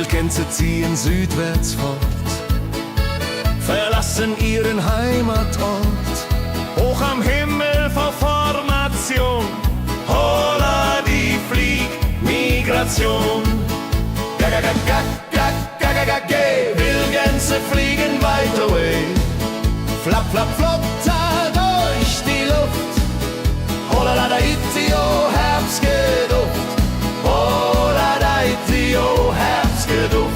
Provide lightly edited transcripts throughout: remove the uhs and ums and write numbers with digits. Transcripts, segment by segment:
Wildgänse ziehen südwärts fort, verlassen ihren Heimatort. Hoch am Himmel vor Formation, holla die Fliegmigration. Gag, Wildgänse fliegen weit away. Flap, flap, flop, da durch die Luft. Holla da itio, Herbstgeduft. Holla da itio, Herbstgeduft.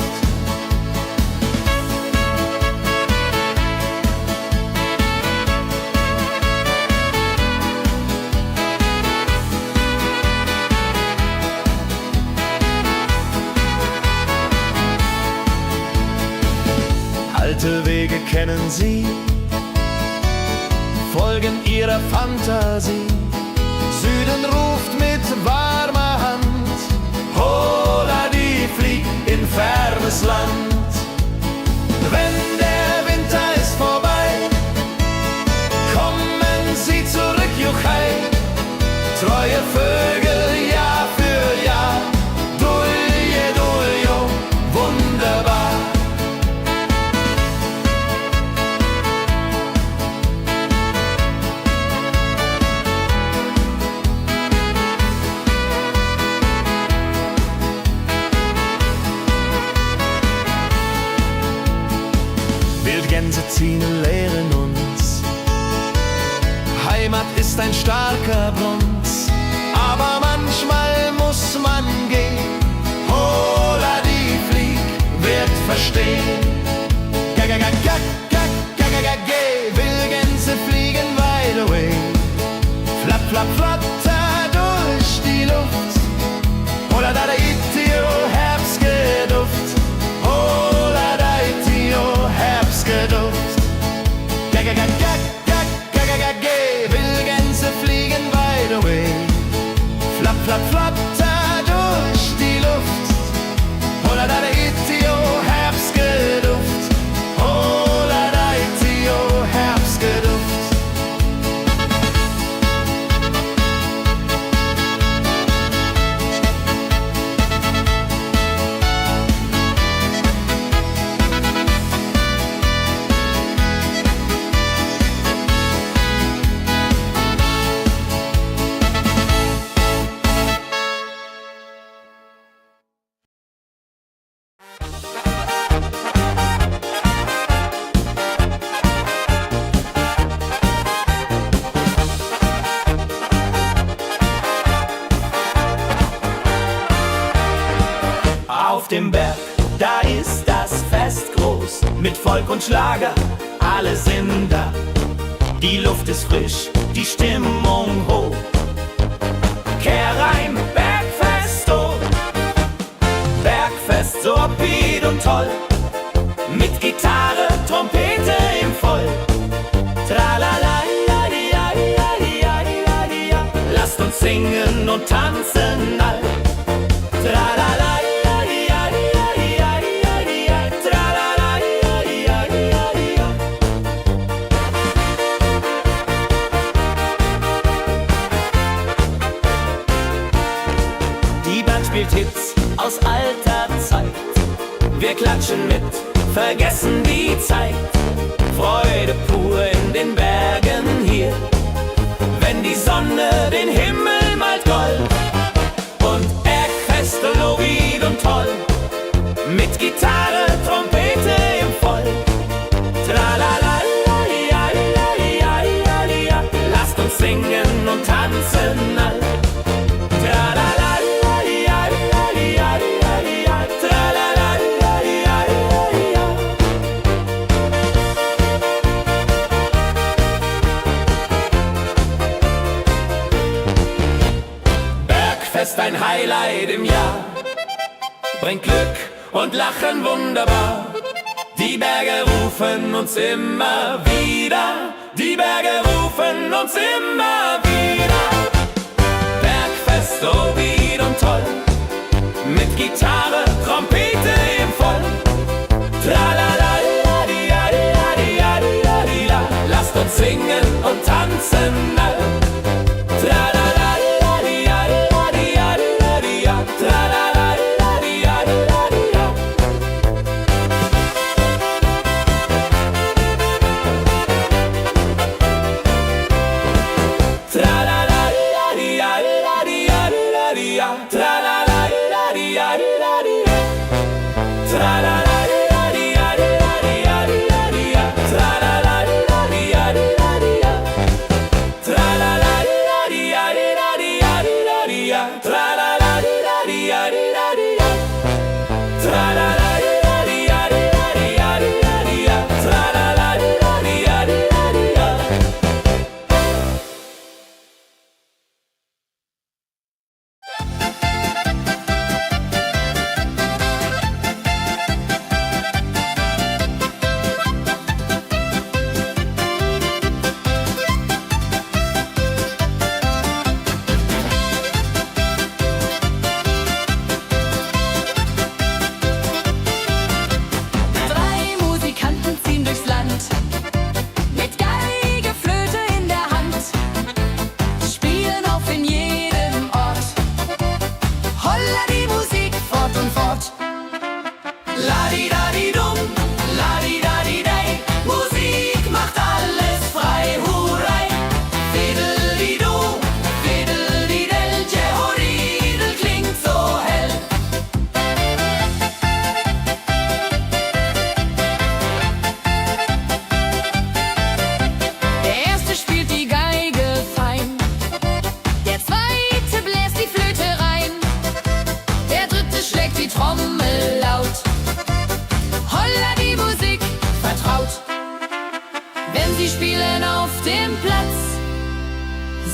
Alte Wege kennen sie, folgen ihrer Fantasie. Süden ruft mit warmer Hand, holla die flieg in fernes Land. Wenn der Winter ist vorbei, kommen sie zurück, Juchai. Treue Vögel Jahr für Jahr, Dulje, Duljo, wunderbar. Wildgänse ziehen, lehren uns. Heimat ist ein starker Bronz, aber manchmal muss man gehen. Holla die Flieg wird verstehen. Wildgänse fliegen wide away. Flap, flap, flatter durch die Luft. Holla da itio, Herbstgeduft. Holla da itio, Herbstgeduft. Wildgänse fliegen wide away. Flap, flap, flatter durch die Luft. Holla da itio, Herbstgeduft. Holla da itio, Herbstgeduft. Auf dem Berg, da ist das Fest groß, mit Volk und Schlager, alle sind da. Die Luft ist frisch, die Stimmung hoch. Kehrreim, Bergfest, oh. Bergfest, so upbeat und toll, mit Gitarre, Trompete im Voll. Tralala, lasst uns singen und tanzen all. Tralala. Spielt Hits aus alter Zeit. Wir klatschen mit, vergessen die Zeit. Freude pur in den Bergen hier, wenn die Sonne den Himmel malt gold. Und Bergfest, lobig und toll, mit Gitarre, Trompete im Voll. Tralala, lasst uns singen und tanzen all. Tralala. Bergfest, ein Highlight im Jahr, bringt Glück und Lachen wunderbar. Die Berge rufen uns immer wieder, die Berge rufen uns immer wieder. Bergfest, so wied und toll, mit Gitarre, Trompete im Voll. Tralala, lasst uns singen und tanzen all. Tralala, tralala.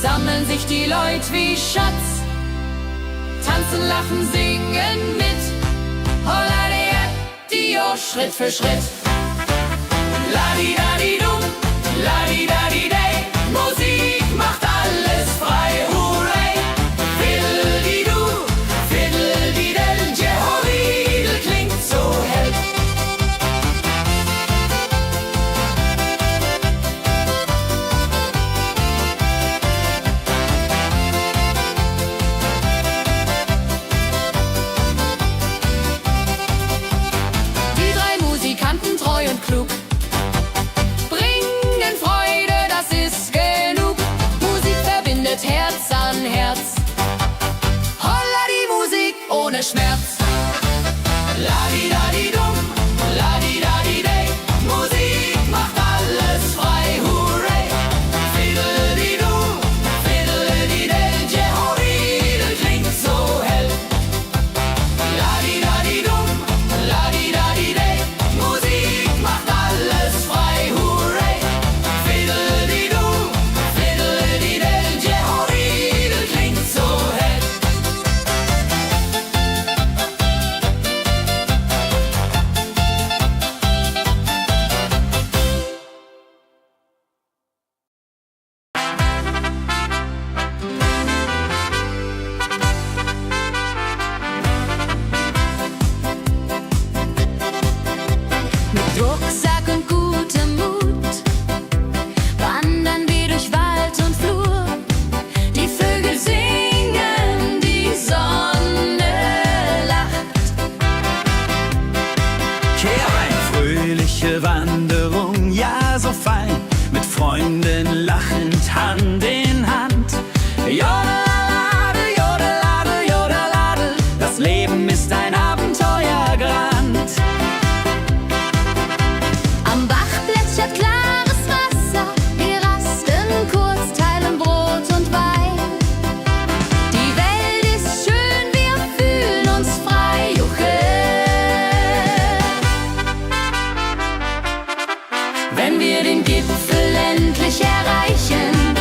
sammeln sich die Leute wie Schatz, tanzen, lachen, singen mit. Holla der Dio, Schritt für Schritt. Ladi-dadi-dum, ladi-dadi-day, Musik macht alles frei, hurray. Fiddle-di-du, fiddle-di-del, Jehoridel klingt so hell. Die drei Musikanten, treu und klug, bringen Freude, das ist genug. Musik verbindet Herz an Herz. Holla die Musik ohne Schmerz. Ladi-dadi-dum, ladi-dadi-day, Musik macht alles frei, hurray. Fiddle-di-du, fiddle-di-del, Jehoridel klingt so hell. Ladi-dadi-dum, ladi-dadi-day, Musik macht alles frei, hurray. Fiddle-di-du, fiddle-di-del, Jehoridel klingt so hell. Mit Rucksack und gutem Mut wandern wir durch Wald und Flur. Die Vögel singen, die Sonne lacht. Kehr ein, fröhliche Wanderung, ja so fein, mit Freunden lachend Hand in Hand. Jodeladel, jodeladel, jodeladel, das Leben ist ein Abenteuergrand. Am Bach plätschert klares Wasser, wir rasten kurz, teilen Brot und Wein. Die Welt ist schön, wir fühlen uns frei, juche. Wenn wir den Gipfel endlich erreichen,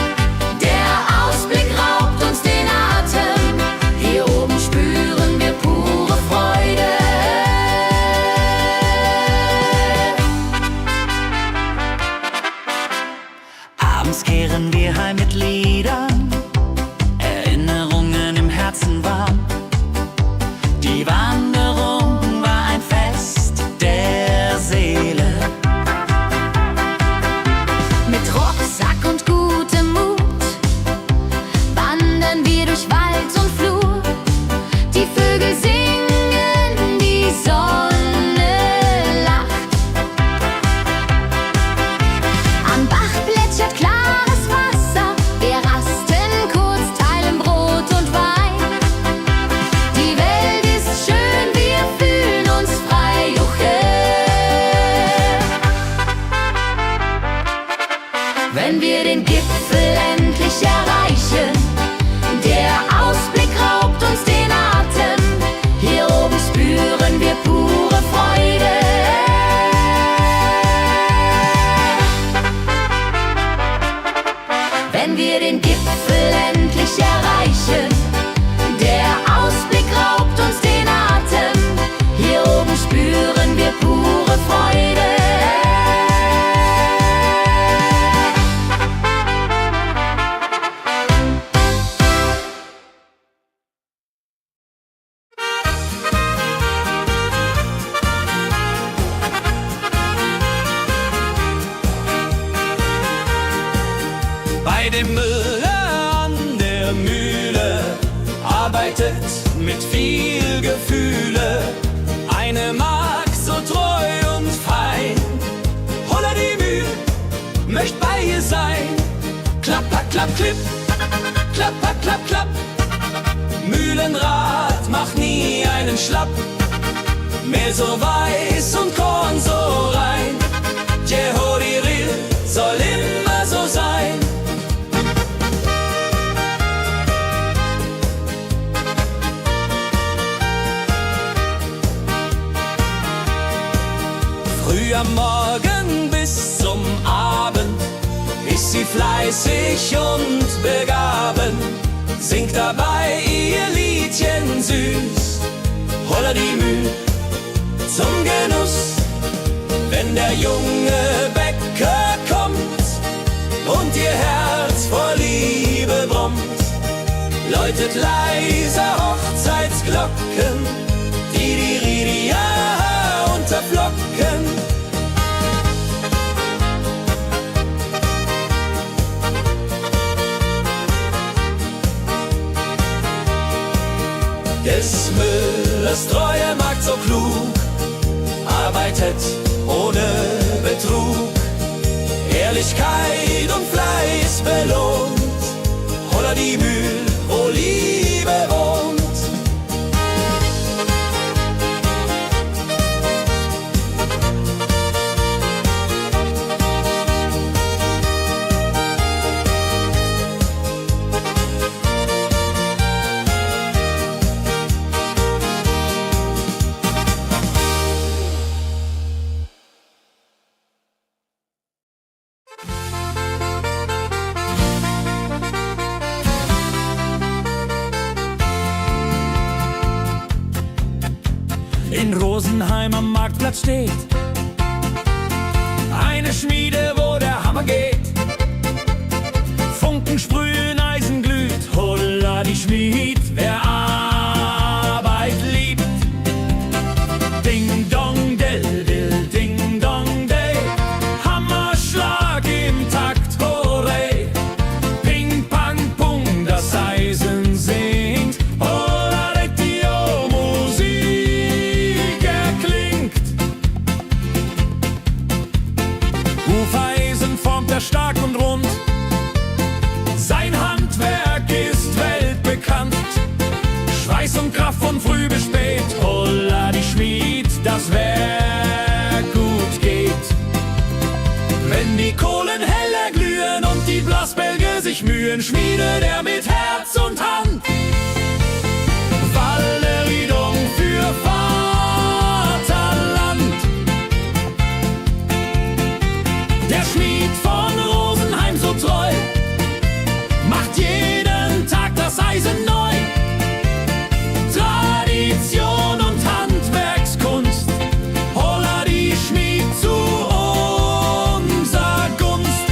der Ausblick raubt uns den Atem. Hier oben spüren wir pure Freude. mit viel Gefühle, eine Magd so treu und fein. Holla die Mühe, möcht bei ihr sein. Klapper, klapp, klipp, klapper, klapp, klapp. Mühlenrad macht nie einen Schlapp. Mehl so weiß und Korn so rein. Jehodiril soll immer so sein. Früh am Morgen bis zum Abend ist sie fleißig und begaben, singt dabei ihr Liedchen süß. Holla die Müh zum Genuss, wenn der junge Bäcker kommt und ihr Herz vor Liebe brummt, läutet leise Hochzeitsglocken, die Ridia unterflocken. Des Müllers treue Magd so klug, arbeitet ohne Betrug, Ehrlichkeit und Fleiß belohnt. Holla die Mühl, wo Liebe wohnt. In Rosenheim am Marktplatz steht eine Schmiede, wo der Hammer geht. Funken sprühen, Eisen glüht, holla die Schmied, wer Arbeit liebt. Ding dong del dill, ding dong day, Hammerschlag im Takt, hurray. Ping pang pung, das Eisen singt, holla retio, Musik erklingt. Hufeisen formt er stark und rund, sein Handwerk ist weltbekannt. Schweiß und Kraft von früh bis spät, holla die Schmied, das Werk gut geht. Wenn die Kohlen heller glühen und die Blasbälge sich mühen, schmiedet er mit Herz und Hand Walleridung für Vaterland. Der Schmied von Rosenheim so treu macht jeden Tag das Eisen neu. Tradition und Handwerkskunst, holla die Schmied zu unser Gunst.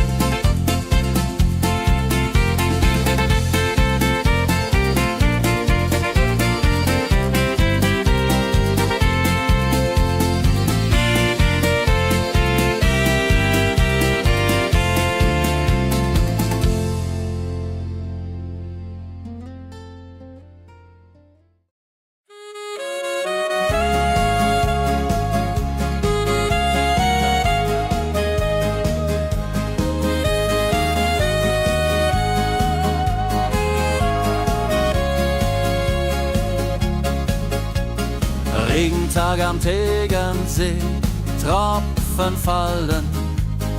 Regentag am Tegernsee, Tropfen fallen,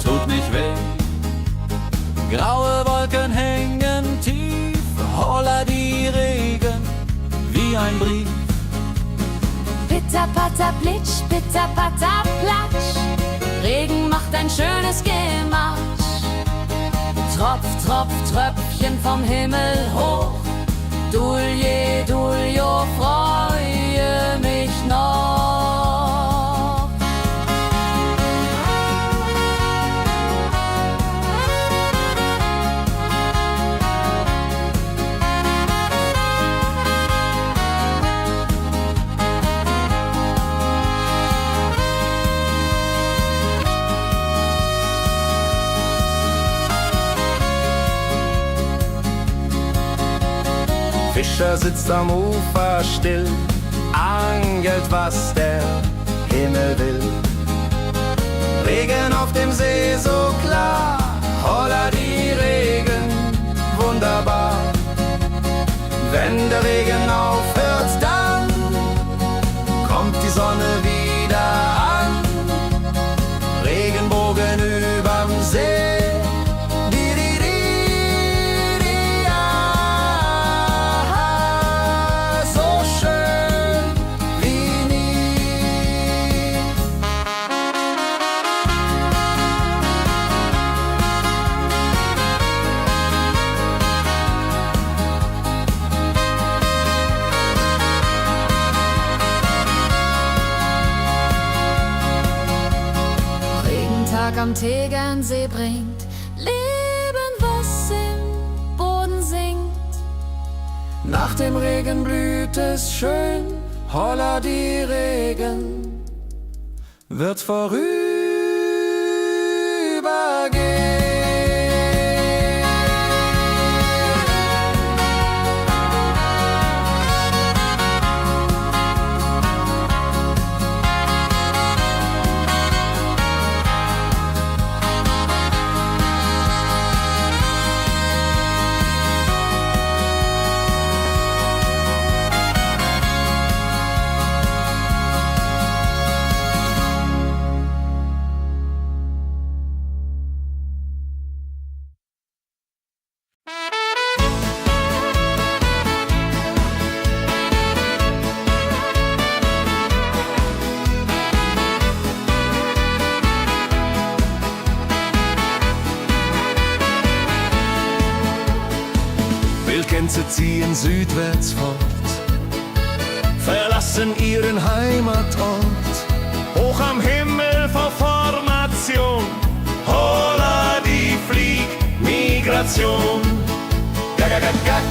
tut nicht weh. Graue Wolken hängen tief, holla die Regen wie ein Brief. Pitter, patter, plitsch, pitter, patter, platsch. Regen macht ein schönes Gematsch. Tropf, tropf, Tröpfchen vom Himmel hoch. Dulje, Duljo, freue mich noch. Fischer sitzt am Ufer still, angelt, was der Himmel will. Regen auf dem See so klar, holla die Regen, wunderbar. Wenn der Regen aufhört, dann kommt die Sonne wieder an. Regenbogen überm See. Am Tegernsee bringt Leben, was im Boden sinkt. Nach dem Regen blüht es schön, holla die Regen wird vorübergehen. Wildgänse ziehen südwärts fort, verlassen ihren Heimatort. Hoch am Himmel vor Formation, holla die Fliegmigration. Gag,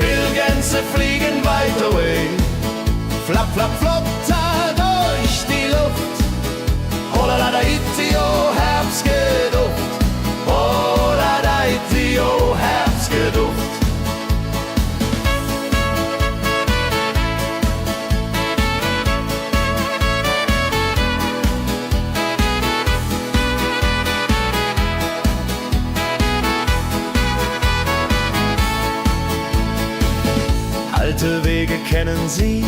Wildgänse fliegen weit away. Flap, flap, flop, da durch die Luft. Holla da itio, Herbstgeduft. Holla da itio, Herbstgeduft. Alte Wege kennen sie,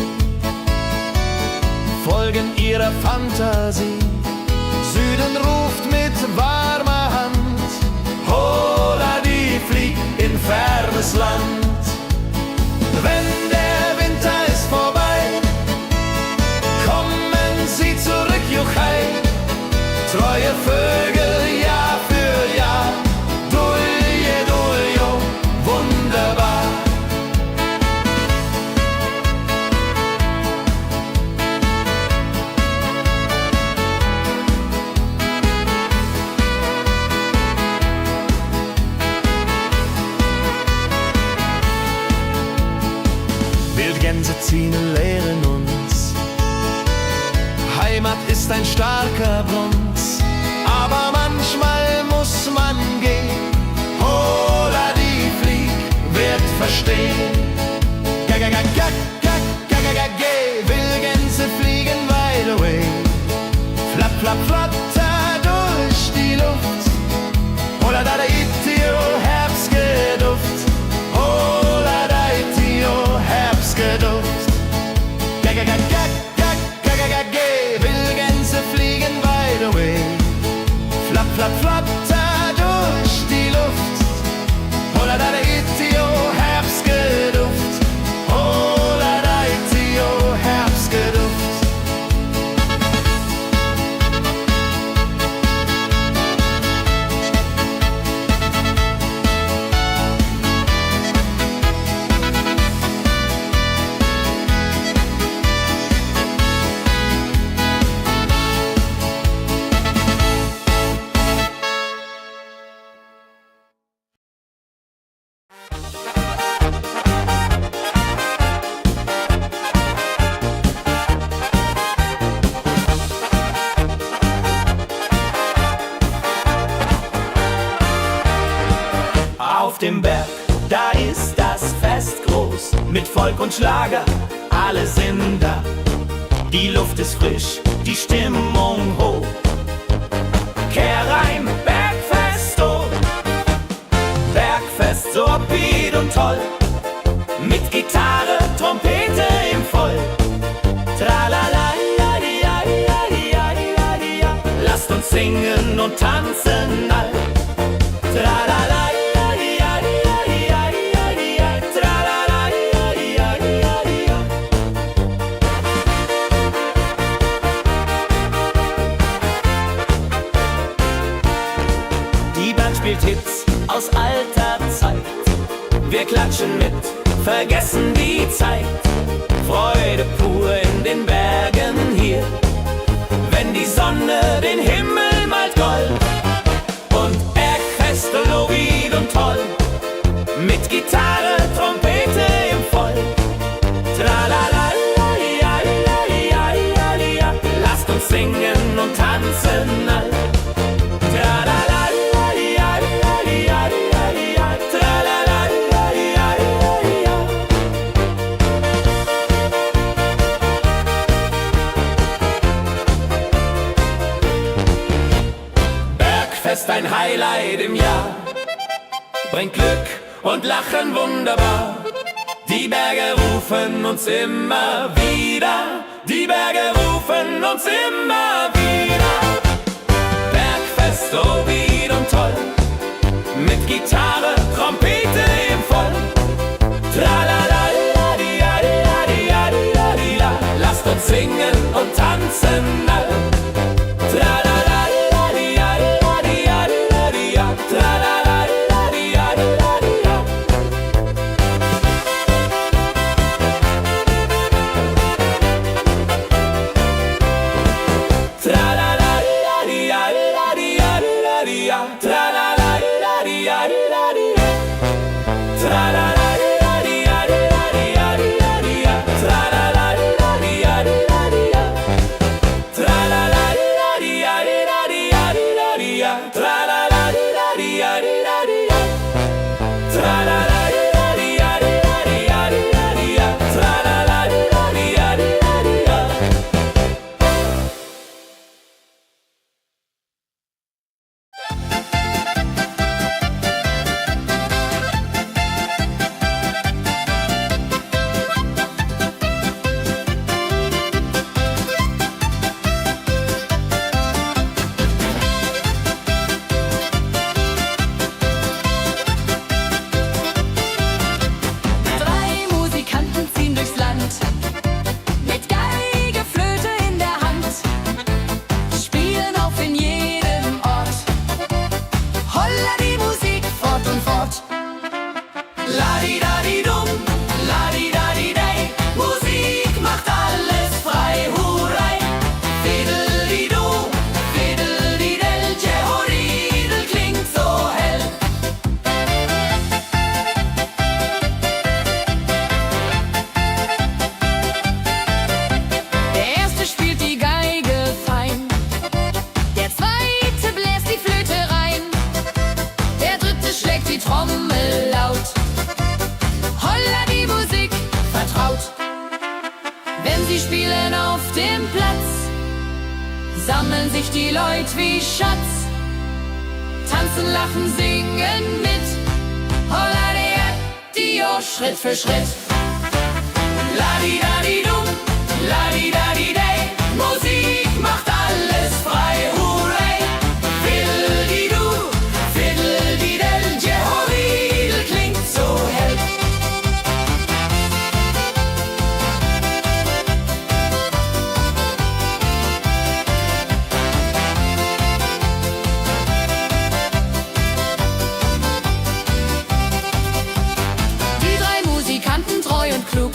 folgen ihrer Fantasie. Süden ruft mit warmer Hand, holla die flieg in fernes Land. Wenn der Winter ist vorbei, kommen sie zurück, Juchai. Treue Vögel Jahr für Jahr, dulje, duljo, wunderbar. Wildgänse ziehen, lehren uns. Heimat ist ein starker Bronz, aber manchmal muss man gehen. Holla die Flieg wird verstehen. Wildgänse fliegen wide away. Flap, flap, flatter durch die Luft. Holla da itio, Herbstgeduft. Holla da itio, Herbstgeduft. Wildgänse fliegen wide away. Flap, flap, flatter durch die Luft. Holla da itio, Herbstgeduft. Holla da itio, Herbstgeduft. Auf dem Berg, da ist das Fest groß, mit Volk und Schlager, alle sind da. Die Luft ist frisch, die Stimmung hoch. Kehr rein, Bergfest, oh. Bergfest, so upbeat und toll. Mit Gitarre, Trompete im Voll. Tralala, ja, ja, ja, ja, ja, ja. Lasst uns singen und tanzen all. Tralala, ja, ja, ja, ja, ja, ja. Tralala, ja, ja, ja, ja. Die Band spielt Hits aus alter Zeit. Wir klatschen mit, vergessen die Zeit. Freude pur in den Bergen hier, wenn die Sonne den Himmel malt gold. Und Bergfest, lobig und toll, mit Gitarre, Trompete im Voll. Tralala, ja, ja, ja, ja, ja. Lasst uns singen und tanzen all. Tralala, ja, ja, ja, ja, ja. Tralala, ja, ja, ja, ja. Bergfest, ein Highlight im Jahr, bringt Glück und Lachen wunderbar. Die Berge rufen uns immer wieder, die Berge rufen uns immer wieder. Bergfest, so wied und toll, mit Gitarre, Trompete im Voll. Tralala, ja, ja, ja, ja, ja. Lasst uns singen und tanzen all. Tralala, ja, ja, ja, ja, ja. Tralala, ja, ja, ja. Tralala, ja, ja, ja, ja. Tralala, ja, ja, ja, ja. Tralala, ja, ja, ja, ja. Tralala, ja, ja, ja. Tralala, ja, ja, ja. Tralala, ja, ja, ja. Tralala, ja, ja, ja. Tralala, ja, ja, ja. Drei Musikanten ziehen durchs Land, mit Geige, Flöte in der Hand, spielen auf in jedem Ort. Holla die Musik fort und fort. Ladi-dadi-dum, ladi-dadi-dei, Musik macht alles frei, hurray. Fiddle-di-du, fiddle-di-del, Jehoridel klingt so hell. Der erste spielt die Geige fein, der zweite bläst die Flöte rein, der dritte schlägt die Trommel laut. Holla die Musik vertraut. Wenn sie spielen auf dem Platz, sammeln sich die Leute wie Schatz, tanzen, lachen, singen mit. Holla der Dio, Schritt für Schritt. Ladi-dadi-dum, ladi-dadi-dei, Musik macht alles frei, hurray. Fiddle-di-du, fiddle-di-del, Jehoridel klingt so hell. Die drei Musikanten, treu und klug,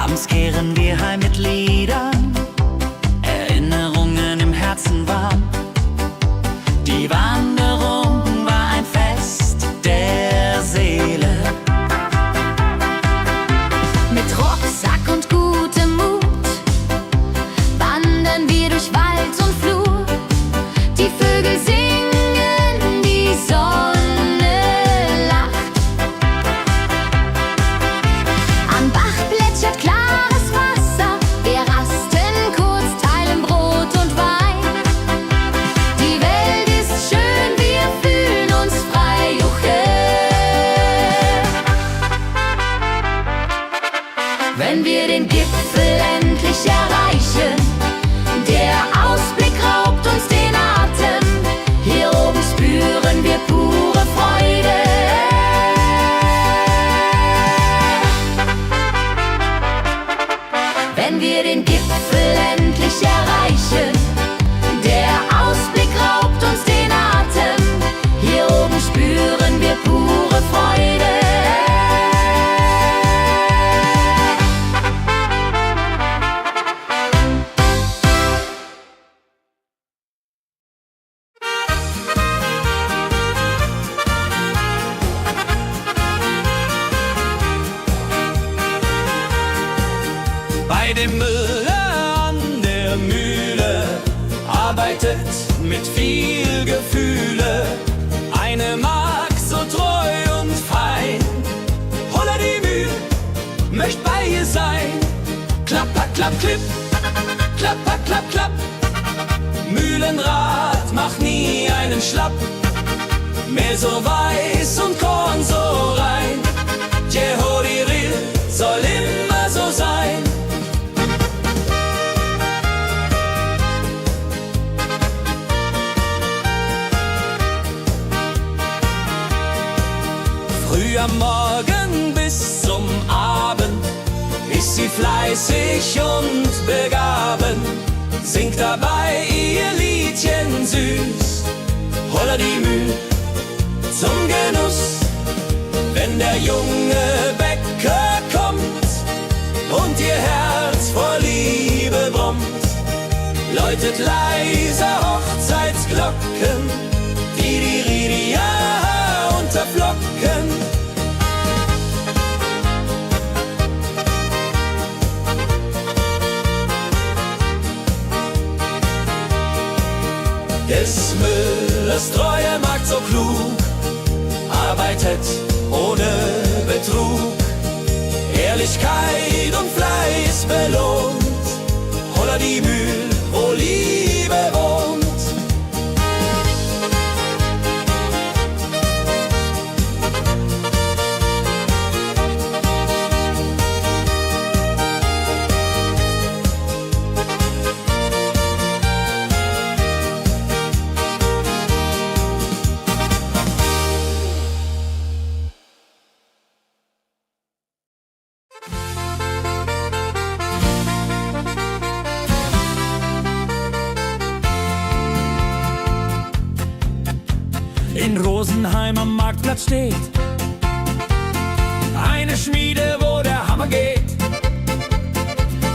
Abends kehren wir heim mit Liedern, Erinnerungen im Herzen warm. Die Wanderung war ein Fest der Seele. Mit Rucksack und gutem Mut wandern wir durch Wald und Flur. Die Vögel singen, die Sonne lacht. Am Bach plätschert klares Wasser, wir rasten kurz, teilen Brot und Wein. Die Welt ist schön, wir fühlen uns frei, juche. Wenn wir den Gipfel endlich erreichen, der Ausblick raubt uns den Atem. Hier oben spüren wir pure Freude. Wenn wir den Gipfel endlich erreichen, der Ausblick raubt uns den Atem. Hier oben spüren wir pure Freude. Bei dem Müller an der Mühle arbeitet mit viel Gefühle eine Magd so treu und fein. Holla die Mühl, möcht bei ihr sein. Klapper, klapp, klipp, klapper, klapp, klapp. Mühlenrad macht nie einen Schlapp. Mehr so weiß und Korn so rein. Jehodiril soll immer so sein. Früh am Morgen bis zum Abend ist sie fleißig und begaben, singt dabei ihr Liedchen süß. Holla die Mühl zum Genuss, wenn der junge Bäcker kommt und ihr Herz vor Liebe brummt, läutet leise Hochzeitsglocken, die Ridia unterflocken. Des Müllers treue Magd so klug, arbeitet ohne Betrug, Ehrlichkeit und Fleiß belohnt. Holla die Mühl, wo Liebe wohnt. In Rosenheim am Marktplatz steht eine Schmiede, wo der Hammer geht.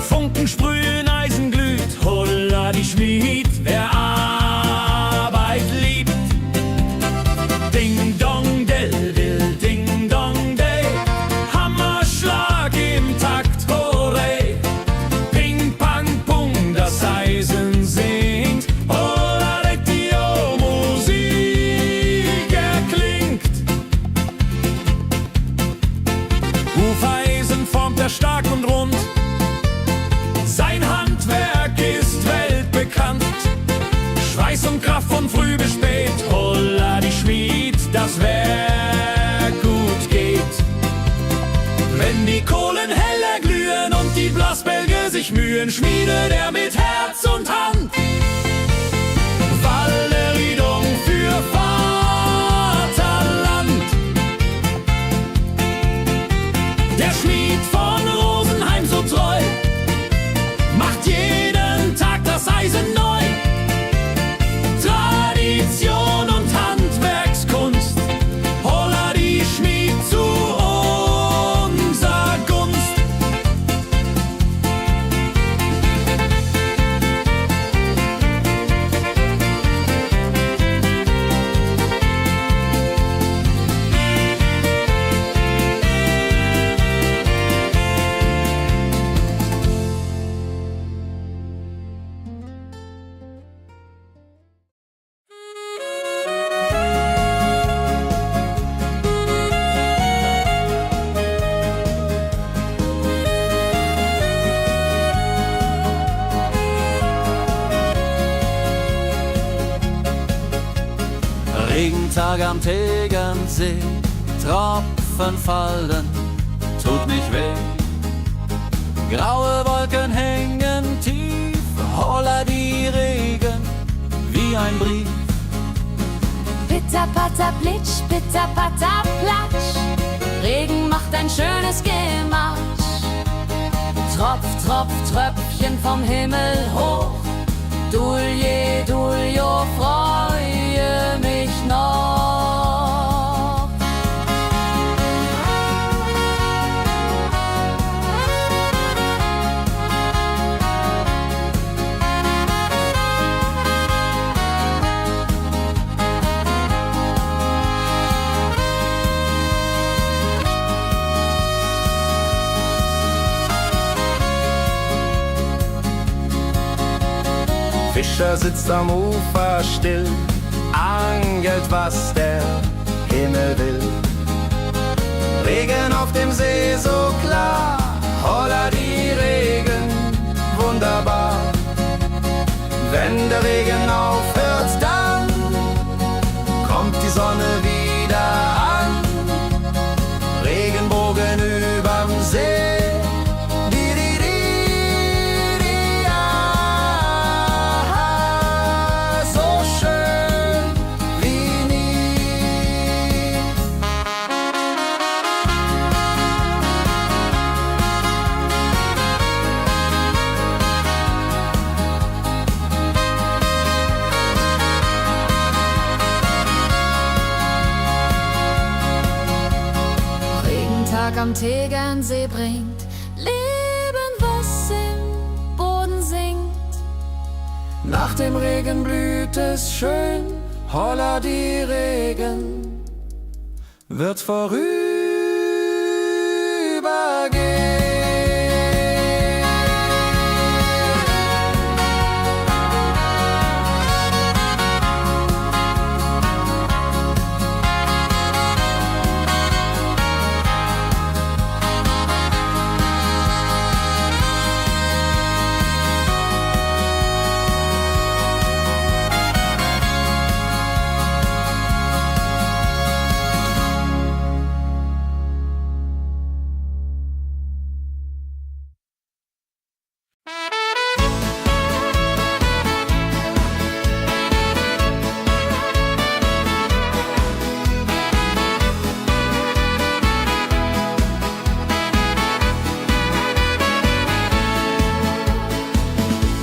Funken sprühen, Eisen glüht, holla die Schmied, wer Arbeit liebt. Ding dong del dill, ding dong day, Hammerschlag im Takt, hooray. Ping pang pung, das Eisen singt, holla die Musik erklingt. Hufeisen formt er stark und rund, sein Handwerk ist weltbekannt. Schweiß und Kraft von früh bis spät, holla die Schmied, das Werk gut geht. Wenn die Kohlen heller glühen und die Blasbälge sich mühen, schmiedet er mit Herz und Hand Walleriedung für Vaterland. Der Schmied von Rosenheim so treu macht jeden Tag das Eisen neu. Tradition und Handwerkskunst, holla die Schmied zu unser Gunst. Tag am Tegernsee, Tropfen fallen, tut nicht weh. Graue Wolken hängen tief, holla die Regen wie ein Brief. Pitter, patter, plitsch, pitter, patter, platsch. Regen macht ein schönes Gematsch. Tropf, Tropf, Tröpfchen vom Himmel hoch. Dulje, Duljo, freue mich noch. Fischer sitzt am Ufer still, angelt, was der Himmel will. Regen auf dem See so klar, holla die Regen, wunderbar. Wenn der Regen aufhört, dann kommt die Sonne wieder an. Regenbogen überm See. Am Tegernsee bringt Leben, was im Boden singt. Nach dem Regen blüht es schön, holla die Regen wird vorübergehen.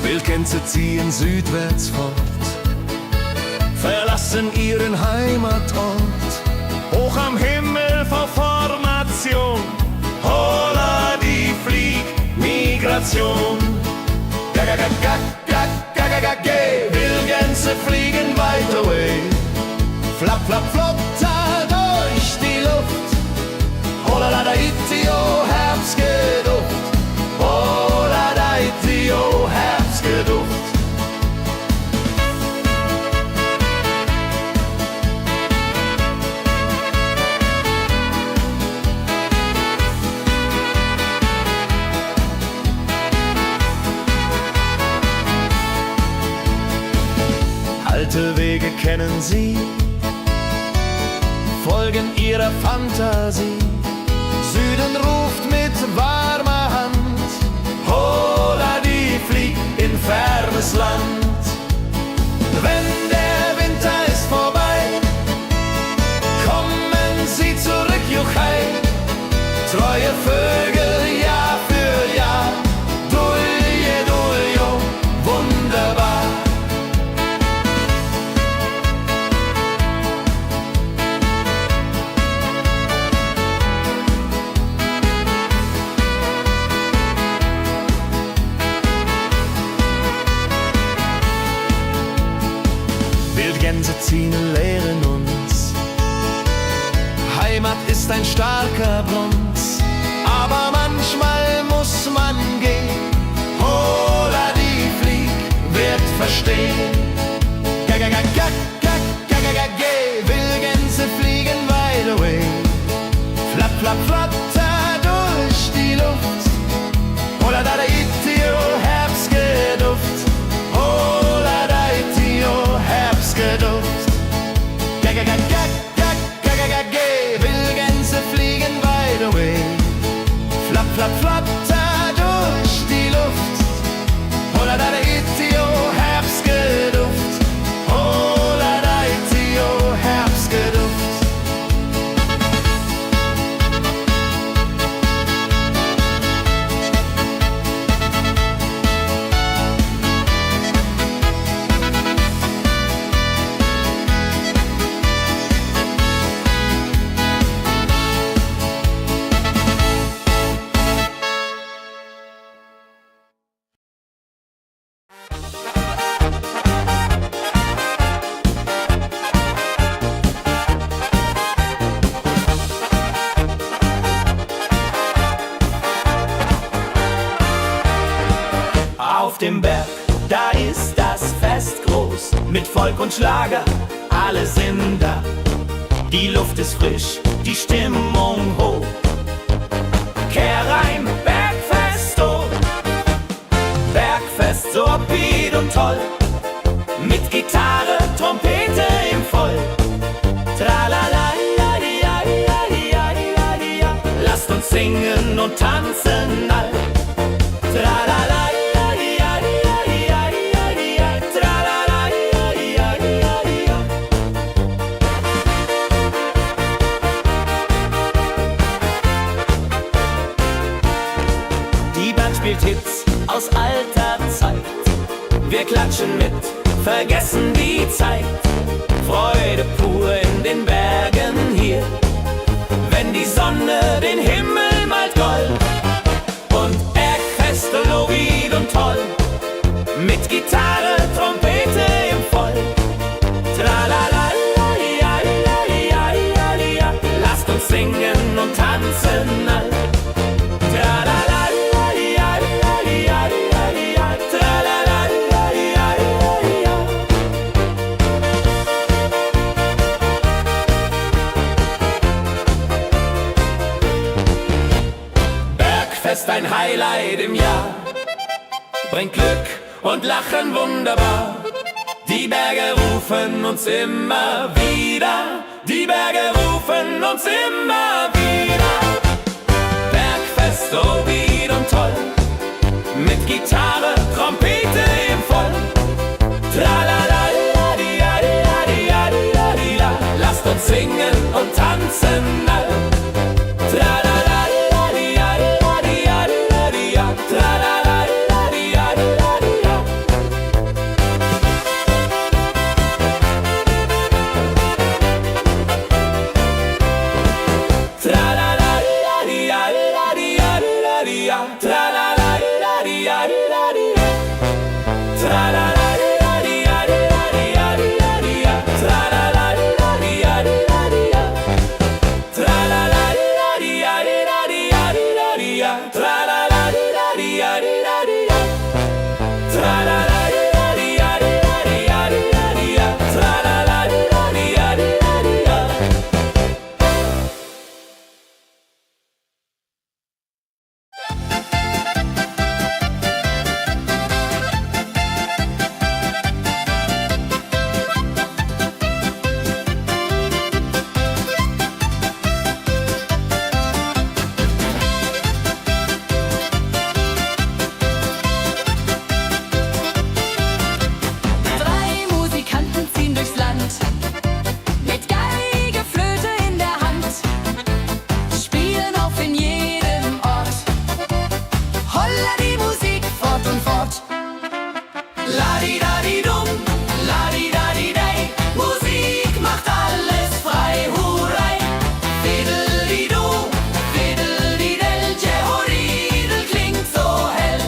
Wildgänse ziehen südwärts fort, verlassen ihren Heimatort. Hoch am Himmel vor Formation, holla die Fliegmigration. Wildgänse fliegen weit away, flap, flap, flop, da durch die Luft. Holla da itio, Herbstgeduft. Holla da itio, Herbstgeduft. Alte Wege kennen sie, folgen ihrer Fantasie. Süden ruft mit warmer Hand, holla die flieg in fernes Land. Wenn der Winter ist vorbei, kommen sie zurück, Juchai. Treue Vögel Jahr für Jahr, Dulje, Duljo, wunderbar. Wildgänse ziehen, lehren uns. Heimat ist ein starker Bronz, aber manchmal muss man gehen. Holla die Flieg wird verstehen. Wildgänse fliegen wide away, flap, flap, flatter durch die Luft. Holla da itio, Herbstgeduft. Holla da itio, Herbstgeduft. auf dem Berg, da ist das Fest groß. Mit Volk und Schlager, alle sind da. Die Luft ist frisch, die Stimmung hoch. Kehr rein, Bergfest, oh. Bergfest, so upbeat und toll. Mit Gitarre, Trompete im Voll. Tralala, ja, ja, ja, ja, ja, ja. Lasst uns singen und tanzen all. Tralala, ja, ja, ja, ja, ja, ja. Tralala, ja, ja, ja, ja. Die Band spielt Hits aus alter Zeit. Wir klatschen mit, vergessen die Zeit. Freude pur in den Bergen hier, wenn die Sonne den Himmel malt gold. Und Bergfest, Lovid und toll, mit Gitarre, Trompete im Voll. Tralala, ja, ja, ja, ja, ja. Lasst uns singen und tanzen all. Tralala, ja, ja, ja, ja, ja. Tralala, ja, ja, ja, ja. Bergfest, ein Highlight im Jahr, bringt Glück und Lachen wunderbar. Die Berge rufen uns immer wieder, die Berge rufen uns immer wieder. Bergfest, so wied und toll, mit Gitarre, Trompete im Voll. Tralala, di, ja, di, ja, di, ja, di, ja. Lasst uns singen und tanzen all. Tralala, di, ja, di, ja, di, ja. Tralala, di, ja, di, ja. Tralala, di, ja, di, ja. Tralala, di, ja, di, ja. Tralala, di, ja, di, ja. Tralala, di, ja, di, ja. Tralala, di, ja, di, ja. Tralala, di, ja, di, ja. Tralala, di, ja, di, ja. Tralala, di, ja, di, ja. Drei Musikanten ziehen durchs Land, mit Geige, Flöte in der Hand, spielen auf in jedem Ort. Holla die Musik fort und fort. Ladi-dadi-dum, ladi-dadi-dei, Musik macht alles frei, hurray. Fiddle-di-du, fiddle-di-del, Jehoridel klingt so hell.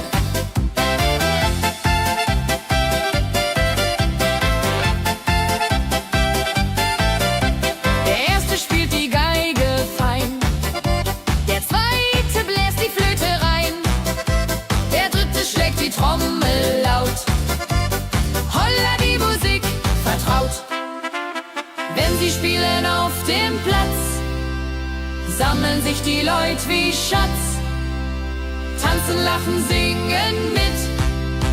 Der erste spielt die Geige fein, der zweite bläst die Flöte rein, der dritte schlägt die Trommel laut. Holla die Musik vertraut. Wenn sie spielen auf dem Platz, sammeln sich die Leute wie Schatz. Tanzen, lachen, singen mit.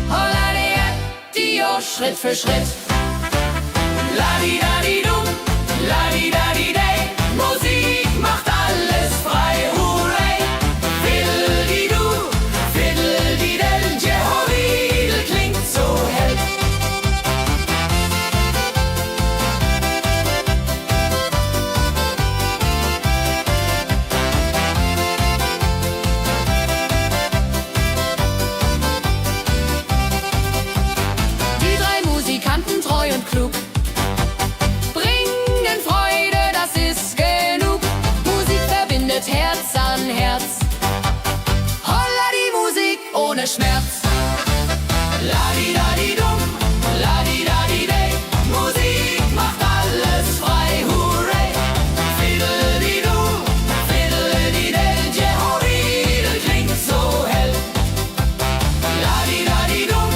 Holla der Dio, Schritt für Schritt. Ladi-dadi-dum, ladi-dadi-dei, Musik macht alles frei, hurray. Fiddle-di-du, fiddle-di-del, Jehoridel klingt so hell. Die drei Musikanten, treu und klug, bringen Freude, das ist genug. Musik verbindet Herz an Herz. Holla die Musik ohne Schmerz. Ladi-dadi-dum, ladi-dadi-dei, Musik macht alles frei, hurray. Fiddle-di-du, fiddle-di-del, Jehoridel klingt so hell. Ladi-dadi-dum,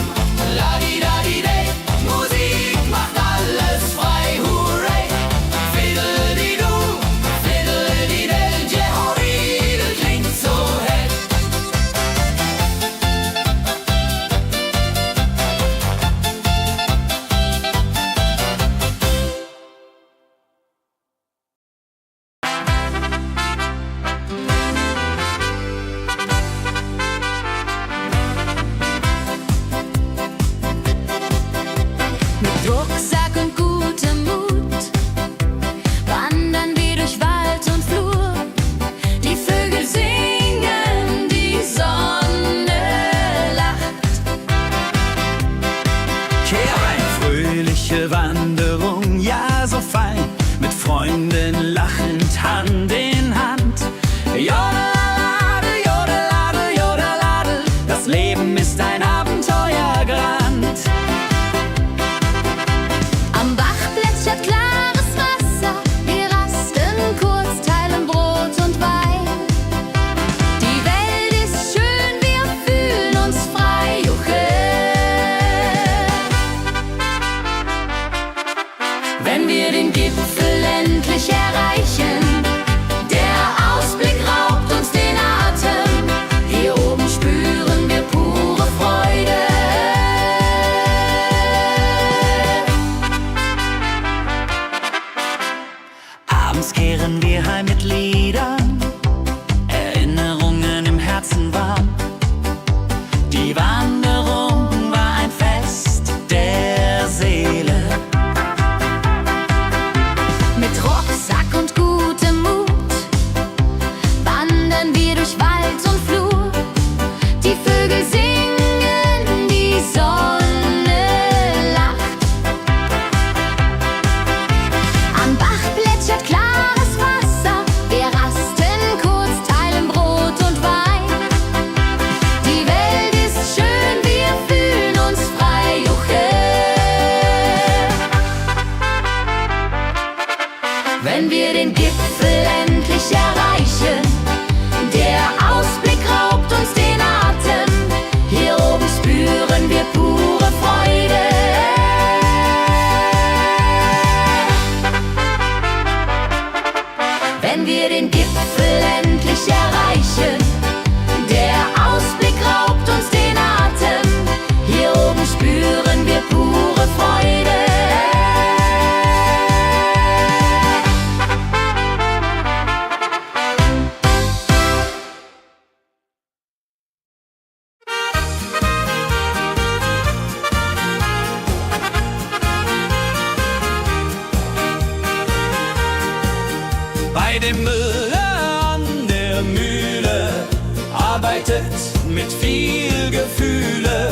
arbeitet mit viel Gefühle.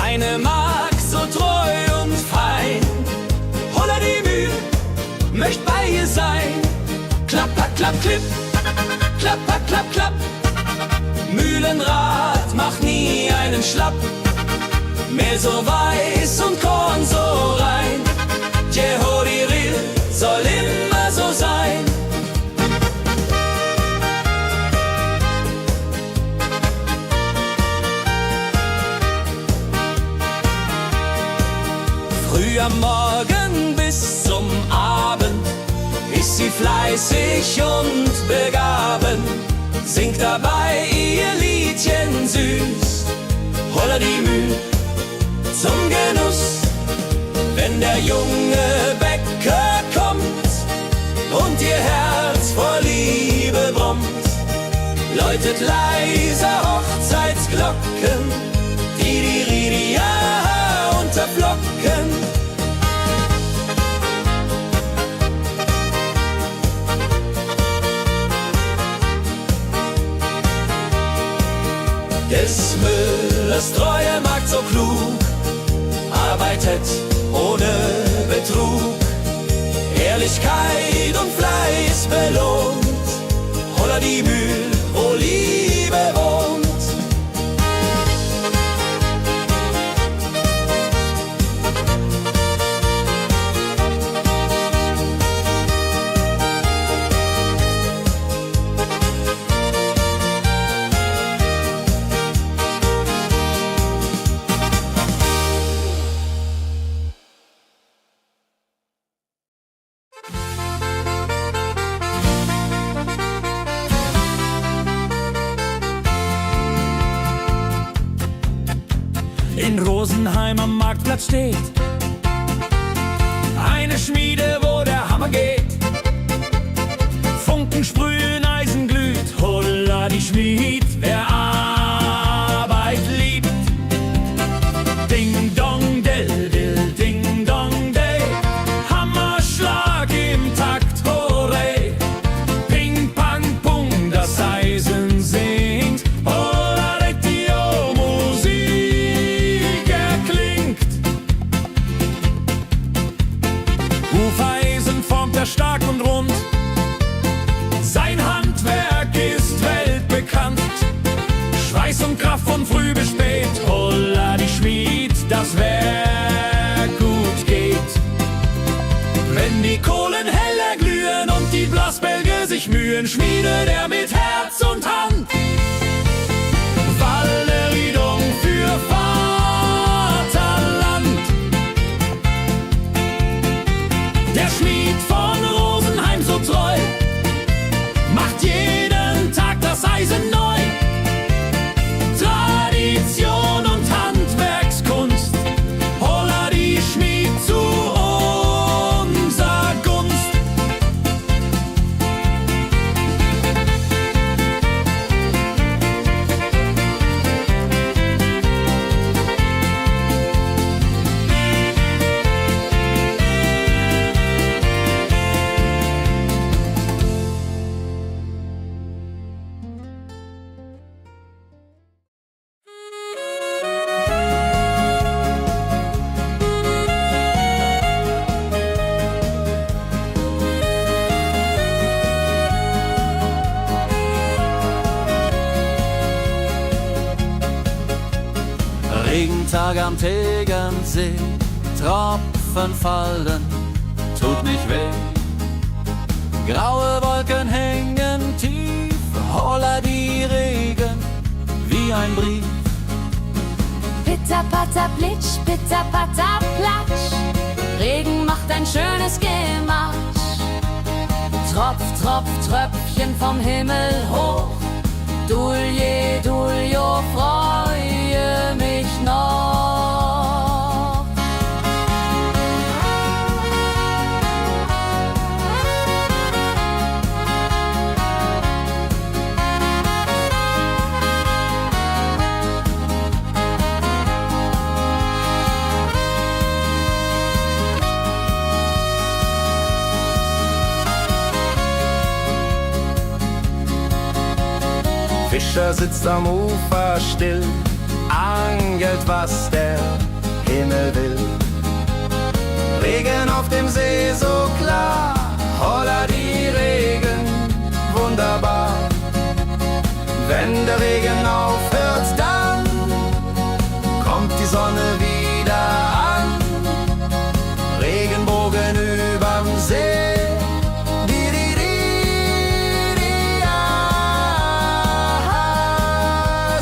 Eine Magd so treu und fein. Holla die Mühl, möcht bei ihr sein. Klapper, klapp, klipp, klapper, klapp, klapp. Mühlenrad macht nie einen Schlapp. Mehl so weiß und Korn so rein. Jehodiril soll immer so sein. Früh am Morgen bis zum Abend ist sie fleißig und begaben, singt dabei ihr Liedchen süß. Holla die Mühl zum Genuss, wenn der junge Bäcker kommt und ihr Herz vor Liebe brummt, läutet leise Hochzeitsglocken, die Ridia unterflocken. Des Müllers treue Magd so klug, arbeitet ohne Betrug, Ehrlichkeit und Fleiß belohnt. Holla die Mühl, wo Liebe wohnt. In Rosenheim am Marktplatz steht eine Schmiede, wo der Hammer geht. Funken sprühen, Eisen glüht, holla die Schmied, wer Arbeit liebt. Ding dong del dill, ding dong day, Hammerschlag im Takt, hurray. Ping pang pung, das Eisen singt, holla die Musik erklingt. Hufeisen formt er stark und rund, sein Handwerk ist weltbekannt. Schweiß und Kraft von früh bis spät, holla die Schmied, das Werk gut geht. Wenn die Kohlen heller glühen und die Blasbälge sich mühen, schmiedet er mit Herz und Hand Walleriedung für Vaterland. Der Schmied von Rosenheim so treu macht jeden Tag das Eisen neu. Tradition und Handwerkskunst, holla die Schmied zu unser Gunst. Regentag am Tegernsee, Tropfen fallen, tut nicht weh. Graue Wolken hängen tief, holla die Regen wie ein Brief. Pitter, patter, plitsch, pitter, patter, platsch. Regen macht ein schönes Gematsch. Tropf, Tropf, Tröpfchen vom Himmel hoch. Dulje, Duljo, freue mich noch. Fischer sitzt am Ufer still, angelt, was der Himmel will. Regen auf dem See so klar, holla die Regen, wunderbar. Wenn der Regen aufhört, dann kommt die Sonne wieder an. Regenbogen überm See,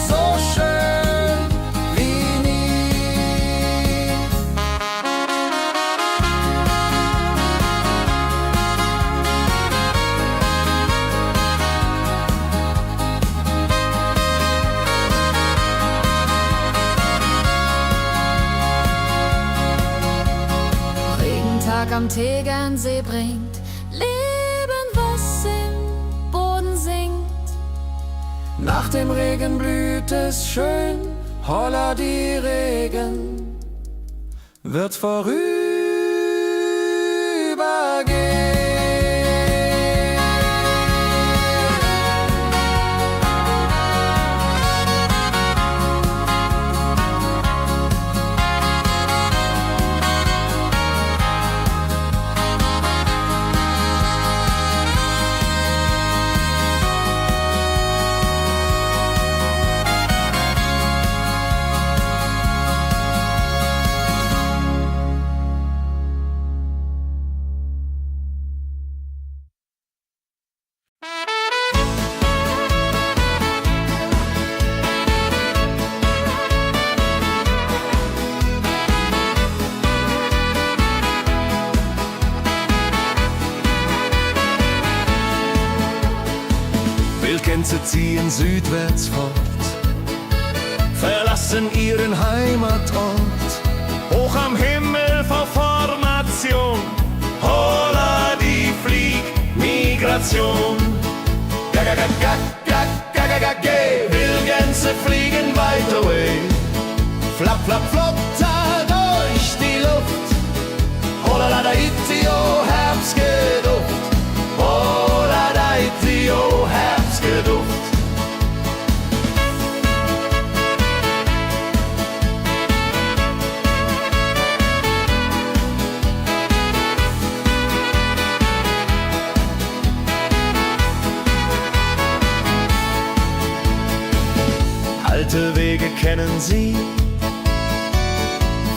so schön wie nie. Regentag am Tegernsee bringt Leben, was im Boden sinkt. Nach dem Regen blüht es schön, holla die Regen wird vorübergehen. Wildgänse ziehen südwärts fort, verlassen ihren Heimatort. Hoch am Himmel vor Formation, holla die Fliegmigration. Gag, Wildgänse fliegen weit away. Flap, flap, flop, da durch die Luft. Holla da itio, Herbstgeduft. Holla da itio, Herbstgeduft. Alte Wege kennen sie,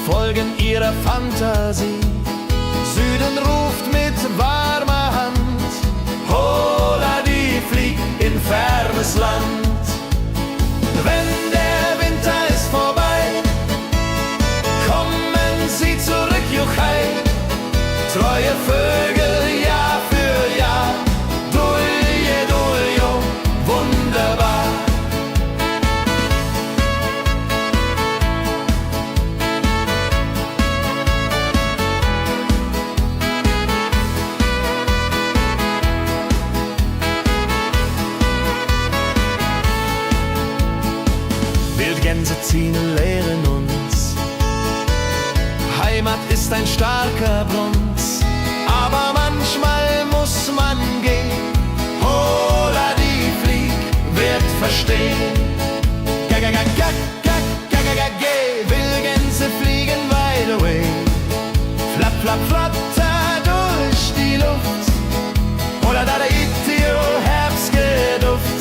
folgen ihrer Fantasie. Süden ruft mit warmer Hand, holla die flieg in fernes Land. Wenn der Winter ist vorbei, kommen sie zurück, Juchai. Treue Vögel Jahr für Jahr, dulje, duljo, wunderbar. Wildgänse ziehen, lehren uns. Heimat ist ein starker Brunz, aber manchmal muss man gehen. Holla die Flieg wird verstehen. Wildgänse fliegen wide away. Flap, flap, flatter durch die Luft. Holla da itio, Herbstgeduft.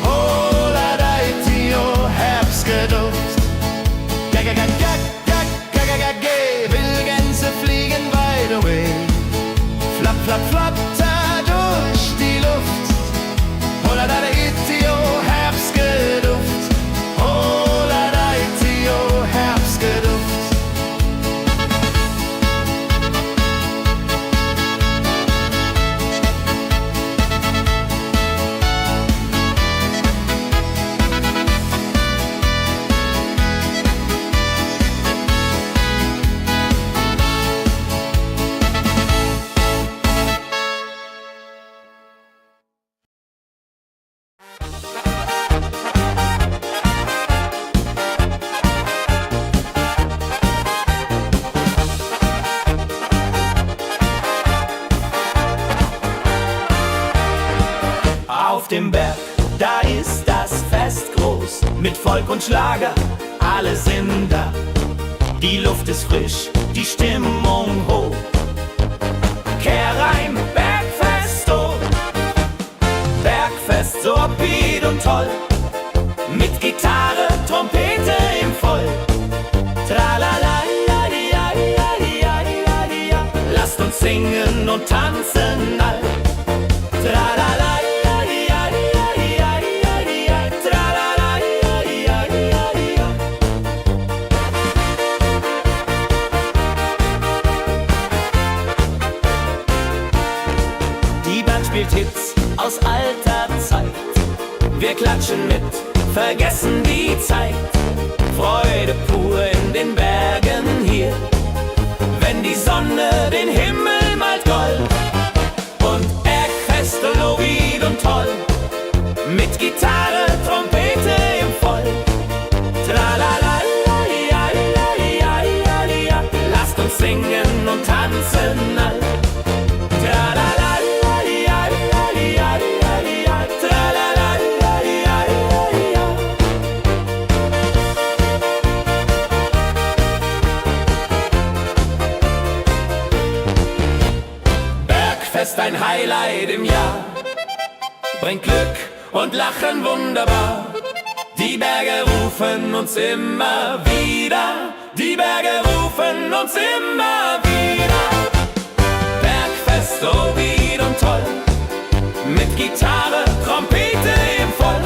Holla da itio, Herbstgeduft. Wildgänse fliegen wide away. Flap, flap, flatter durch die Luft. Holla da itio, Herbstgeduft. Holla da itio, Herbstgeduft. mit Volk und Schlager, alle sind da. Die Luft ist frisch, die Stimmung hoch. Kehrreim, Bergfest, oh. Bergfest, so upbeat und toll. Mit Gitarre, Trompete im Voll. Tralala, ja, ja, ja, ja, ja, ja. Lasst uns singen und tanzen all. Tralala, ja, ja, ja, ja, ja, ja. Tralala, ja, ja, ja, ja. Die Band spielt Hits aus alter Zeit. Wir klatschen mit, vergessen die Zeit. Freude pur in den Bergen hier, wenn die Sonne den Himmel malt gold. Und Bergfest, Lovid und toll, mit Gitarre, Trompete im Voll. Tralala, ja, ja, ja, ja, ja. Lasst uns singen und tanzen all. Tralala, ja, ja, ja, ja, ja. Tralala, ja, ja, ja, ja. Bergfest, ein Highlight im Jahr, bringt Glück und Lachen wunderbar. Die Berge rufen uns immer wieder, die Berge rufen uns immer wieder. Bergfest, so wied und toll, mit Gitarre, Trompete im Voll.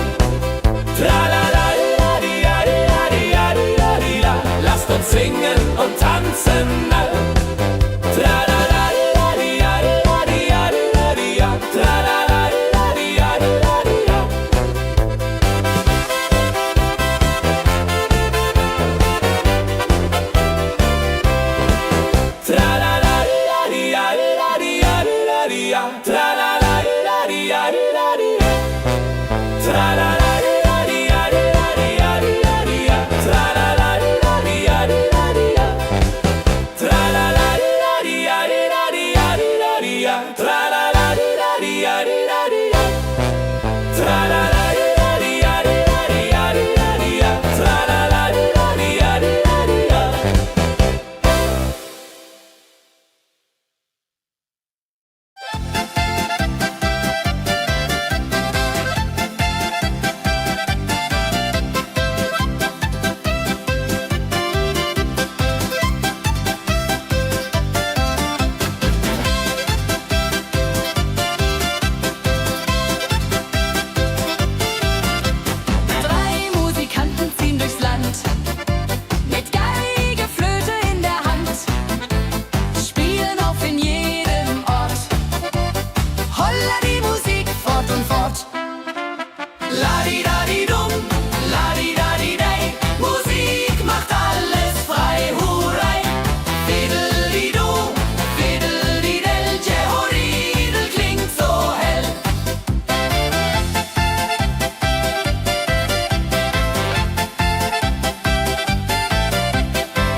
Tralala, ja, ja, ja, ja, ja, ja. Lasst uns singen und tanzen all. Tralala, ja, ja, ja, ja, ja, ja. Tralala, ja, ja, ja, ja. Tralala, ja, ja, ja, ja, ja. Tralala, ja, ja, ja, ja. Tralala, ja, ja, ja, ja, ja. Tralala, ja, ja, ja, ja. Tralala, ja, ja, ja, ja. Tralala, ja, ja, ja, ja. Tralala, ja, ja, ja, ja. Tralala, ja, ja, ja, ja. Drei Musikanten ziehen durchs Land, mit Geige, Flöte in der Hand, spielen auf in jedem Ort. Holla die Musik fort und fort. Ladi-dadi-dum, ladi-dadi-dei, Musik macht alles frei, hurray. Fiddeli-du, fiddeli-del, Jehoridel klingt so hell.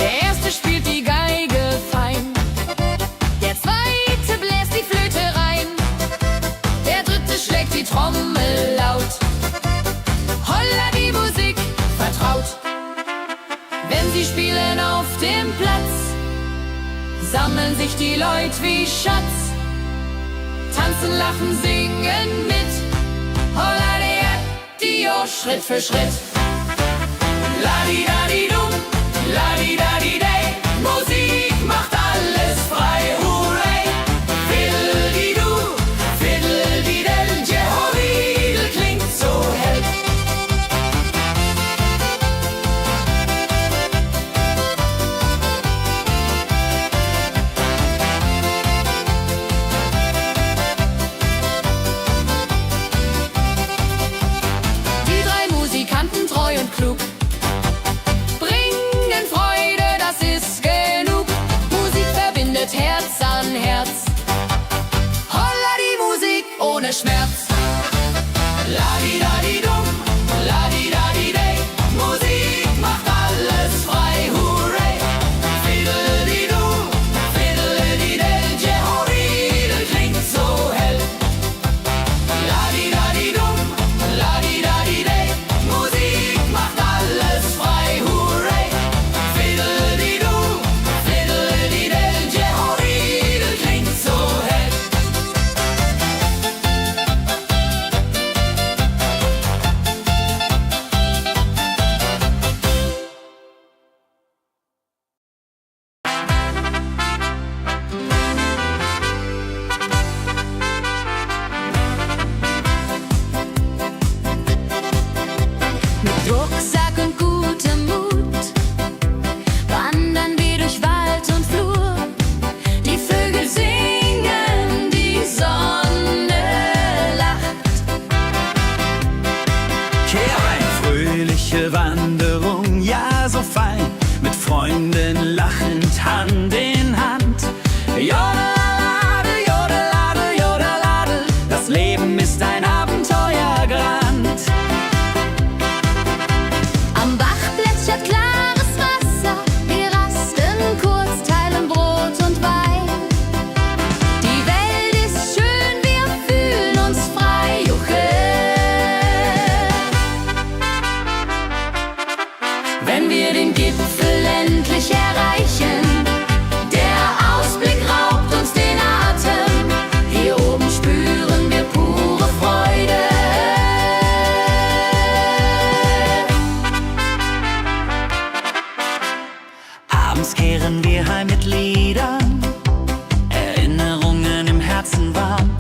Der erste spielt die Geige fein, der zweite bläst die Flöte rein, der dritte schlägt die Trommel laut. Holla die Musik vertraut. Wenn sie spielen auf dem Platz, sammeln sich die Leute wie Schatz, tanzen, lachen, singen mit. Holla der Dio, Schritt für Schritt. Ladi-dadi-dum, ladi-dadi-dei, Musik macht alles frei, hurray. Fiddeli-du, fiddeli-del, Jehoridel klingt so hell. Die drei Musikanten, treu und klug, Freunden lachend Hand in Hand. Jodeladel, jodeladel, jodeladel, das Leben ist ein Abenteuergrand. Am Bach plätschert klares Wasser, wir rasten kurz, teilen Brot und Wein. Die Welt ist schön, wir fühlen uns frei, juche. Wenn wir den Gipfel endlich erreichen, der Ausblick raubt uns den Atem. Hier oben spüren wir pure Freude. Abends kehren wir heim mit Liedern, Erinnerungen im Herzen warm.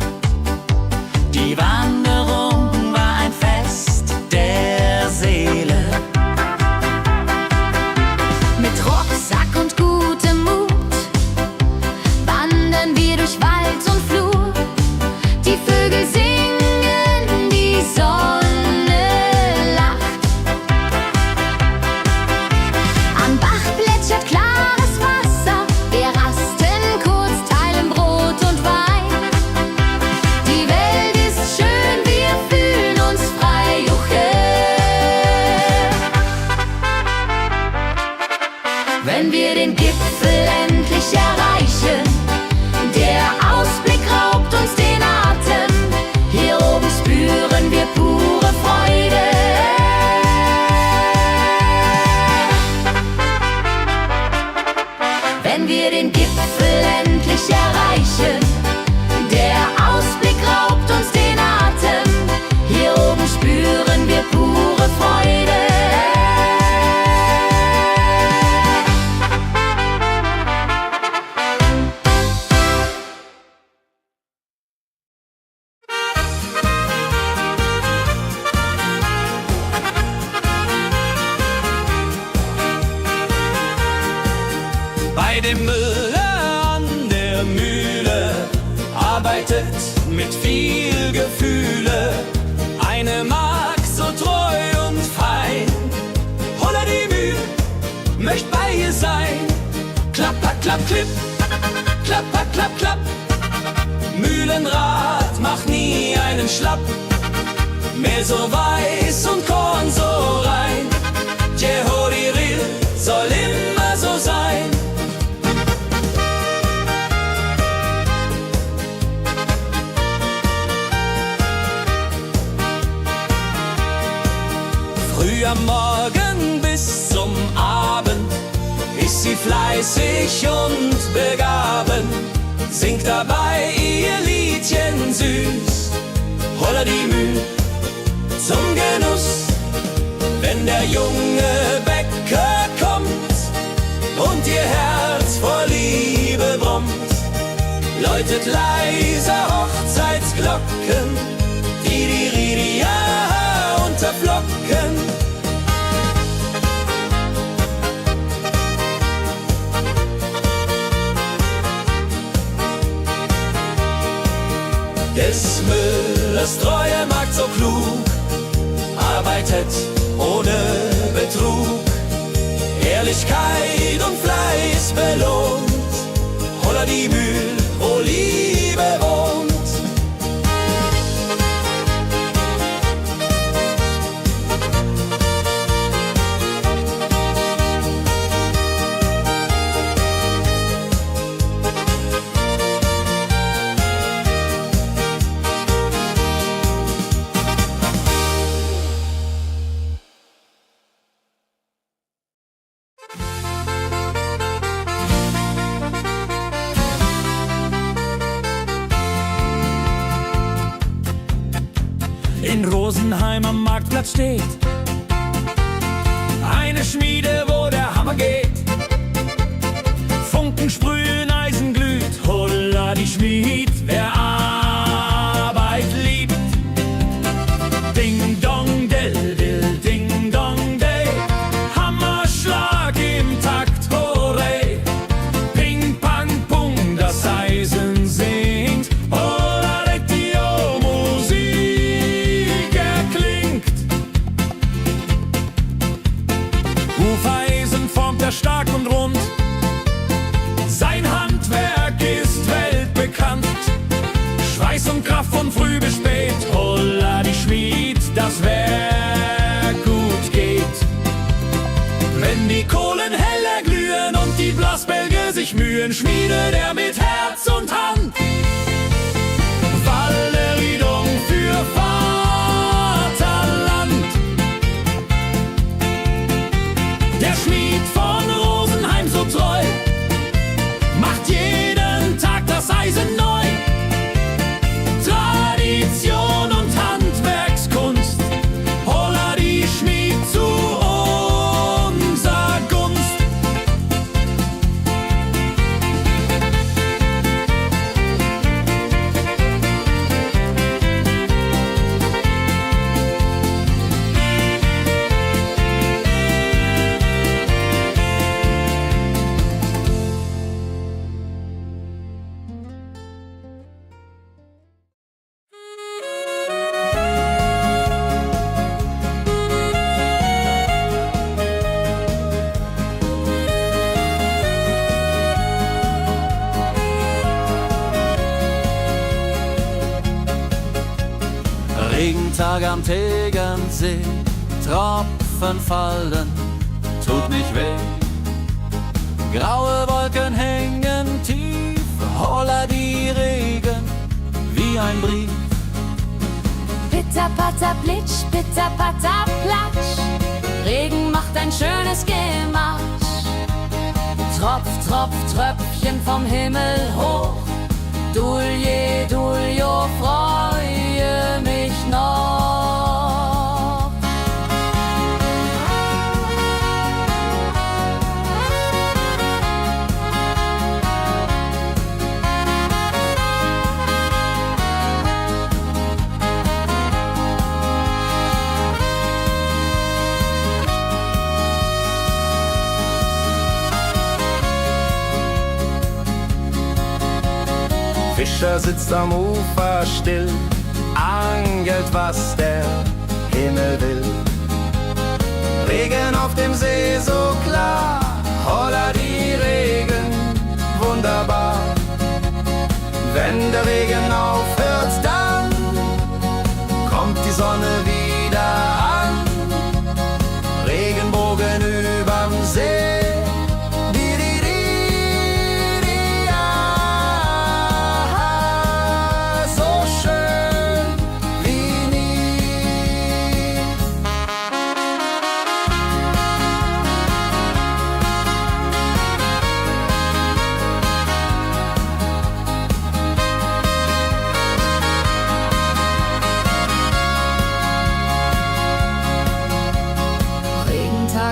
Die Wanderung war ein Fest der Seele. Mit Rucksack und gutem Mut wandern wir durch Wald und Flur. Die Vögel singen, die Sonne lacht. Am Bach plätschert klares Wasser, wir rasten kurz, teilen Brot und Wein. Die Welt ist schön, wir fühlen uns frei, juche. Wenn wir den Gipfel endlich erreichen, der Ausblick raubt uns den Atem. Hier oben spüren wir pure Freude. Wenn wir den Gipfel endlich erreichen, der Ausblick raubt uns den Atem. Hier oben spüren wir pure Freude. Bei dem Müller an der Mühle arbeitet mit viel Gefühle eine Magd so treu und fein. Holla die Mühl, möcht bei ihr sein. Klapper, klapp, klipp, klapper, klapp, klapp. Mühlenrad macht nie einen Schlapp. Mehl so weiß und Korn so rein. Jehodiril soll immer so sein. Früh am Morgen bis zum Abend ist sie fleißig und begaben, singt dabei ihr Liedchen süß. Holla die Mühl zum Genuss, wenn der junge Bäcker kommt und ihr Herz vor Liebe brummt, läutet leise Hochzeitsglocken, die Ridia unterflocken. Des Müllers treue Magd so klug, arbeitet ohne Betrug, Ehrlichkeit und Fleiß belohnt. Holla die Mühl, wo Liebe wohnt. In Rosenheim am Marktplatz steht eine Schmiede, wo der Hammer geht. Funken sprühen, Eisen glüht, holla die Schmied, wer Arbeit liebt. Ding dong del dill, ding dong day, Hammerschlag im Takt, hurray. Ping pang pung, das Eisen singt, holla die Musik erklingt. Hufeisen formt der sich Mühen schmiedet er mit Herz und Hand. Walleridung für Vaterland. Der Schmied von Rosenheim so treu macht jeden Tag das Eisen neu. Tradition und Handwerkskunst, Holla die Schmied zu unser Gunst. Regentag am Tegernsee, Tropfen fallen, tut nicht weh. Graue Wolken hängen tief, Holla die Regen wie ein Brief. Pitter, patter, plitsch, pitter, patter, platsch. Regen macht ein schönes Gemarsch. Tropf, Tropf, Tröpfchen vom Himmel hoch. Dulje, Duljo, freue mich noch. Fischer sitzt am Ufer still, angelt, was der Himmel will. Regen auf dem See so klar, Holla die Regen, wunderbar. Wenn der Regen aufhört, dann kommt die Sonne wieder an. Regenbogen überm See.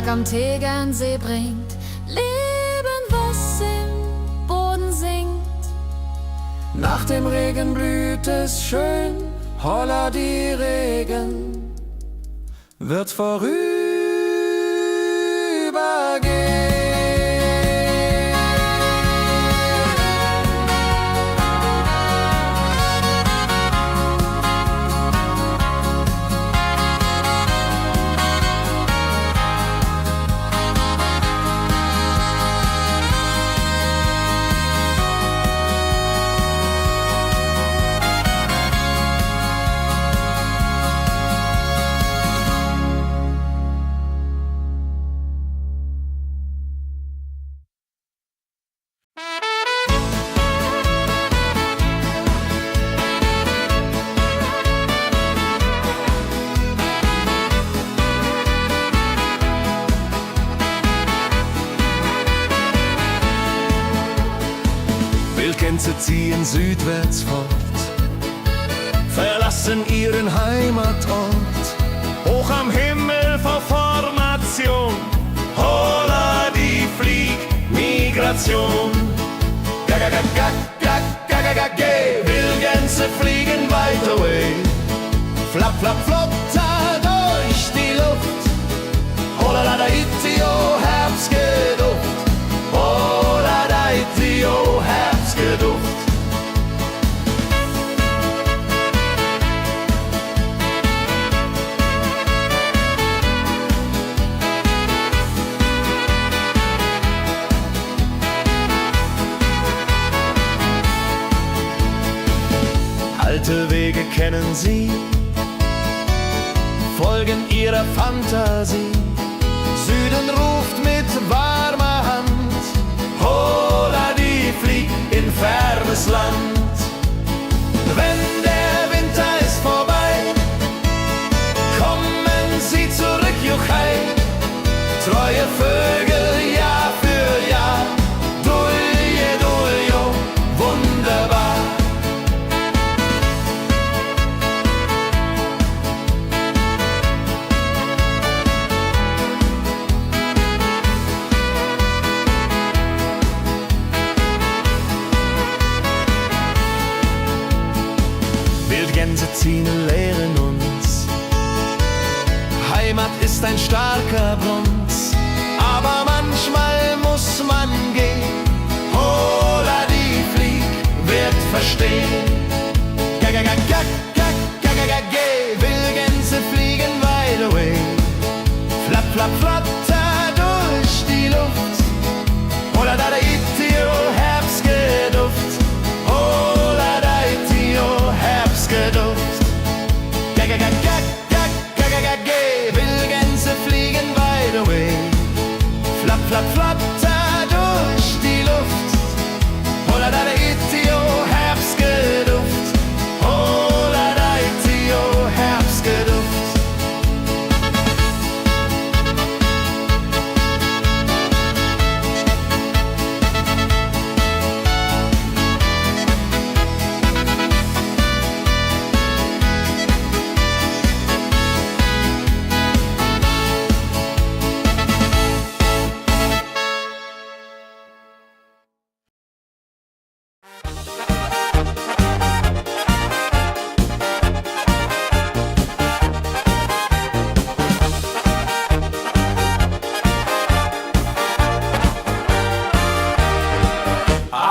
Am Tegernsee bringt Leben, was im Boden singt. Nach dem Regen blüht es schön, Holla die Regen wird vorübergehen. Gänse ziehen südwärts fort, verlassen ihren Heimatort. Hoch am Himmel vor Formation, Holla die Fliegmigration. Wildgänse fliegen weit away, flapp, flapp, flotter durch die Luft. Holla da itio, Herbstgeduft. Holla da itio, Herbstgeduft. Alte Wege kennen sie, folgen ihrer Fantasie. Süden ruft mit warmer Hand, Holla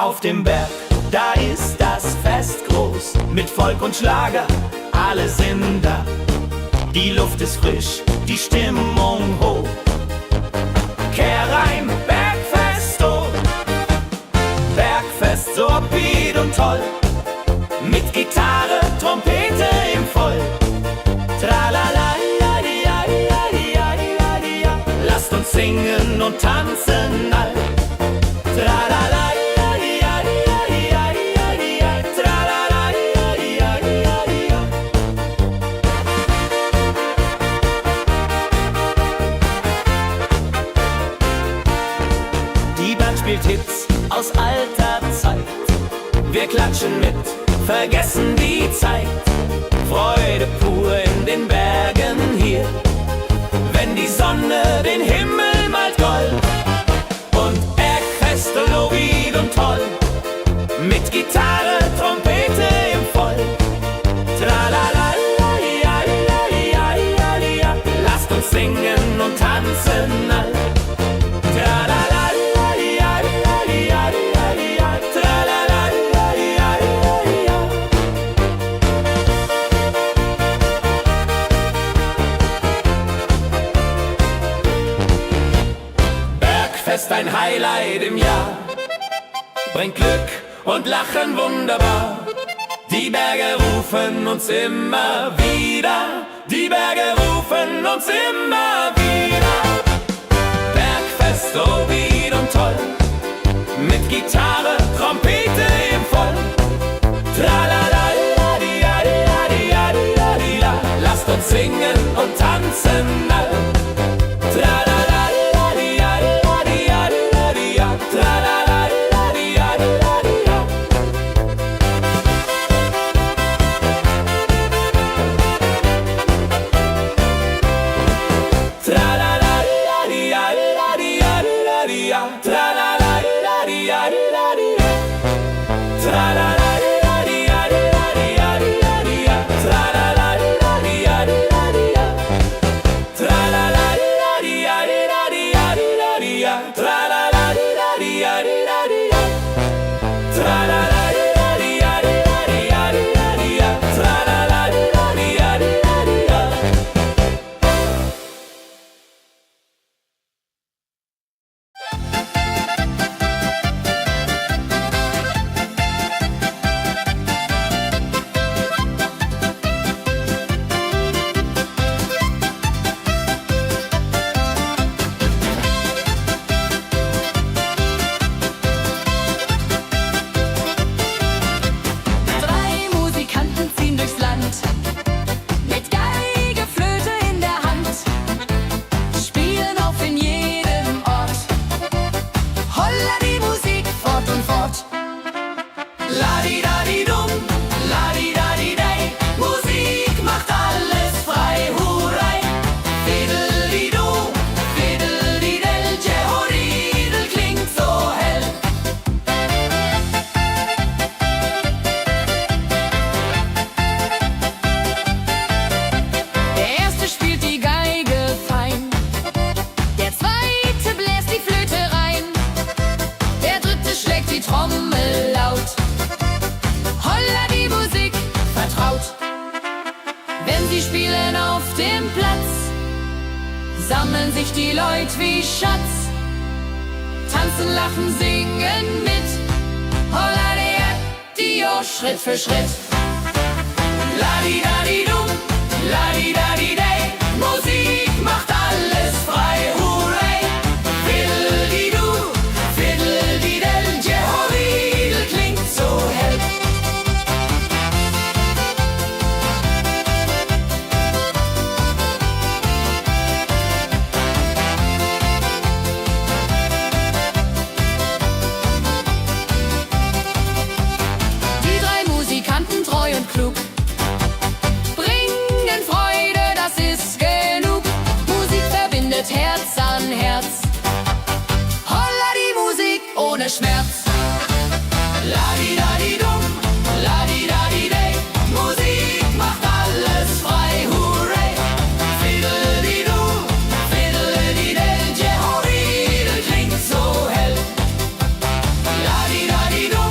Auf dem Berg, da ist das Fest groß, mit Volk und Schlager, alle sind da. Die Luft ist frisch, die Stimmung hoch. Kehr rein, Bergfest, oh. Bergfest, so upbeat und toll. Mit Gitarre, Trompete im Voll. Tralala, ja, ja, ja, ja, ja, ja. Lasst uns singen und tanzen all. Tralala, ja, ja, ja, ja, ja, ja. Tralala, ja, ja, ja, ja. Die Band spielt Hits aus alter Zeit. Wir klatschen mit, vergessen die Zeit. Freude pur in den Bergen hier, wenn die Sonne den Himmel malt gold. Und Bergfest, lobig und toll, mit Gitarre, Trompete im Voll. Tralala, ja, ja, ja, ja, ja. Lasst uns singen und tanzen all. Tralala, ja, ja, ja, ja, ja. Tralala, ja, ja, ja, ja. Bergfest, ein Highlight im Jahr, bringt Glück und Lachen wunderbar. Die Berge rufen uns immer wieder, die Berge rufen uns immer wieder. Bergfest, so wied und toll, mit Gitarre, Trompete im Voll. Tralala, ja, ja, ja, ja, ja, ja. Lasst uns singen und tanzen all. Tralala, ja, ja, ja, ja, ja. Tralala, ja, ja, ja, ja. Tralala, ja, ja, ja, ja, ja. Tralala, ja, ja, ja, ja. Tralala, ja, ja, ja, ja, ja. Tralala, ja, ja, ja, ja. Tralala, ja, ja, ja, ja. Tralala, ja, ja, ja, ja. Tralala, ja, ja, ja, ja. Tralala, ja, ja, ja, ja. Drei Musikanten ziehen durchs Land, mit Geige, Flöte in der Hand, spielen auf in jedem Ort. Holla die Musik fort und fort. Ladi-dadi-dum, ladi-dadi-dei, Musik macht alles frei, hurray. Fiddle-di-du, fiddle-di-del, Jehoridel klingt so hell. Der erste spielt die Geige fein, der zweite bläst die Flöte rein, der dritte schlägt die Trommel laut. Holla die Musik vertraut. Wenn sie spielen auf dem Platz, sammeln sich die Leute wie Schatz, tanzen, lachen, singen mit. Holla der Dio, Schritt für Schritt. Ladi-dadi-dum, ladi-dadi-dei, Musik macht alles frei, hurray. Fiddle-di-du, fiddle-di-del, Jehoridel klingt so hell. Die drei Musikanten, treu und klug, bringen Freude, das ist genug. Musik verbindet Herz an Herz. Holla die Musik ohne Schmerz. Ladi-dadi-dum, ladi-dadi-dei, Musik macht alles frei, hurray. Fiddle-di-du, fiddle-di-del, Jehoridel klingt so hell. Ladi-dadi-dum,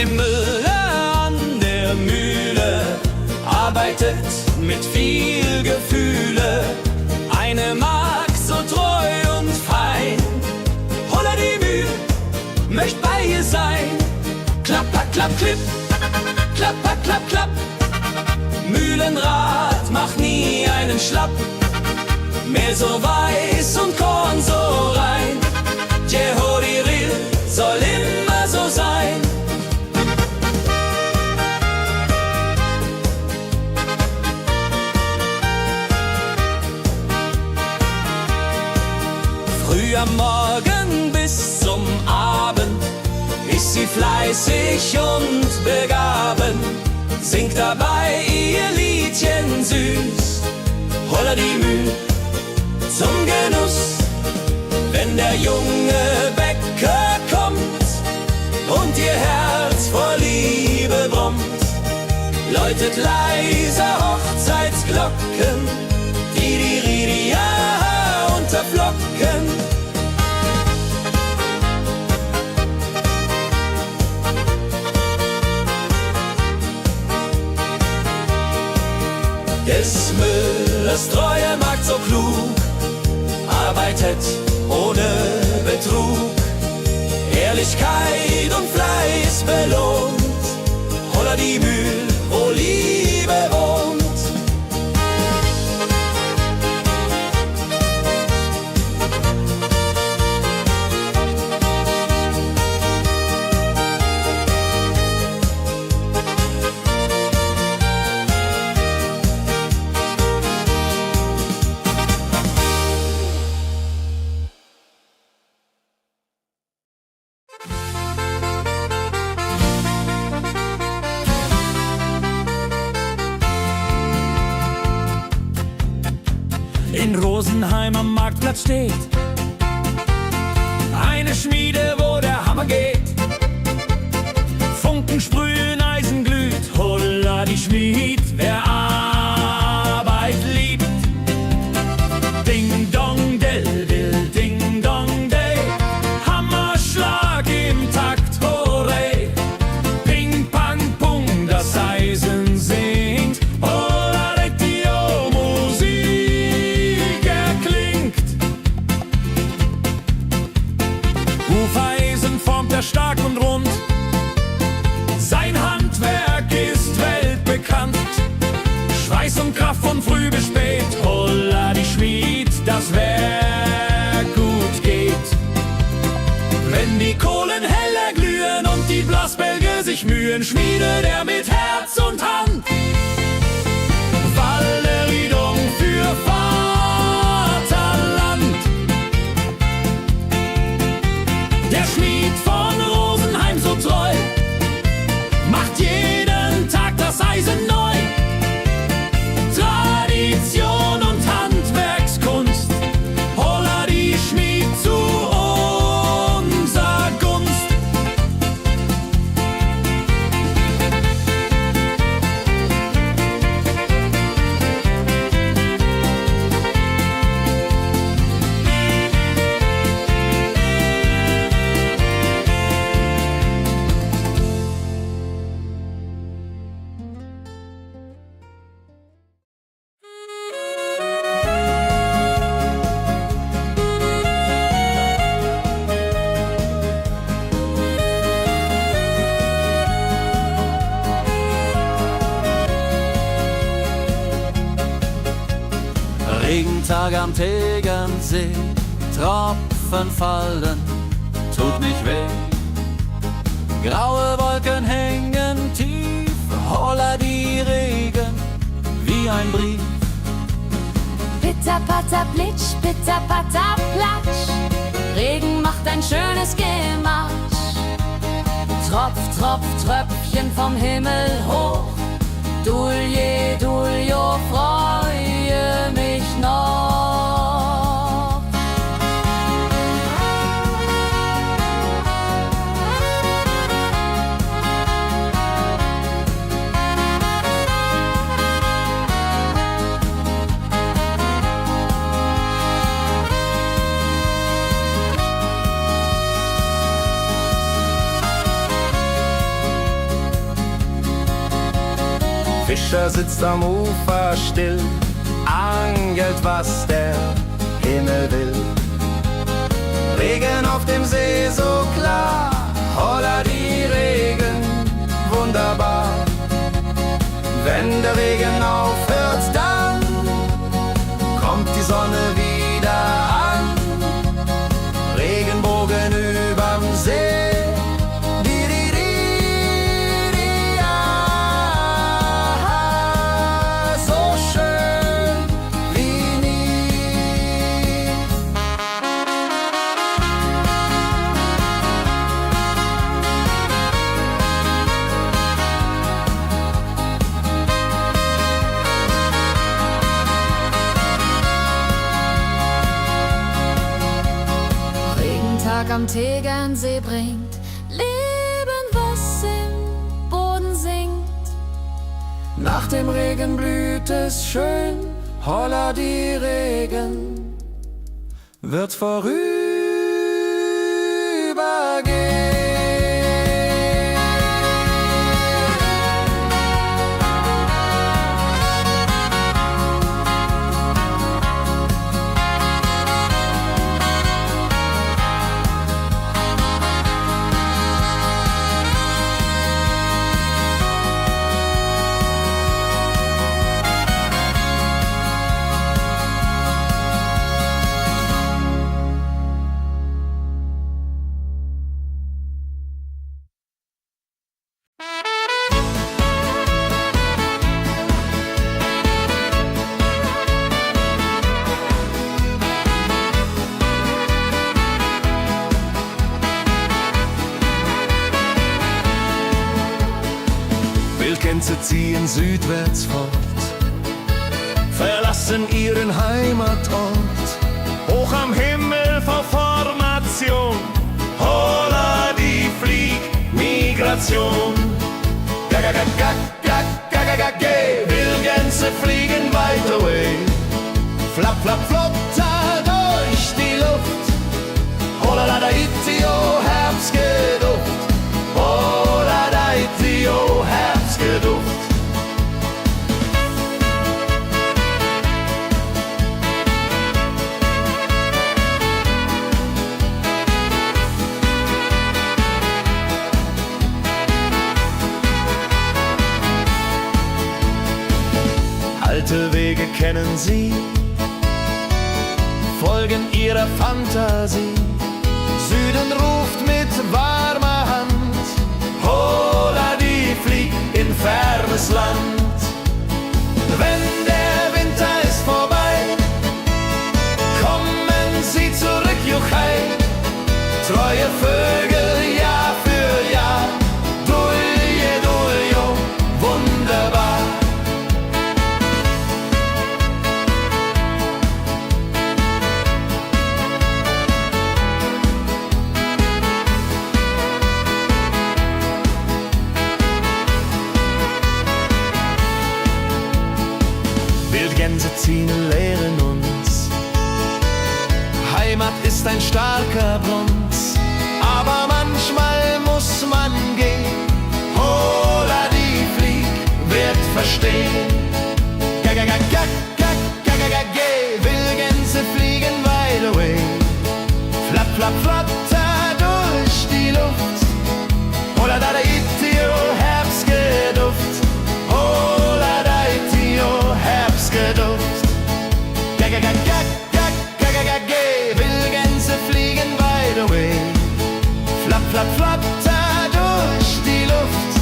dem Müller an der Mühle, arbeitet mit viel Gefühle. Eine Magd so treu und fein, Holla die Mühl, möcht bei ihr sein. Klapper, klapp, klipp, klapper, klapp, klapp. Mühlenrad macht nie einen Schlapp. Mehl so weiß und Korn so rein. Jehodiril soll immer so sein. Früh am Morgen bis zum Abend ist sie fleißig und begaben, singt dabei ihr Liedchen süß. Holla die Mühl zum Genuss, wenn der junge Bäcker kommt und ihr Herz vor Liebe brummt, läutet leise Hochzeitsglocken, die Ridia unterflocken. Des Müllers treue Magd so klug, arbeitet ohne Betrug, Ehrlichkeit und Fleiß belohnt. Holla die Mühl, wo Liebe wohnt. In Rosenheim am Marktplatz steht eine Schmiede, wo der Hammer geht. Funken sprühen, Eisen glüht, Holla die Schmied, wer Arbeit liebt. Ding dong del dill, ding dong day, Hammerschlag im Takt, hurray. Ping pang pung, das Eisen singt, Holla Dio, Musik erklingt. Hufeisen formt er stark und rund, sein Handwerk ist weltbekannt. Schweiß und Kraft von früh bis spät, Holla die Schmied, das Werk gut geht. Wenn die Kohlen heller glühen und die Blasbälge sich mühen, schmiedet er mit Herz und Hand Walleridung für Vaterland. Der Schmied von Rosenheim so treu, macht jeden Tag das Eisen neu. Tradition und Handwerkskunst, Holla die Schmied zu unser Gunst. Regentag am Tegernsee, Tropfen fallen, tut nicht weh. Graue Wolken hängen tief, Holla die Regen, wie ein Brief. Pitter, patter, plitsch, pitter, patter, platsch. Regen macht ein schönes Gematsch. Tropf, Tropf, Tröpfchen vom Himmel hoch. Dulje, Duljo, freue mich noch. Fischer sitzt am Ufer still, angelt, was der Himmel will. Regen auf dem See so klar, holla die Regen, wunderbar. Wenn der Regen aufhört, dann kommt die Sonne wieder an. Regenbogen überm See. Am Tegernsee bringt Leben, was im Boden sinkt. Nach dem Regen blüht es schön, holla die Regen wird vorübergehen. Wildgänse ziehen südwärts fort, verlassen ihren Heimatort. Hoch am Himmel vor Formation, holla die Fliegmigration. Gag, Wildgänse fliegen weit away. Flap, flap, flotter durch die Luft. Holla da itio, Herbstgeduft. Holla da itio, Herbstgeduft. Alte Wege kennen sie, folgen ihrer Fantasie. Süden ruft mit warmer Hand, holla die flieg in fernes Land. Wenn der Winter ist vorbei, kommen sie zurück, Juchai. Treue Vögel Jahr für Jahr, dulje, duljo, wunderbar. Wildgänse ziehen, lehren uns. Heimat ist ein starker Bronz, aber manchmal muss man gehen. Holla die Flieg wird verstehen. Wildgänse fliegen wide away. Flap, flap, flatter durch die Luft. Holla da itio, Herbstgeduft. Holla da itio, Herbstgeduft. Wildgänse fliegen wide away. Flap, flap, flatter durch die Luft.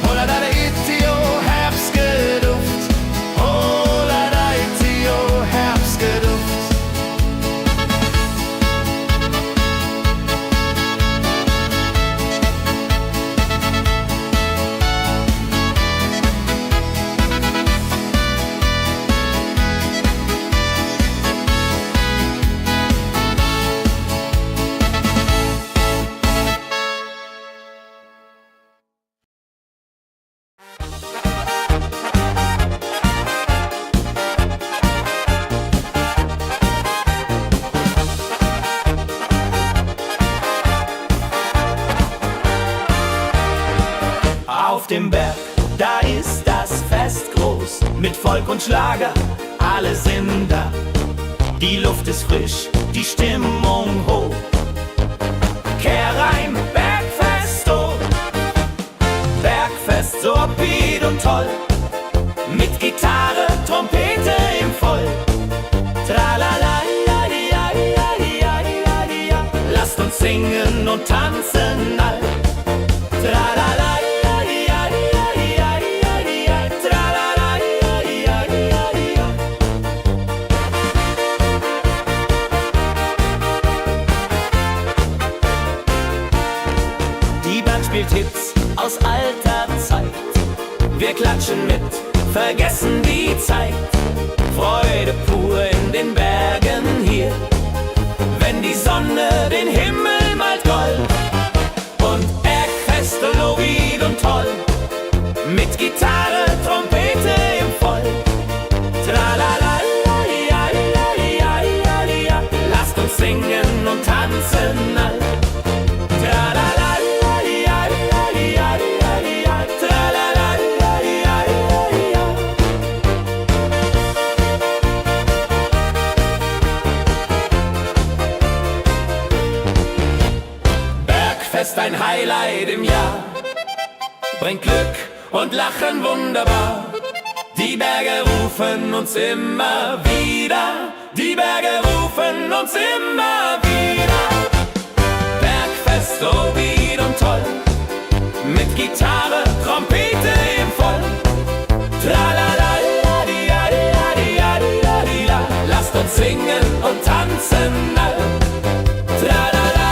Holla da itio, Herbstgeduft. Holla da itio, Herbstgeduft. mit Volk und Schlager, alle sind da. Die Luft ist frisch, die Stimmung hoch. Kehr rein, Bergfest, oh. Bergfest, so upbeat und toll. Mit Gitarre, Trompete im Voll. Tralala, lasst uns singen und tanzen all. Tralala, die Band spielt Hits aus alter Zeit. Wir klatschen mit, vergessen die Zeit. Freude pur in den Bergen hier, wenn die Sonne den Himmel malt gold. Und Bergfest, Lovid und toll, mit Gitarre, Trompete im Voll. Tralala, lasst uns singen und tanzen all. Tralala, Bergfest, ein Highlight im Jahr, bringt Glück und Lachen wunderbar. Die Berge rufen uns immer wieder, die Berge rufen uns immer wieder. Bergfest, so wied und toll, mit Gitarre, Trompete im Voll. Tralala, lasst uns singen und tanzen all. Tralala,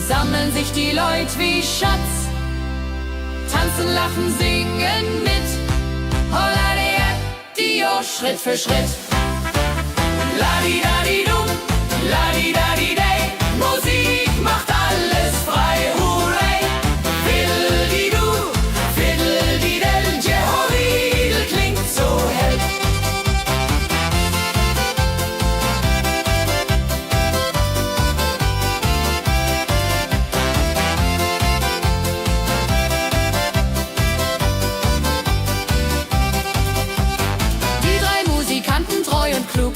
sammeln sich die Leute wie Schatz, tanzen, lachen, singen mit. Holla Dio, Schritt für Schritt. Ladi-dadi-dum, ladi-dadi-day, Musik macht alles frei, hurray. Fiddle-di-du, fiddle-di-del, Jehoridel klingt so hell. Die drei Musikanten, treu und klug,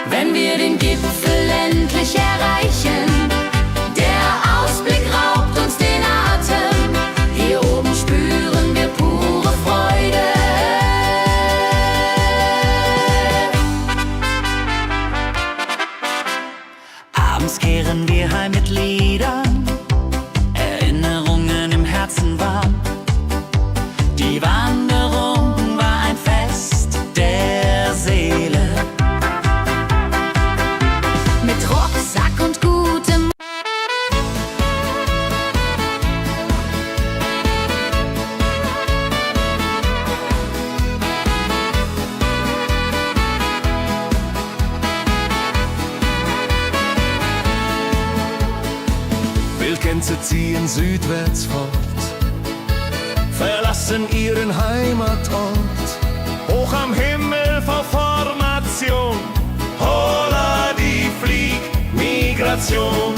wenn wir den Gipfel endlich erreichen. Der Ausblick raubt uns den Atem, hier oben spüren wir pure Freude. Abends kehren wir heim mit Liedern, Erinnerungen im Herzen warm. Die Wanderung war ein Fest der Seele. Mit Rucksack und gutem Wildgänse ziehen südwärts fort, verlassen ihren Heimatort. Hoch am Himmel vor Formation, holla die Fliegmigration.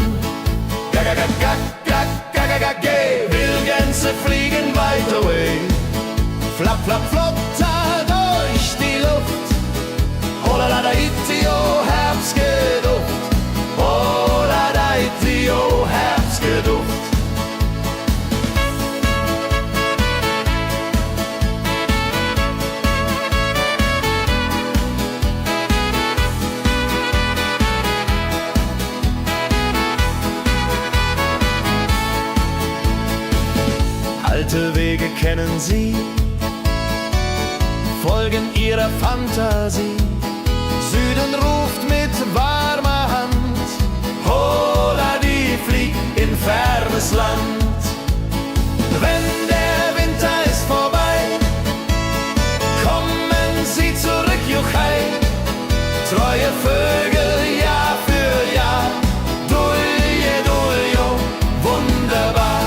Wildgänse fliegen weit away. Flap, flap, flop, da durch die Luft. Holla da itio, Herbstgeduft. Holla da itio, Herbstgeduft. Alte Wege kennen sie, folgen ihrer Fantasie. Süden ruft mit warmer Hand, holla die flieg in fernes Land. Wenn der Winter ist vorbei, kommen sie zurück, Juchai. Treue Vögel Jahr für Jahr, dulje, duljo, wunderbar.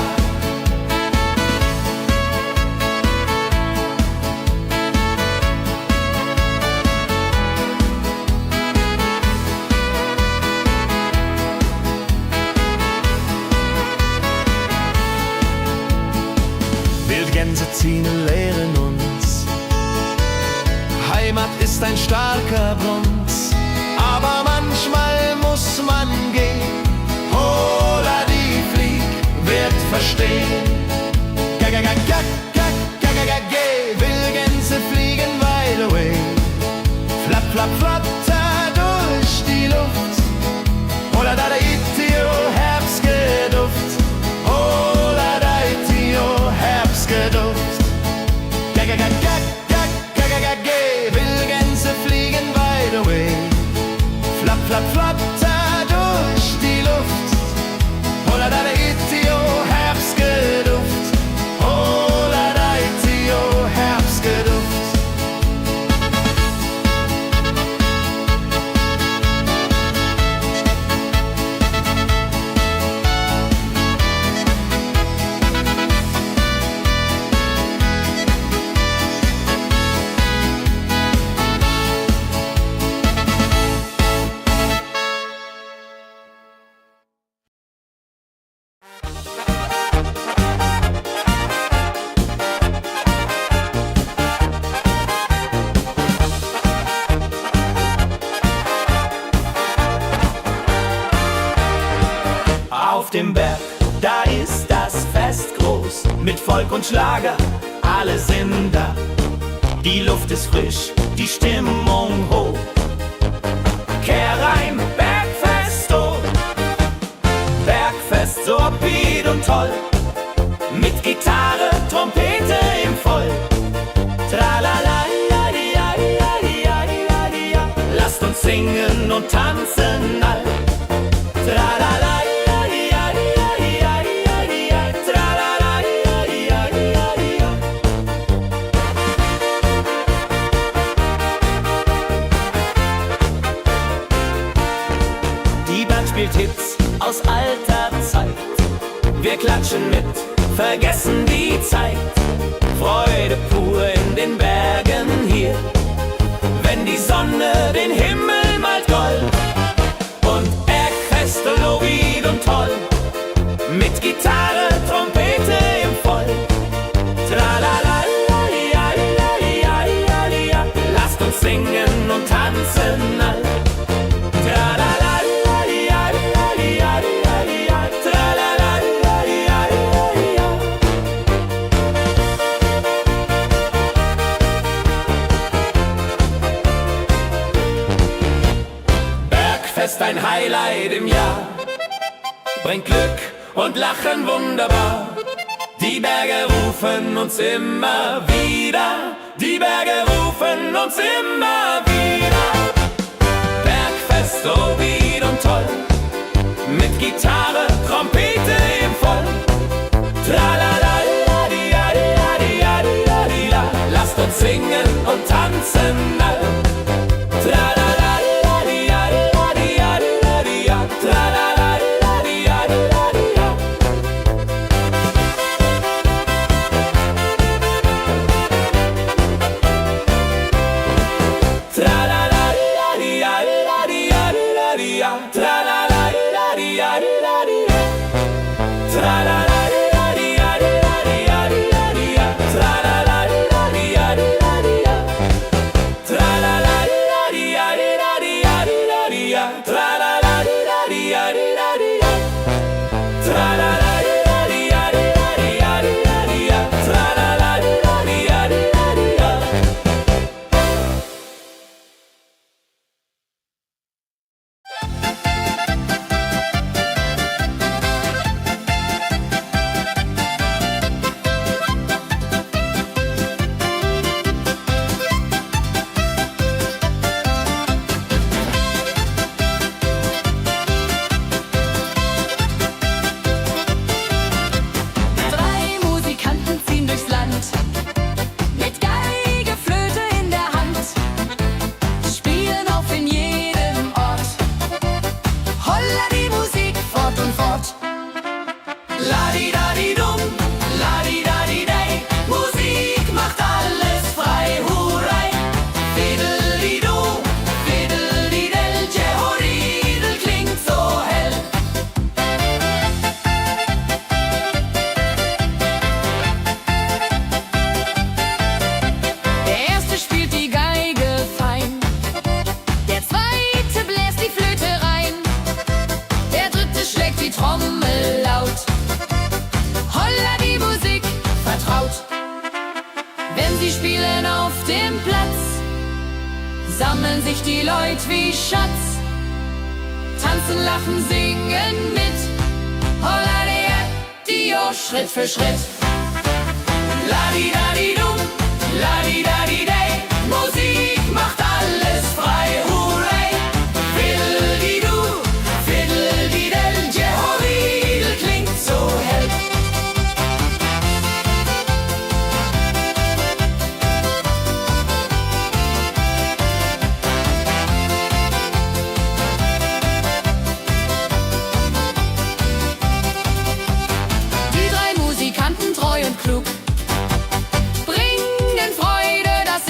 Wildgänse ziehen, lehren uns, Heimat ist ein starker Bruns, aber manchmal muss man gehen. Holla die Flieg wird verstehen. Wildgänse fliegen wide away. Flap, flap, flatter durch die Luft. Holla da itio, Herbstgeduft. Holla da itio, Herbstgeduft. Wildgänse fliegen wide away. Flap, flap, flatter durch die Luft. Holla da itio, Herbstgeduft. Holla da itio, Herbstgeduft. Auf dem Berg, da ist das Fest groß, mit Volk und Schlager, alle sind da. Die Luft ist frisch, die Stimmung hoch. Kehr rein, Bergfest, oh. Bergfest, so upbeat und toll. Mit Gitarre, Trompete im Voll. Tralala, ja, ja, ja, ja, ja, ja. Lasst uns singen und tanzen all. Tralala. Spielt Hits aus alter Zeit. Wir klatschen mit, vergessen die Zeit. Freude pur in den Bergen hier, wenn die Sonne den Himmel malt gold. Und Bergfest, Lovid und toll, mit Gitarre, Trompete im Voll. Tralala, ja, ja, ja, ja, ja. Lasst uns singen und tanzen all. Bergfest ein Highlight im Jahr. Bringt Glück und Lachen wunderbar. Die Berge rufen uns immer wieder. Die Berge rufen uns immer wieder. Bergfest, oh wie und toll. Mit Gitarre, Trompete im Voll. Tralalaladiadiadiadiadila. Lasst uns singen und tanzen all. Tralalaladiadiadiadiadidia. Tralalaladiadiadidia. Tralalaladiadiadiadidia. Tralalaladiadiadidia. Tralalaladiadiadiadidia. Tralalaladiadiadidia. Tralalaladiadiadidia. Tralalaladiadiadidia. Tralalaladiadiadidia. Tralalaladiadiadidia. Drei Musikanten ziehen durchs Land, mit Geige, Flöte in der Hand, spielen auf in jedem Ort. Holla die Musik fort und fort. Ladidadidum, ladidadidei, Musik macht alles frei, hurray. Fiddelidu, fiddelidel, Jehoridel klingt so hell. Der erste spielt die Geige fein, der zweite bläst die Flöte rein, der dritte schlägt die Trommel laut. Holla die Musik vertraut. Wenn sie spielen auf dem Platz, sammeln sich die Leute wie Schatz, tanzen, lachen, singen mit. Holla der Dio, Schritt für Schritt. Ladidadidum, ladidadidei, Musik macht alles frei, hurray. Fiddelidu, fiddelidel, Jehoridel klingt so hell. Die drei Musikanten, treu und klug, bringen Freude, das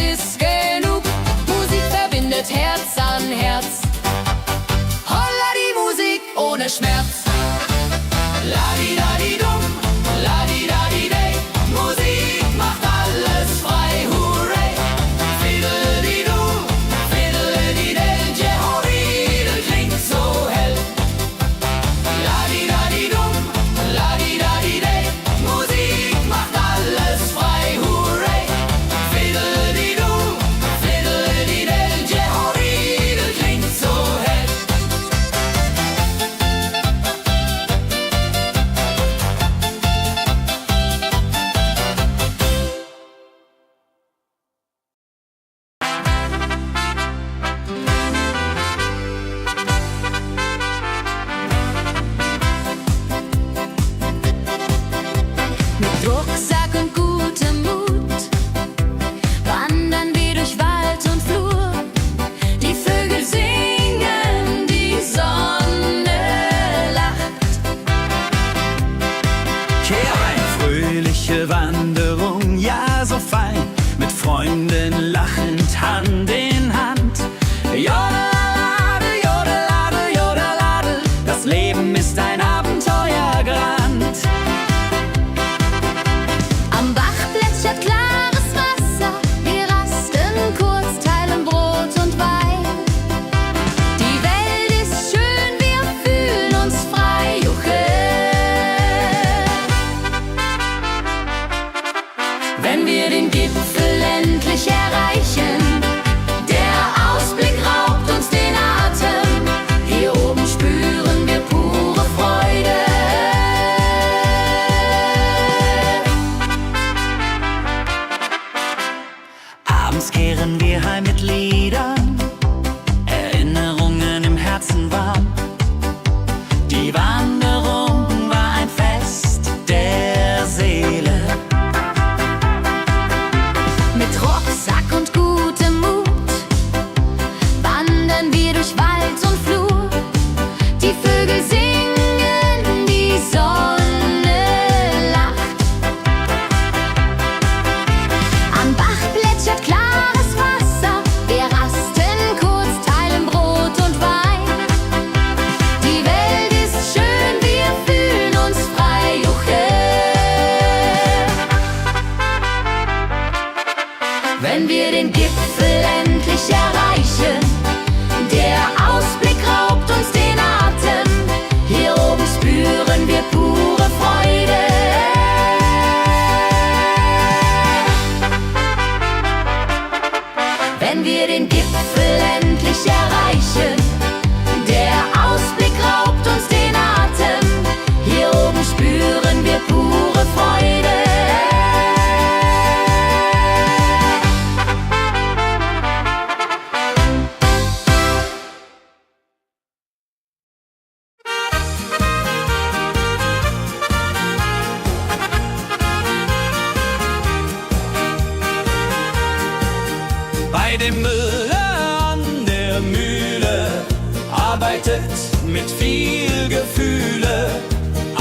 arbeitet mit viel Gefühle.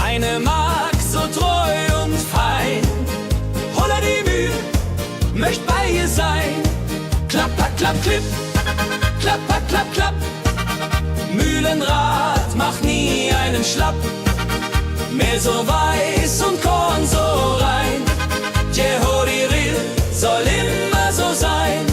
Eine Magd so treu und fein, Holla die Mühl, möcht bei ihr sein. Klapp, klapp, klapp, klipp, klapp, klapp, klapp, klapp. Mühlenrad macht nie einen Schlapp. Mehl so weiß und Korn so rein. Jehodiril soll immer so sein.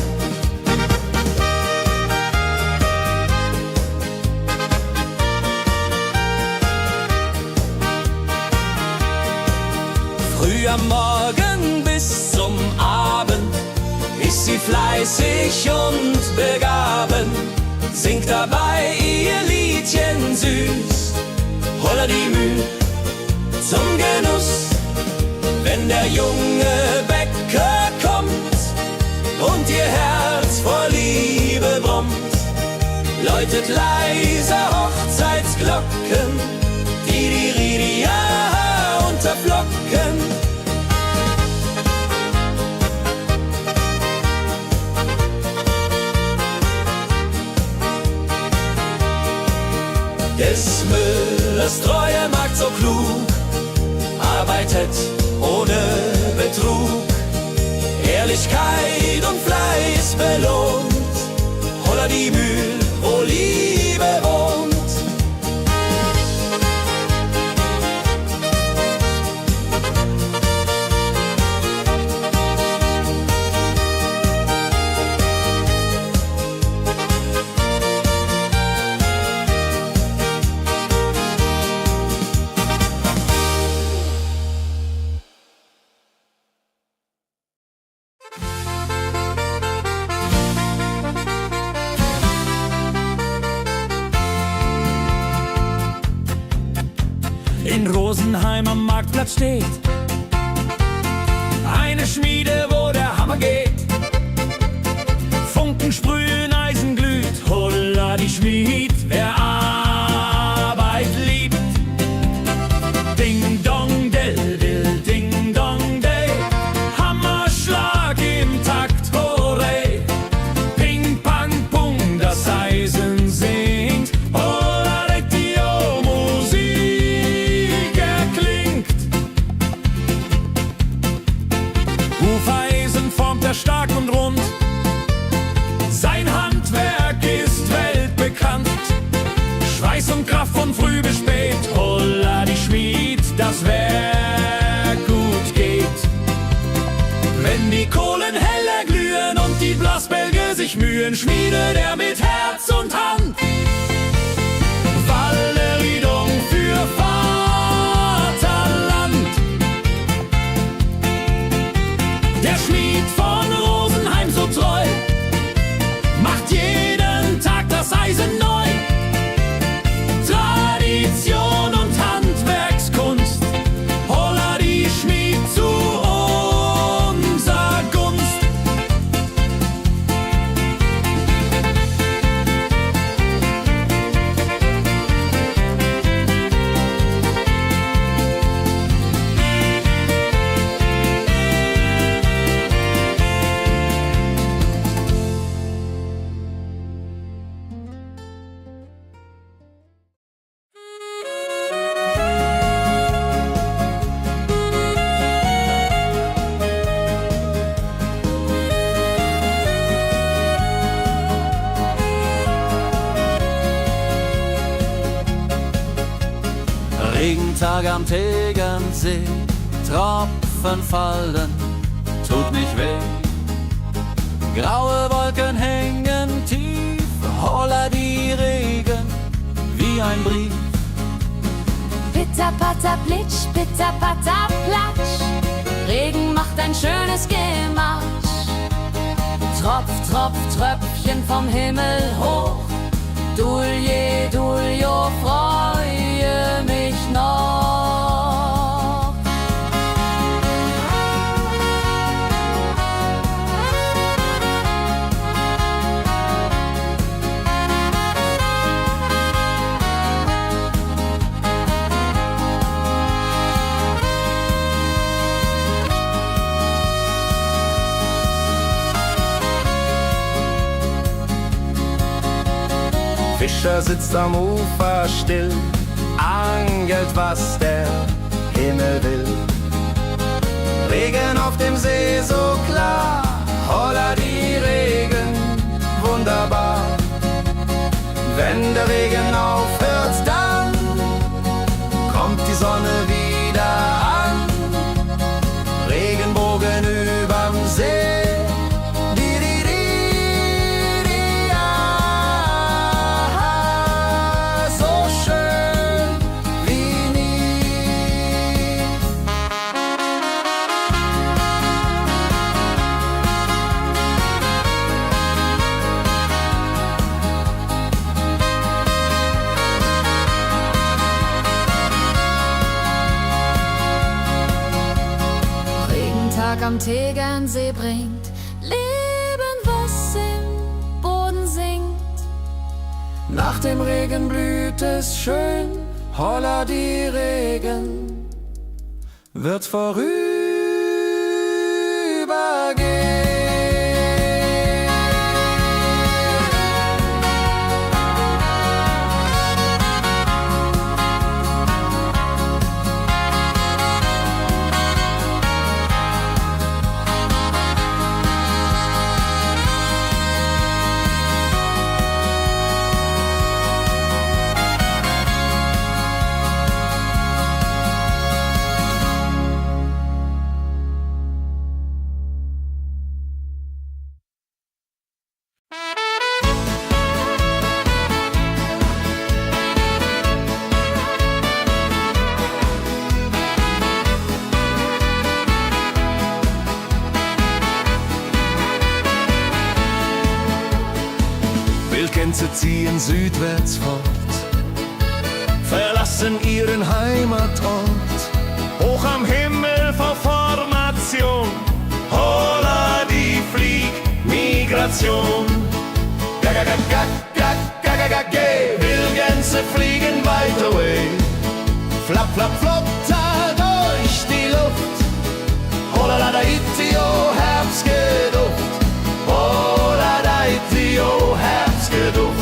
Früh am Morgen bis zum Abend ist sie fleißig und begaben, singt dabei ihr Liedchen süß. Holla die Mühl zum Genuss, wenn der junge Bäcker kommt und ihr Herz vor Liebe brummt, läutet leiser Hochzeitsglocken, die Ridia unterflocken. Des Müllers treue Magd so klug, arbeitet ohne Betrug, Ehrlichkeit und Fleiß belohnt. Holla die Mühl, wo Liebe wohnt. In Rosenheim am Marktplatz steht eine Schmiede, wo der Hammer geht. Funken sprühen, Eisen glüht, Holla die Schmied, wer Arbeit liebt. Ding dong del dill, ding dong day, Hammerschlag im Takt, hurray. Ping pang pung, das Eisen singt, Holla die Musik erklingt. Hufeisen formt er stark und rund, sein Handwerk ist weltbekannt. Schweiß und Kraft von früh bis spät, Holla die Schmied, das Werk gut geht. Wenn die Kohlen heller glühen und die Blasbälge sich mühen, schmiedet er mit Herz und Hand Walleriedung für Vaterland. Der Schmied von Rosenheim so treu macht jeden Tag das Eisen neu. Tradition und Handwerkskunst, Holla die Schmied zu unser Gunst. Regentag am Tegernsee, Tropfen fallen, tut nicht weh. Graue Wolken hängen tief, Holla die Regen wie ein Brief. Pitter, patter, plitsch, pitter, patter, platsch. Regen macht ein schönes Gemarsch. Tropf, Tropf, Tröpfchen vom Himmel hoch. Dulje, Duljo, freue mich noch. Peter sitzt am Ufer still, angelt, was der Himmel will. Regen auf dem See so klar, holla die Regen, wunderbar. Wenn der Regen aufhört, dann kommt die Sonne wieder an. Regenbogen überm See. Am Tegernsee bringt Leben, was im Boden singt. Nach dem Regen blüht es schön, holla die Regen wird vorübergehen. Wildgänse ziehen südwärts fort, verlassen ihren Heimatort. Hoch am Himmel vor Formation, holla die Fliegmigration. Wildgänse fliegen weit away, flap, flap, flop, da durch die Luft. Holla da itio, Herbstgeduft. Holla da itio, Herbstgeduft.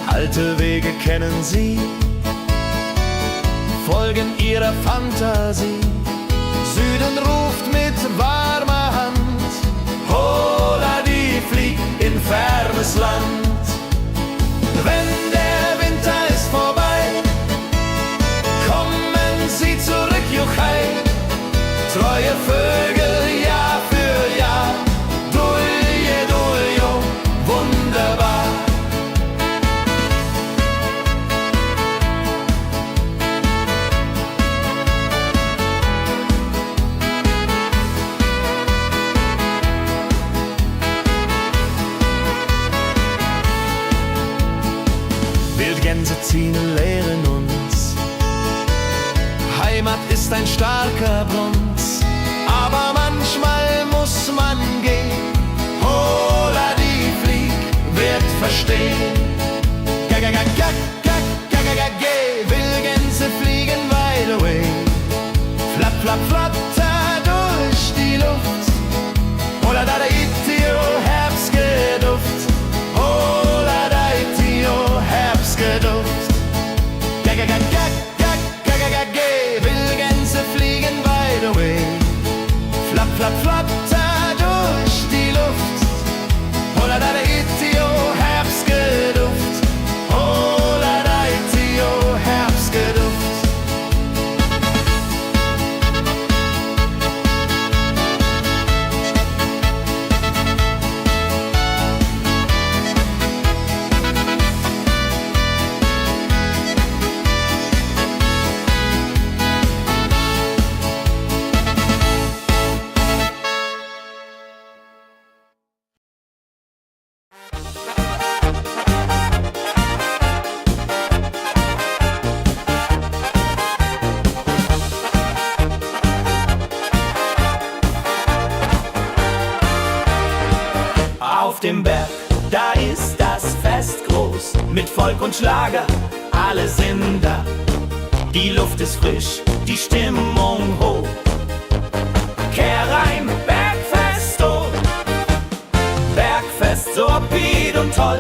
Alte Wege kennen sie, folgen ihrer Fantasie. Süden ruft mit warmer Hand, holla die flieg in fernes Land. Wenn der Winter ist vorbei, kommen sie zurück, juchai. Treue Vögel Jahr für Jahr, dulje, duljo, wunderbar. Wildgänse ziehen, lehren uns, Heimat ist ein starker Bronz, aber manchmal muss man gehen. Holla die Flieg wird verstehen. Wildgänse fliegen wide away, flap, flap, flatter durch die Luft. Holla da itio, Herbstgeduft. Holla da itio, Herbstgeduft. Wildgänse fliegen wide away, flap, flap, flatter durch die Luft. Holla da itio, Herbstgeduft. Holla da itio, Herbstgeduft. mit Volk und Schlager, alle sind da. Die Luft ist frisch, die Stimmung hoch. Kehr rein, Bergfest, oh. Bergfest, so upbeat und toll.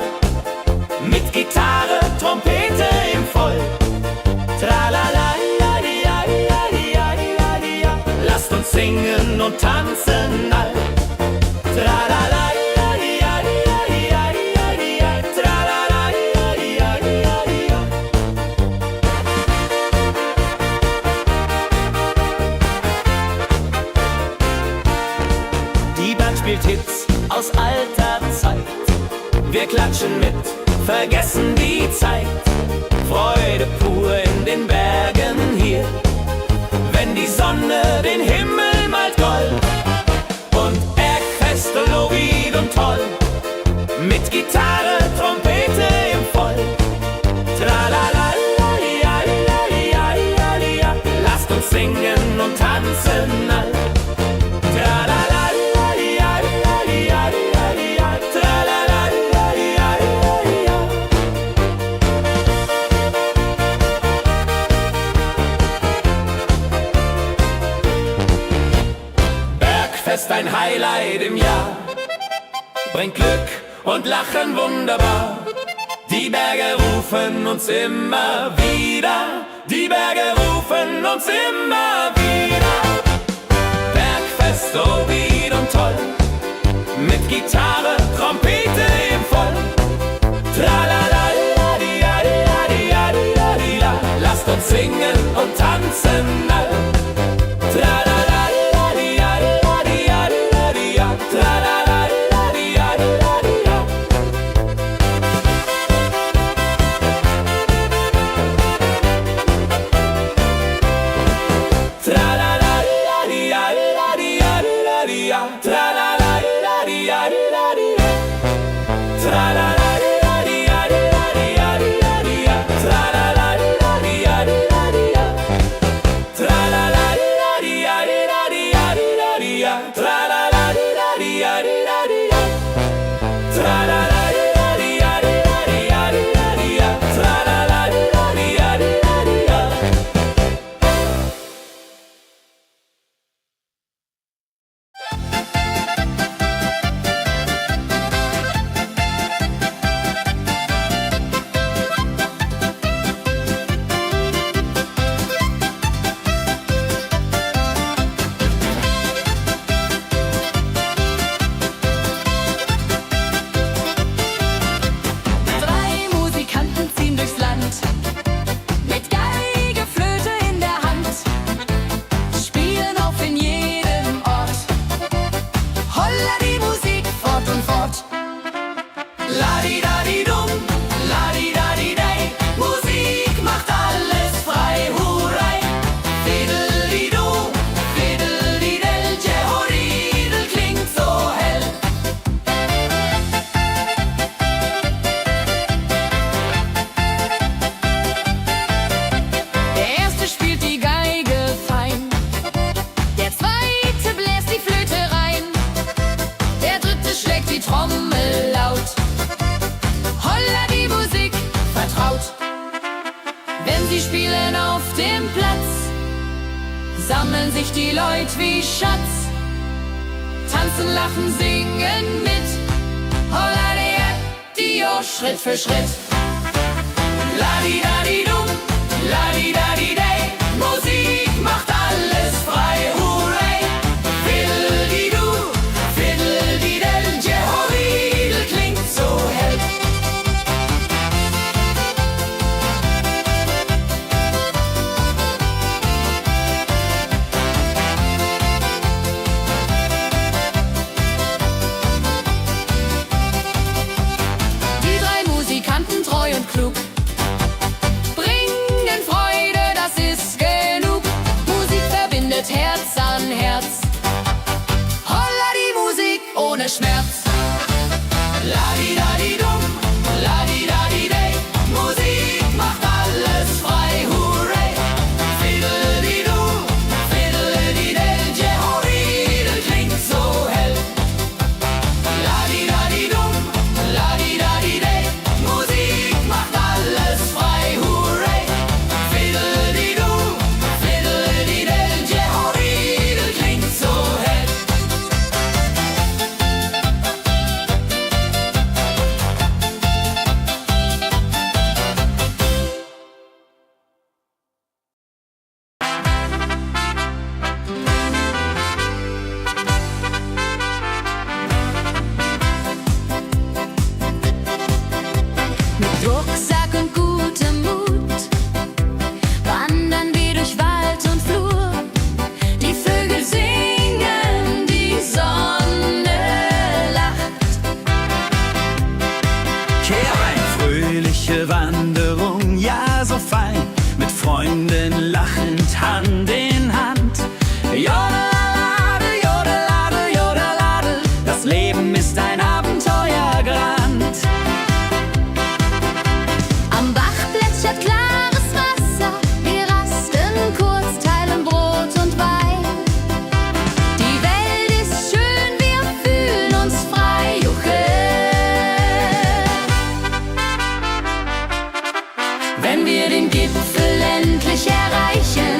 Mit Gitarre, Trompete im Voll. Tralala, ja, ja, ja, ja, ja, ja. Lasst uns singen und tanzen all. Tralala, ja, ja, ja, ja, ja, ja. Tralala, ja, ja, ja, ja. Die Band spielt Hits aus alter Zeit. Wir klatschen mit, vergessen die Zeit. Freude pur in den Bergen hier, wenn die Sonne den Himmel malt gold. Und Bergfest, Lovid und toll, mit Gitarre, Trompete im Voll. Tralala, ja, ja, ja, ja, ja. Lasst uns singen und tanzen all. Tralala, ja, ja, ja, ja, ja. Tralala, ja, ja, ja, ja. Bergfest, ein Highlight im Jahr, bringt Glück und Lachen wunderbar. Die Berge rufen uns immer wieder, die Berge rufen uns immer wieder. Bergfest, so wieder und toll, mit Gitarre, Trompete im Voll. Tralala, la, di, ja, di, ja, di, ja, di, ja, di, la. Lasst uns singen und tanzen all. Tralala, la, di, ja, di, ja, di, ja, di, ja, di, ja. Tralala, la, di, ja, di, ja, di, ja. Tralala, la, di, ja, di, ja, di, ja, di, ja. Tralala, la, di, ja, di, ja, di, ja. Tralala, la, di, ja, di, ja, di, ja, di, ja, di, ja. Tralala, la, di, ja, di, ja, di, ja. Tralala, la, di, ja, di, ja, di, ja, di, ja, di, ja. Tralala, la, di, ja, di, ja, di, ja. Tralala, la, di, ja, di, ja, di, ja, di, ja, di, ja. Tralala, la, di, ja, di, ja, di, ja. Drei Musikanten ziehen durchs Land, mit Geige, Flöte in der Hand, spielen auf in jedem Ort. Holla die Musik fort und fort. La-di-da-di-dum, la-di-da-di-dei, Musik macht alles frei, hurray. Fiddle-di-du, fiddle-di-del, Jehoridel klingt so hell. Der erste spielt die Geige fein, der zweite bläst die Flöte rein, der dritte schlägt die Trommel laut. Holla die Musik vertraut. Wenn sie spielen auf dem Platz, sammeln sich die Leute wie Schatz, tanzen, lachen, singen mit. Holla die Schritt für Schritt. La-di-da-di-dum, la-di-da-di-dei, Musik macht alles frei, hurray. Fiddle-di-du, fiddle-di-del, Jehoridel klingt so hell. Die drei Musikanten, treu und klug, bringen Freude, das wenn wir den Gipfel endlich erreichen.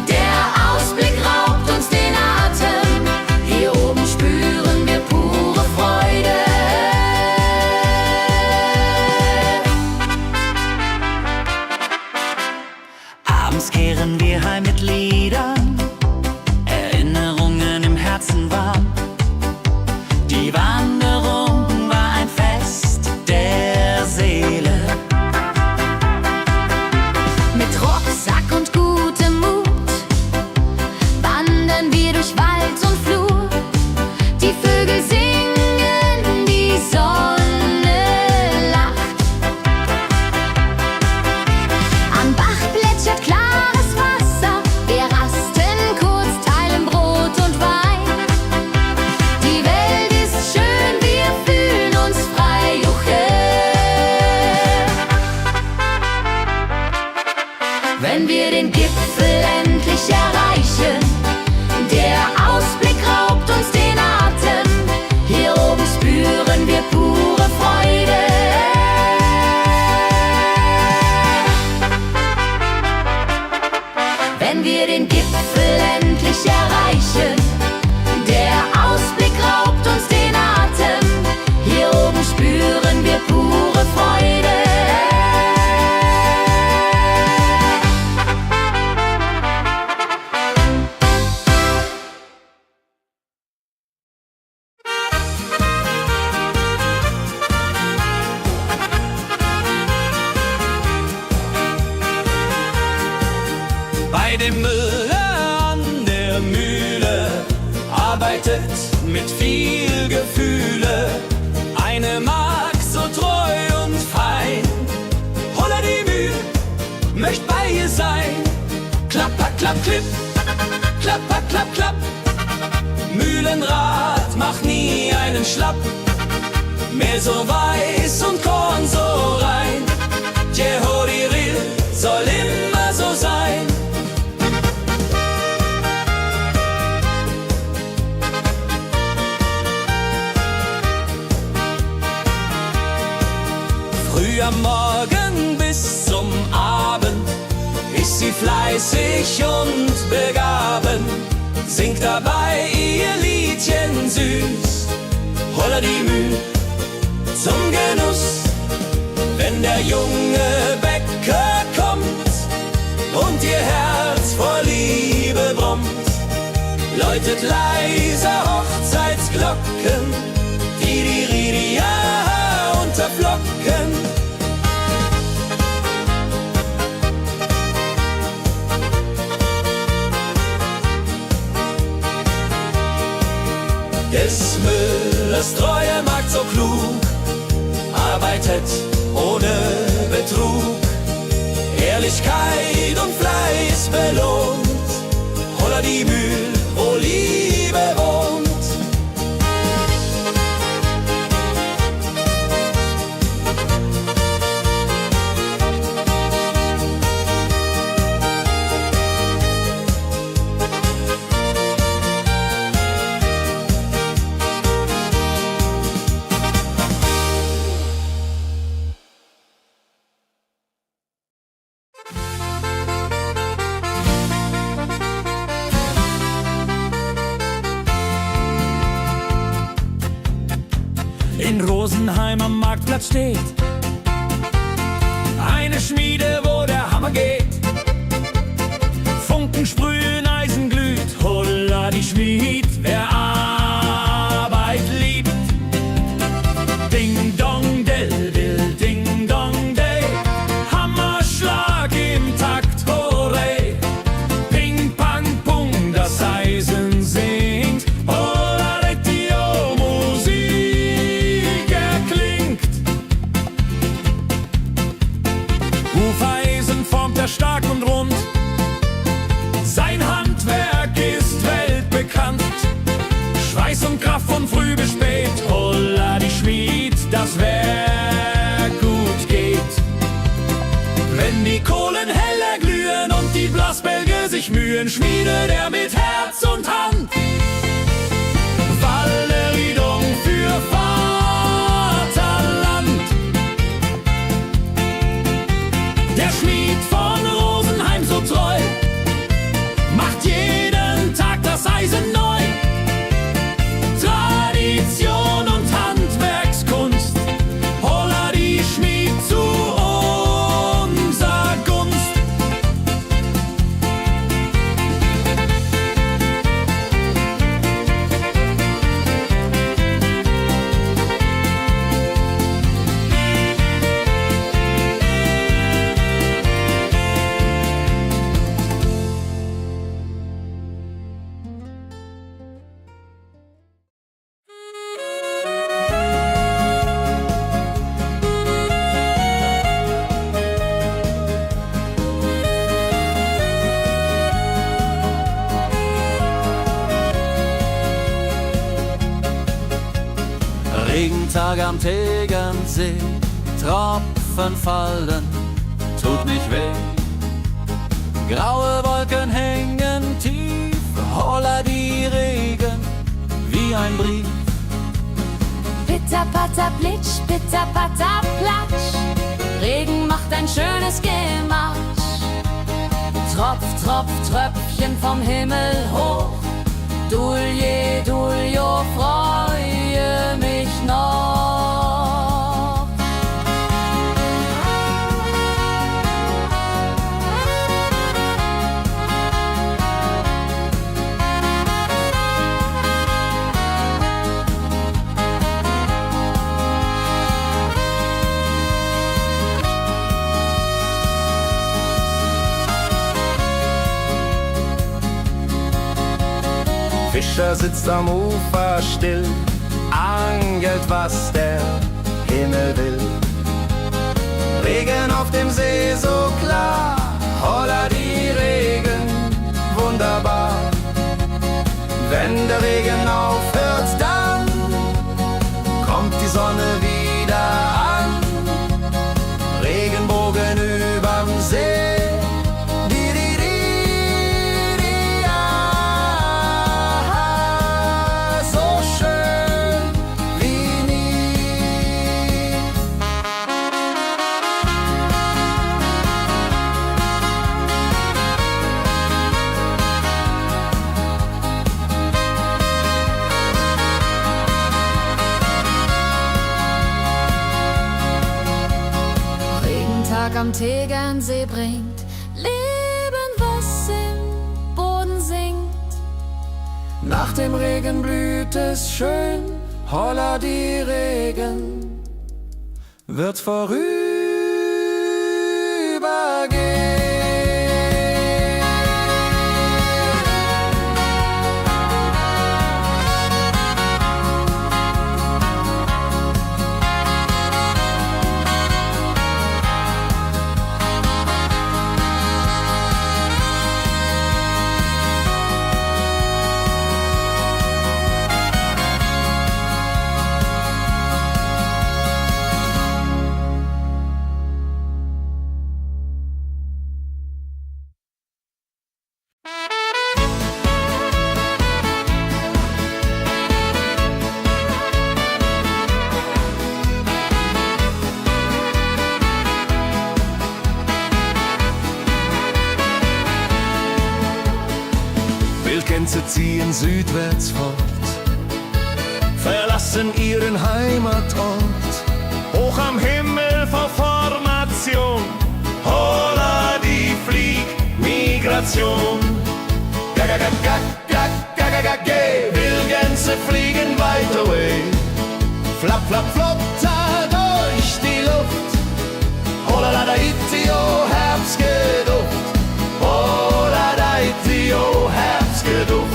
Der Ausblick raubt uns den Atem, hier oben spüren wir pure Freude. Abends kehren wir heim mit Liedern, Erinnerungen im Herzen warm. Die Wanderung war ein Fest der Seele. Mit Rucksack und gutem Mut wandern wir durch Wald und Flur. Die Vögel singen, die Sonne lacht. Am Bach plätschert klares Wasser, wir rasten kurz, teilen Brot und Wein. Die Welt ist schön, wir fühlen uns frei, juche. Wenn wir den Gipfel endlich erreichen, der Ausblick raubt uns den Atem, hier oben spüren wir pure Freude. Wenn wir den Gipfel endlich erreichen, der Ausblick raubt uns den Atem, hier oben spüren wir pure Freude. Bei dem Müller an der Mühle arbeitet mit viel Gefühle eine Magd so treu und fein. Holla die Mühle, möcht bei ihr sein. Klapper, klapp, klipp, klapper, klapp, klapp. Mühlenrad macht nie einen Schlapp. Mehl so weiß und Korn so rein. Jehodiril soll immer so sein. Früh am Morgen bis zum Abend ist sie fleißig und begaben, singt dabei ihr Liedchen süß. Holla die Müh zum Genuss, wenn der junge Bäcker kommt und ihr Herz vor Liebe brummt, läutet leiser Hochzeitsglocken, die Ridia unterflocken. Des Müllers treue Magd so klug, arbeitet ohne Betrug, Ehrlichkeit und Fleiß belohnt. Holla die Mühl, wo Liebe wohnt. In Rosenheim am Marktplatz steht eine Schmiede, wo der Hammer geht. Funken sprühen, Eisen glüht, holla die Schmied, wer Arbeit liebt. Ding dong del, dill, ding dong day, Hammerschlag im Takt, hooray. Ping pang pung, das Eisen singt, holla die Musik erklingt. Hufeisen formt er stark und rund, sein Handwerk ist weltbekannt. Schweiß und Kraft von früh bis spät, holla die Schmied, das Werk gut geht. Wenn die Kohlen heller glühen und die Blasbälge sich mühen, schmiedet er mit Herz und Hand Walleriedung für Vaterland. Der Schmied von Rosenheim so treu macht jeden Tag das Eisen neu. Tradition und Handwerkskunst, holla die Schmied zu unser Gunst. Regentag am Tegernsee, Tropfen fallen, tut nicht weh. Graue Wolken hängen tief, holla die Regen wie ein Brief. Pitter, patter, plitsch, pitter, patter, platsch. Regen macht ein schönes Gematsch. Tropf, Tropf, Tröpfchen vom Himmel hoch. Dulje, Duljo, freue mich noch. Fischer sitzt am Ufer still, angelt, was der Himmel will. Regen auf dem See so klar, holla die Regen, wunderbar. Wenn der Regen aufhört, dann kommt die Sonne wieder an. Regenbogen überm See. Am Tegernsee bringt Leben, was im Boden singt. Nach dem Regen blüht es schön, holla die Regen wird vorübergehen. Wildgänse ziehen südwärts fort, verlassen ihren Heimatort. Hoch am Himmel vor Formation, holla die Fliegmigration. Wildgänse fliegen weit away, flapp, flapp, flop, da durch die Luft. Holla la da itio, Herbstgeduft. Holla da itio, Herbstgeduft.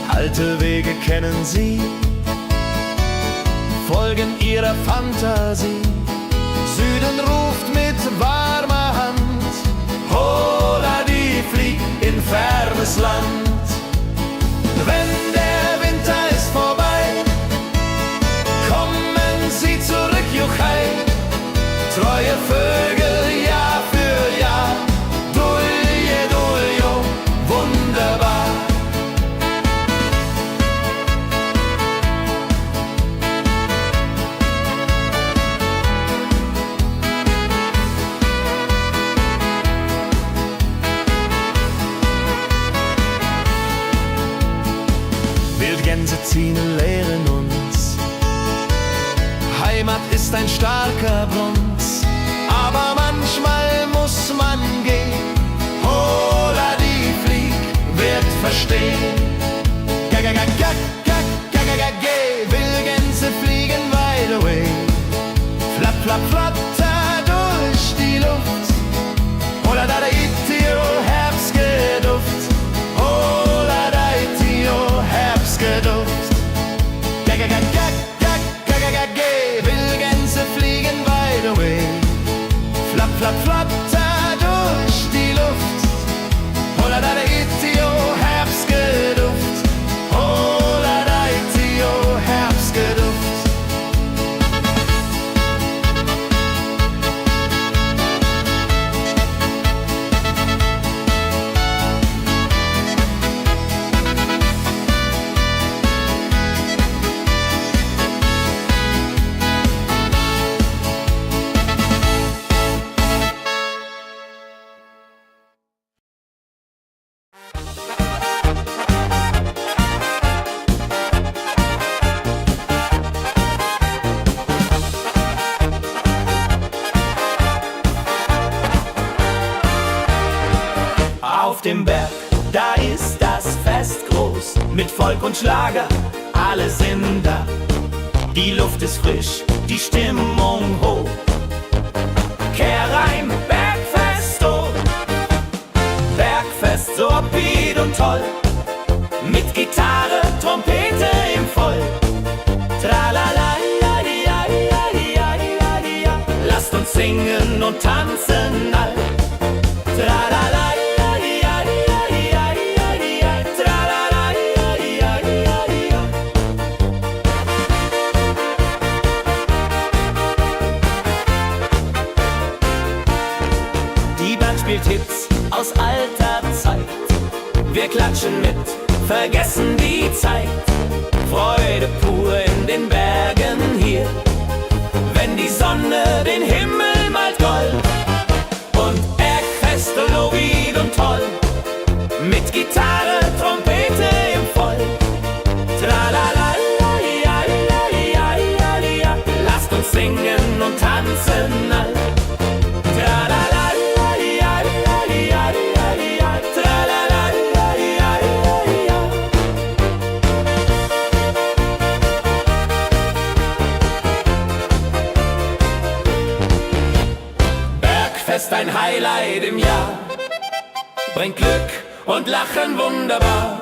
Alte Wege kennen sie, folgen ihrer Fantasie. Süden ruft mit warmer Hand, holla die flieg in fernes Land. Wenn der Winter ist vorbei, kommen sie zurück, Juchai. treue Vögel Jahr für Jahr. Dulje, duljo, wunderbar. Wildgänse ziehen lehren uns. Heimat ist ein starker Bronz, aber manchmal muss man gehen. Hola, die Flieg wird verstehen. Geh, Wildgänse fliegen wide away. Flapp, flapp, flatter durch die Luft. Hola, da, itio, Herbstgeduft. Hola, da, itio, Herbstgeduft. Geh, Wildgänse fliegen wide away. Flapp, flapp, flatter durch die Luft. Hola, da, itio, Herbstgeduft. Hola, da, itio, Herbstgeduft. Auf dem Berg, da ist das Fest groß, mit Volk und Schlager, alle sind da. Die Luft ist frisch, die Stimmung hoch. Kehr rein, Bergfest, oh. Bergfest, so upbeat und toll. Mit Gitarre, Trompete im Voll. Tralala, lasst uns singen und tanzen all. Tralala. Die Band spielt Hits aus alter Zeit. Wir klatschen mit, vergessen die Zeit. Freude pur in den Bergen hier. Wenn die Sonne den Himmel malt gold. Und Bergfest, Lovid und toll. Mit Gitarre, Trompete im Voll. Tralala, lasst uns singen und tanzen all. Bergfest, ein Highlight im Jahr, bringt Glück und Lachen wunderbar.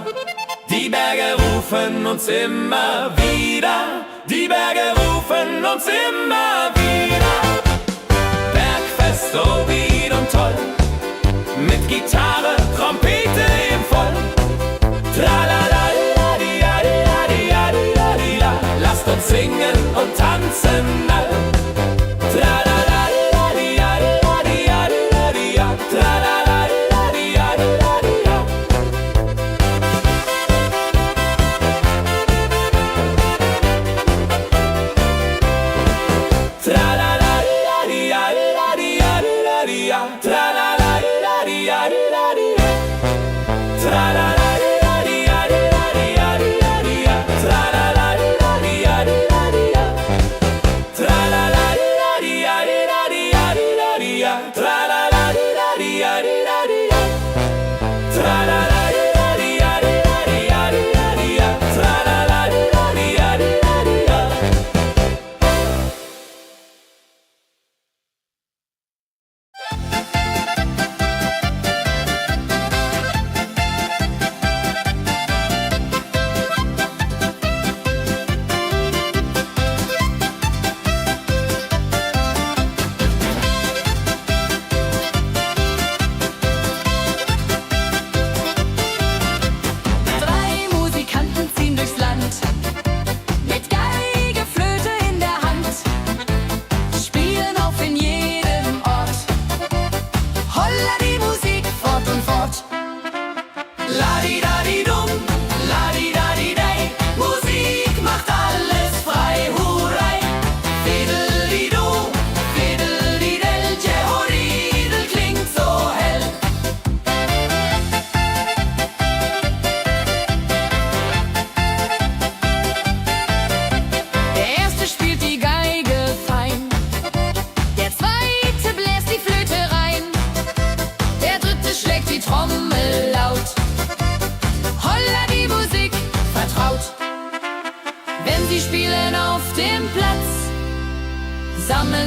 Die Berge rufen uns immer wieder, die Berge rufen uns immer wieder. Bergfest, so wieder und toll, mit Gitarre, Trompete im Voll. Tralala, lasst uns singen und tanzen all. Tralala, tralala,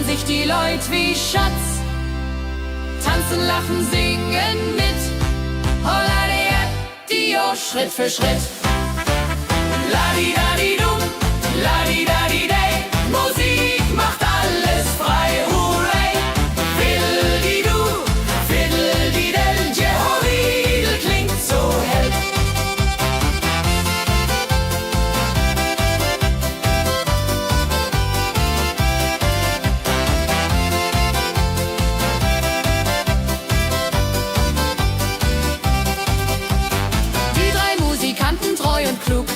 sich die Leute wie Schatz. Tanzen, lachen, singen mit. Holla die Schritt für Schritt. Ladi-dadi-dum, ladi-dadi-day. Musik macht alles frei, hurray. Fiddle-di-du, fiddle-di-del. Jehoridel klingt so hell. Die drei Musikanten, treu und klug,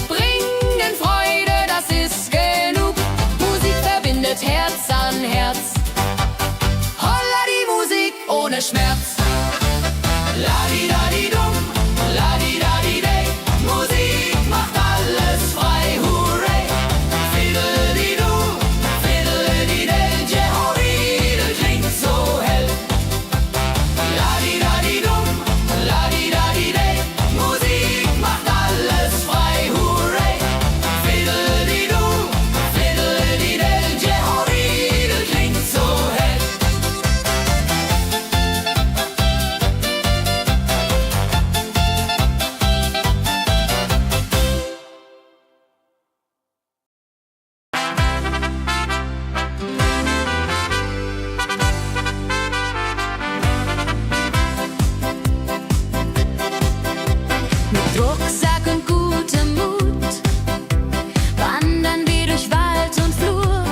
bringen Freude, das ist genug. Musik verbindet Herz an Herz. Holla die Musik ohne Schmerz. Ladi-dadi-dum, ladi-dadi-day. Musik macht alles frei, hurray. Fiddle-di-du, fiddle-di-del. Jehoridel klingt so hell. Ladi-dadi-dum, ladi-dadi-day. Musik macht alles frei, hurray. Fiddle-di-du, fiddle-di-del. Jehoridel klingt so hell. Mit Rucksack und gutem Mut wandern wir durch Wald und Flur.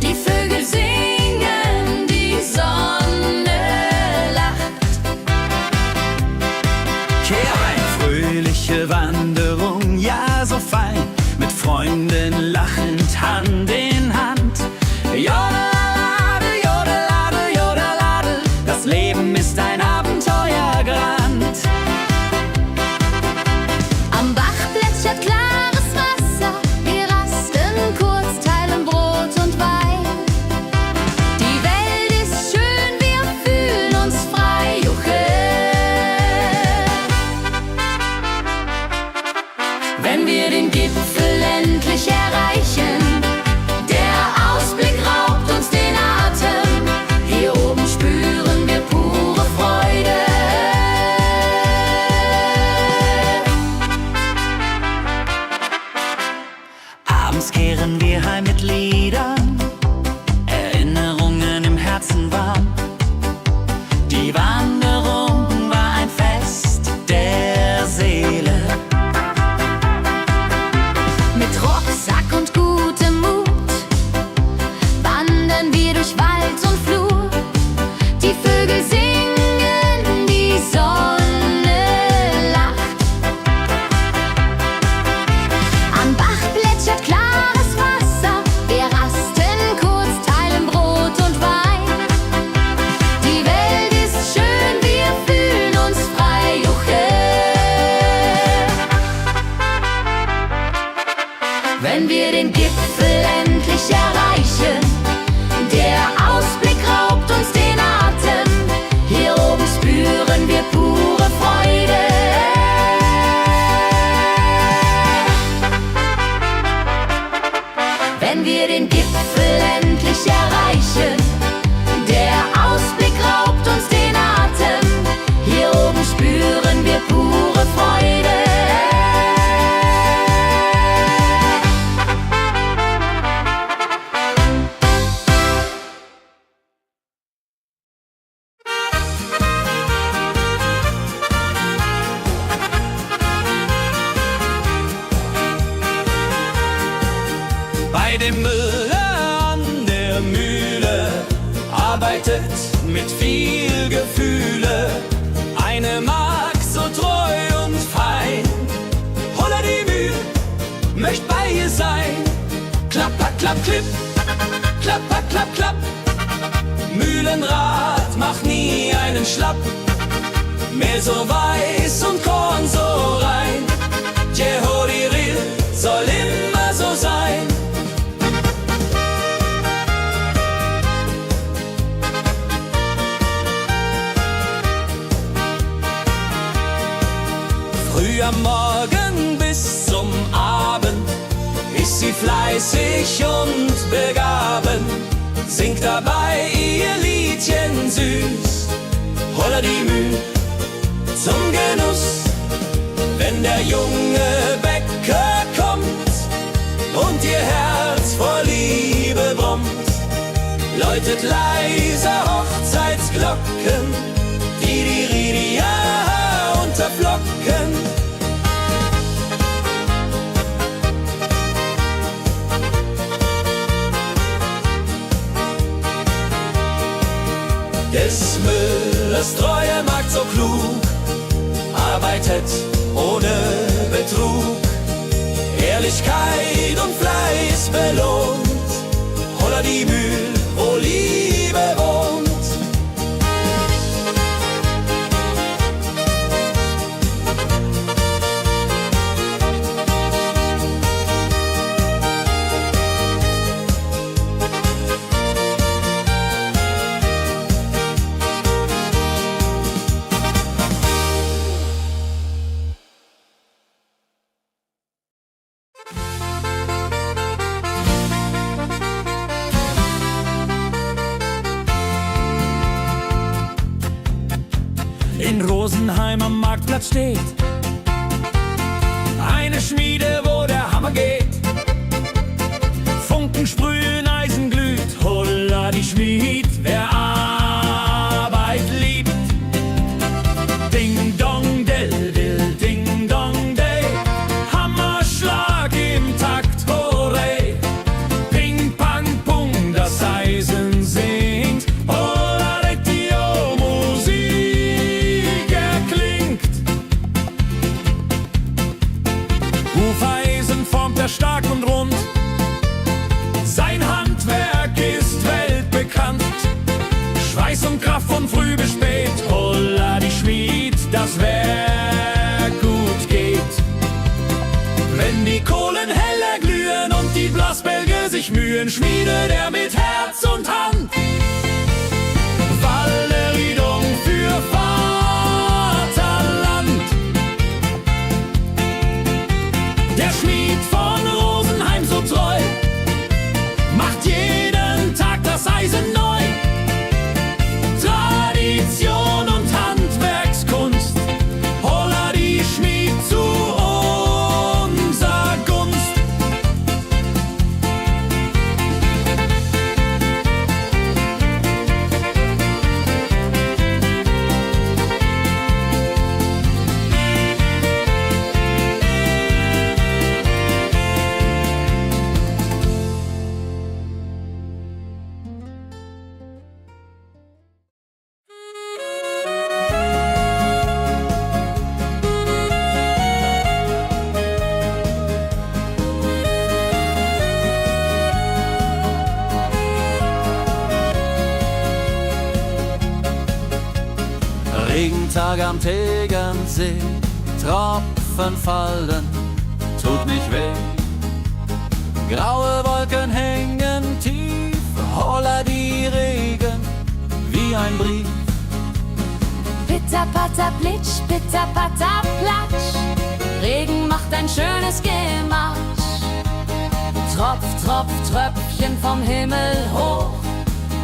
Die Vögel singen, die Sonne lacht. Kehr rein, fröhliche Wanderung, ja so fein, mit Freunden lachend Hand in Hand. Jodelade, jodelade, jodelade, das Leben ist ein Abenteuergrand. Am Bach plätschert klares Wasser, wir rasten kurz, teilen Brot und Wein. Die Welt ist schön, wir fühlen uns frei, juche. Wenn wir den Gipfel endlich erreichen, der Ausblick raubt uns den Atem. Hier oben spüren wir pure Freude. Abends kehren wir heim mit Liedern, Erinnerungen im Herzen warm. Die Wanderung war ein Fest der Seele. Mit Rucksack und gutem Mut wandern wir durch Wald und Flur. Die Vögel singen, die Sonne lacht. Am Bach plätschert klares Wasser, wir rasten kurz, teilen Brot und Wein. Die Welt ist schön, wir fühlen uns frei, juche. Wenn wir den Gipfel endlich erreichen, der Ausblick raubt uns den Atem. Hier oben spüren wir pure Freude. Wenn wir den Gipfel endlich erreichen, der Ausblick raubt uns den Atem. Hier oben spüren wir pure Freude. Bei dem Müller an der Mühle arbeitet mit viel Gefühle eine Magd so treu und fein. Holla die Mühle, möcht bei ihr sein. Klapper, klapp, klipp, klapper, klapp, klapp. Mühlenrad macht nie einen Schlapp. Mehl so weiß und Korn so rein. Jehoridel soll immer so sein. Früh am Morgen bis zum Abend ist sie fleißig und begaben, singt dabei ihr Liedchen süß. Holla die Müh zum Genuss, wenn der junge Bäcker kommt und ihr Herz vor Liebe brummt, läutet leise Hochzeitsglocken, die Ridia unterflocken. Des Müllers treue Magd so klug, arbeitet ohne Betrug, Ehrlichkeit und Fleiß belohnt, holla die Mühl, wo Liebe wohnt. In Rosenheim am Marktplatz steht eine Schmiede, wo der Hammer geht. Funken sprühen, Eisen glüht, holla die Schmied, wer Arbeit liebt. Ding dong del dill, ding dong day, Hammerschlag im Takt, hooray. Ping pang pung, das Eisen singt, holla Retio, Musik erklingt. Hufeisen formt er stark und rund, sein Handwerk ist weltbekannt. Schweiß und Kraft von früh bis spät, holla die Schmied, das Werk gut geht. Wenn die Kohlen heller glühen und die Blasbälge sich mühen, schmiedet er mit Herz und Hand Walleriedung für Vaterland. Der Schmied von Rosenheim so treu macht jeden Tag das Eisen neu. Tradition und Handwerkskunst, holla die Schmied zu unser Gunst. Regentag am Tegernsee, Tropfen fallen, tut nicht weh. Graue Wolken hängen tief, holla die Regen wie ein Brief. Pitter, patter, plitsch, pitter, patter, platsch. Regen macht ein schönes Gemarsch. Tropf, Tropf, Tröpfchen vom Himmel hoch.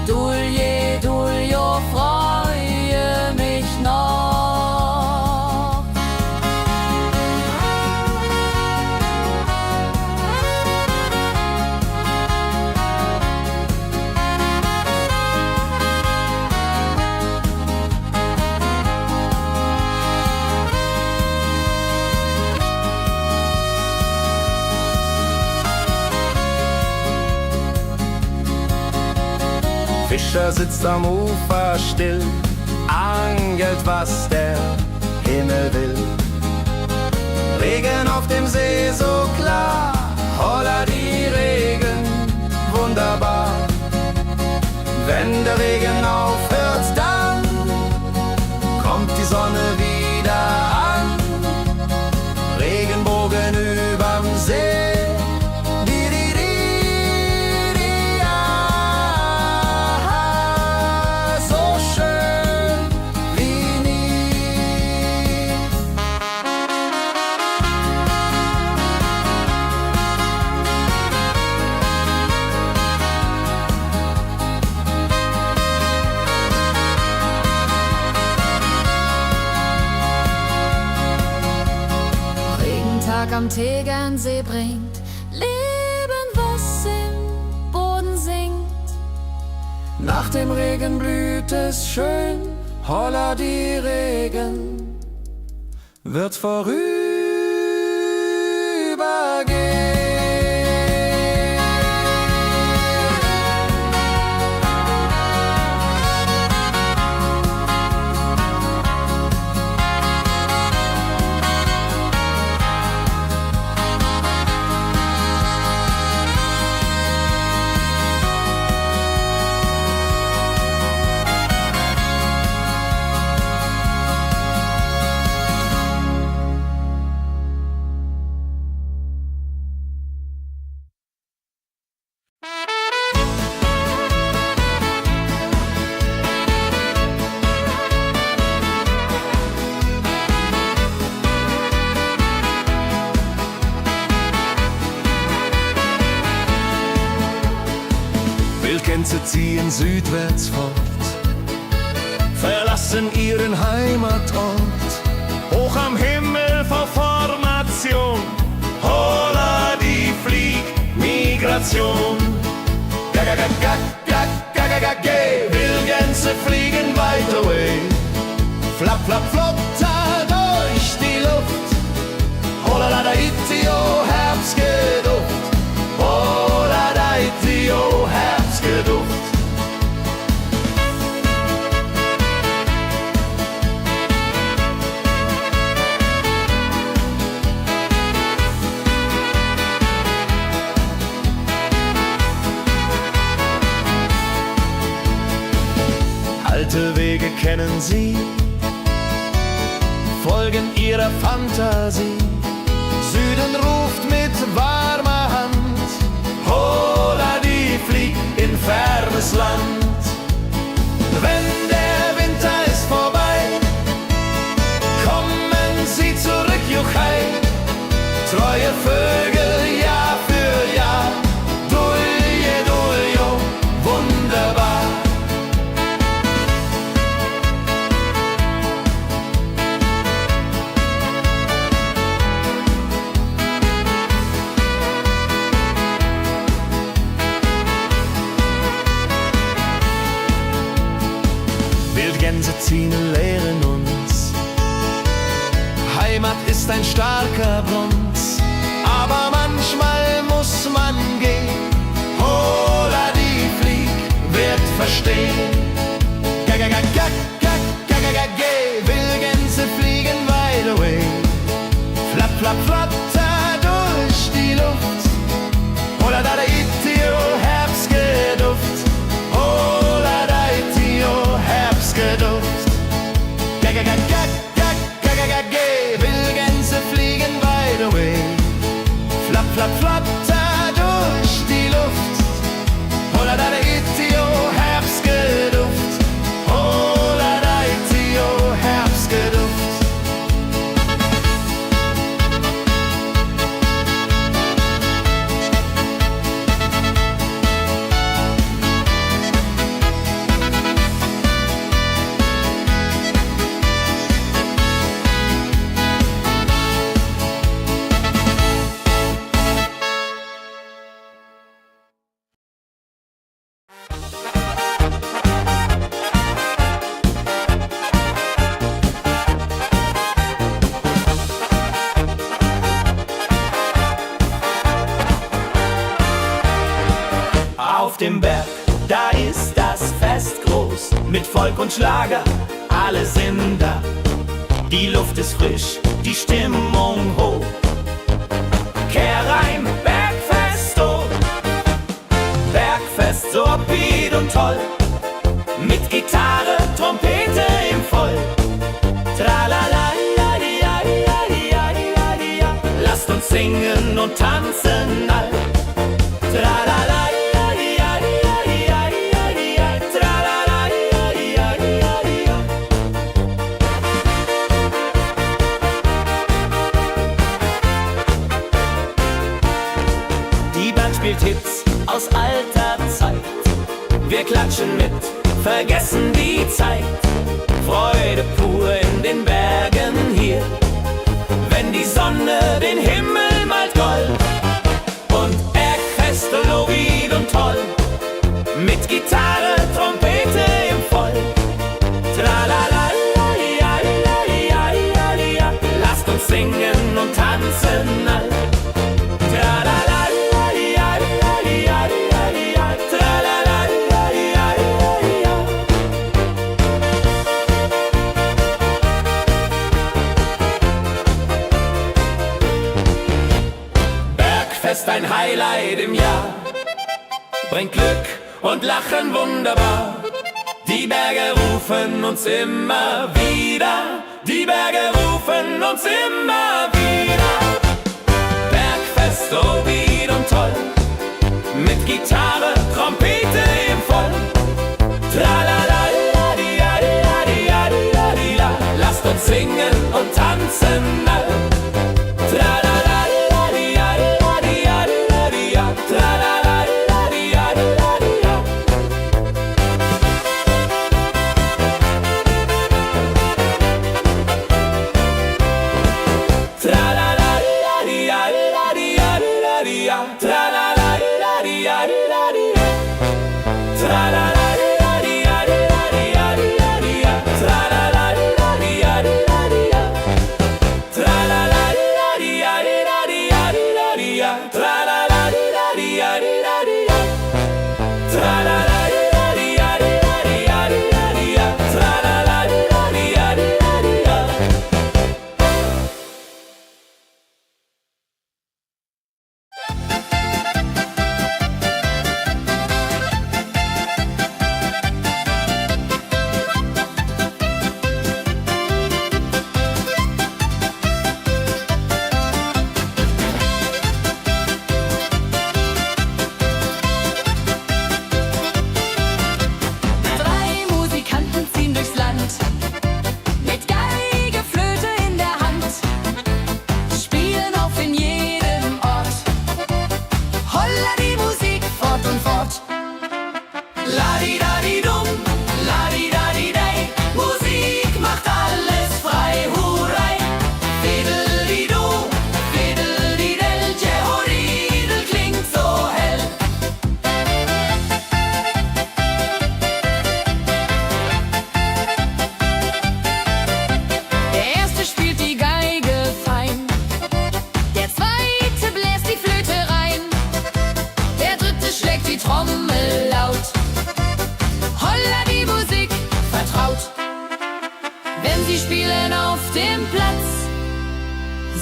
Dulje, Duljo, freue mich noch. Fischer sitzt am Ufer still, angelt, was der Himmel will. Regen auf dem See so klar, holla die Regen, wunderbar. Wenn der Regen aufhört, dann kommt die Sonne wieder an. Regenbogen überm See. Berg am Tegernsee bringt Leben, was im Boden singt. Nach dem Regen blüht es schön, holla die Regen wird vorübergehen. Wildgänse ziehen südwärts fort, verlassen ihren Heimatort. Hoch am Himmel vor Formation, holla die Fliegmigration. Wildgänse fliegen weit away, flapp, flapp, flop, da durch die Luft. Holla da da itio, Herbstgeduft. Holla da itio, Herbstgeduft. Alte Wege kennen sie, folgen ihrer Fantasie. Süden ruft mit warmer Hand, holla die flieg in fernes Land. Wenn der Winter ist vorbei, kommen sie zurück, juchai. Treue Vögel Jahr für Jahr, dulje, duljo, wunderbar. Wildgänse ziehen, lehren uns, Heimat ist ein starker Bronz, aber manchmal muss man gehen. Holla die Flieg wird verstehen. Wildgänse fliegen wide away, flapp, flapp, flatter durch die Luft. Holla da da itio, Herbstgeduft. Holla da itio, Herbstgeduft. Wildgänse fliegen wide away, flapp, flapp, flatter durch die Luft. Holla da da itio, Herbstgeduft. Holla da itio, Herbstgeduft. Auf dem Berg, da ist das Fest groß, mit Volk und Schlager, alle sind da. Die Luft ist frisch, die Stimmung hoch. Kehr rein, Bergfest, oh. Bergfest, so upbeat und toll. Mit Gitarre, Trompete im Voll. Tralala, lasst uns singen und tanzen all. Tralala. Spielt Hits aus alter Zeit. Wir klatschen mit, vergessen die Zeit. Freude pur in den Bergen hier. Wenn wenn die Sonne den Himmel malt gold. Und Bergfest, Lovid und toll, mit Gitarre, Trompete im Voll. Tralalalaiaiaiaiaia, lasst uns singen und tanzen all. Tralalalaiaiaiaia, tralalalaiaiaia. Bergfest, ein Highlight im Jahr, bringt Glück und Lachen wunderbar. Die Berge rufen uns immer wieder, die Berge rufen uns immer wieder. Bergfest, Lovid und toll, mit Gitarre, Trompete im Voll. Tralalalaiaiaiaia, lasst uns singen und tanzen all. Tralalalaiaiaia, tralalalaiaiaia.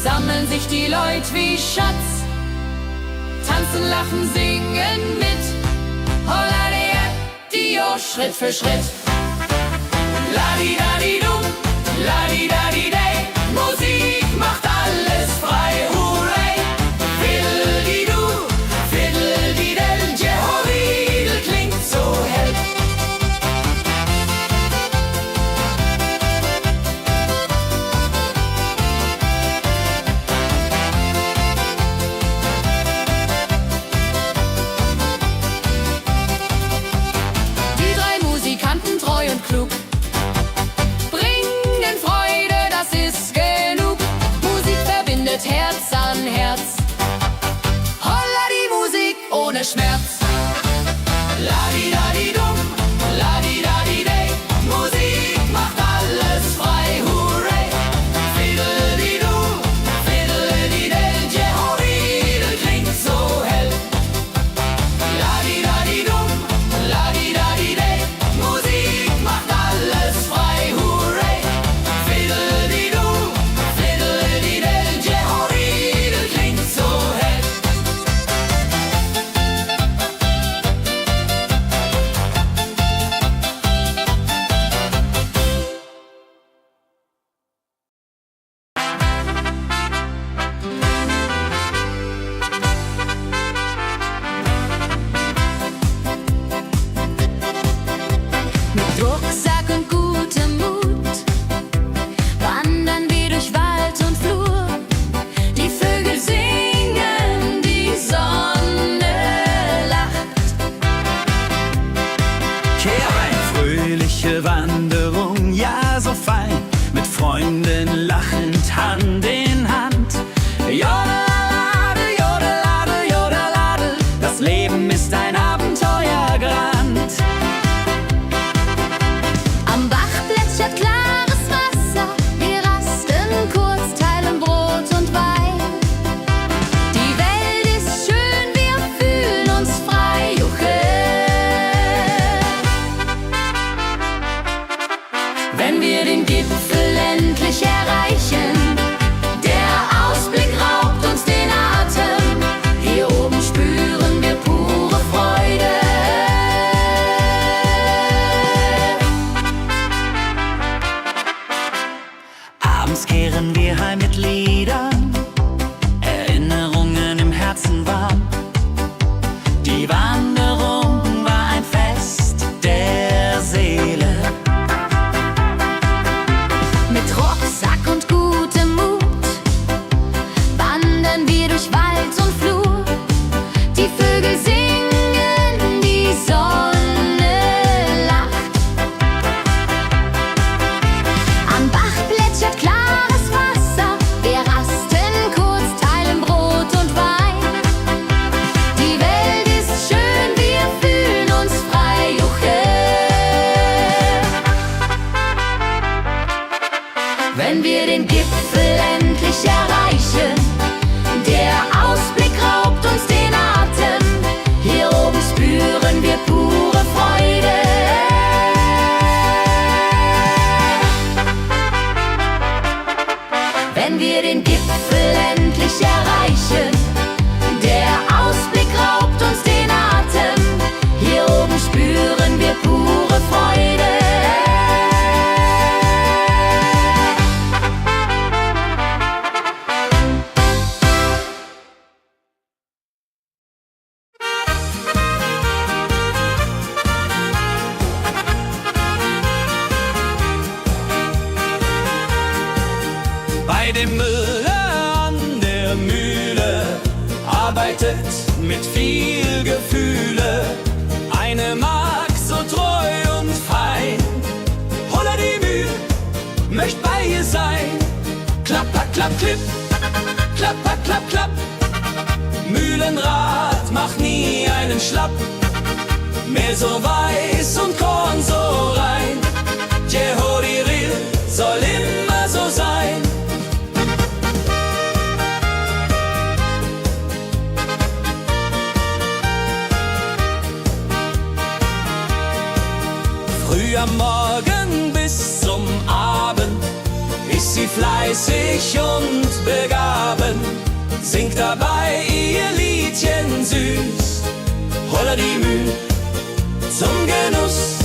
Sammeln sich die Leute wie Schatz, tanzen, lachen, singen mit. Holla Dio, Schritt für Schritt. Ladi-dadi-dum, ladi-dadi-day, Musik macht alles frei, hurray. Fiddle-di-du, fiddle-di-del, Jehoridel klingt so hell. Treu und klug, bringen Freude, das ist genug. Musik verbindet Herz an Herz. Holla die Musik ohne Schmerz. Ladi-dadi-dum, ladi-dadi-day, Musik macht alles frei, hurray. Fiddle-di-du, fiddle-di-del, Jehoridel klingt so hell. Ladi-dadi-dum, ladi-dadi-day, Musik macht alles frei, hurray. Fiddle-di-du, fiddle-di-del, Jehoridel klingt so hell. Mit Rucksack und gutem Mut wandern wir durch Wald und Flur. Die Vögel singen, die Sonne lacht. Kehr ein, fröhliche Wanderung, ja so fein, mit Freunden lachend Hand in Hand. dem Müller an der Mühle arbeitet mit viel Gefühle eine Magd so treu und fein. Holla die Mühl, möcht bei ihr sein. Klapp, klapp, klapp, klipp, klapp, klapp, klapp, klapp. Mühlenrad macht nie einen Schlapp. Mehl so weiß und Korn so rein. Jehoriril soll immer so sein. Früh am Morgen bis zum Abend ist sie fleißig und begaben, singt dabei ihr Liedchen süß. Holla die Mühl zum Genuss,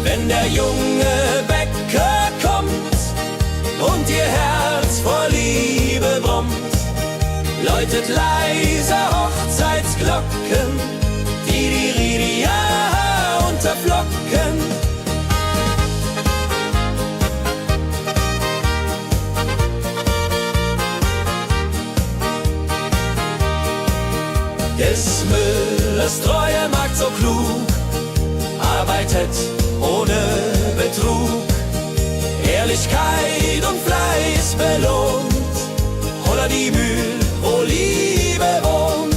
wenn der junge Bäcker kommt und ihr Herz vor Liebe brummt, läutet leiser Hochzeitsglocken, die Ridia unterflocken. Des Müllers treue Magd so klug, arbeitet ohne Betrug, Ehrlichkeit und Fleiß belohnt. Holla die Mühl, wo Liebe wohnt.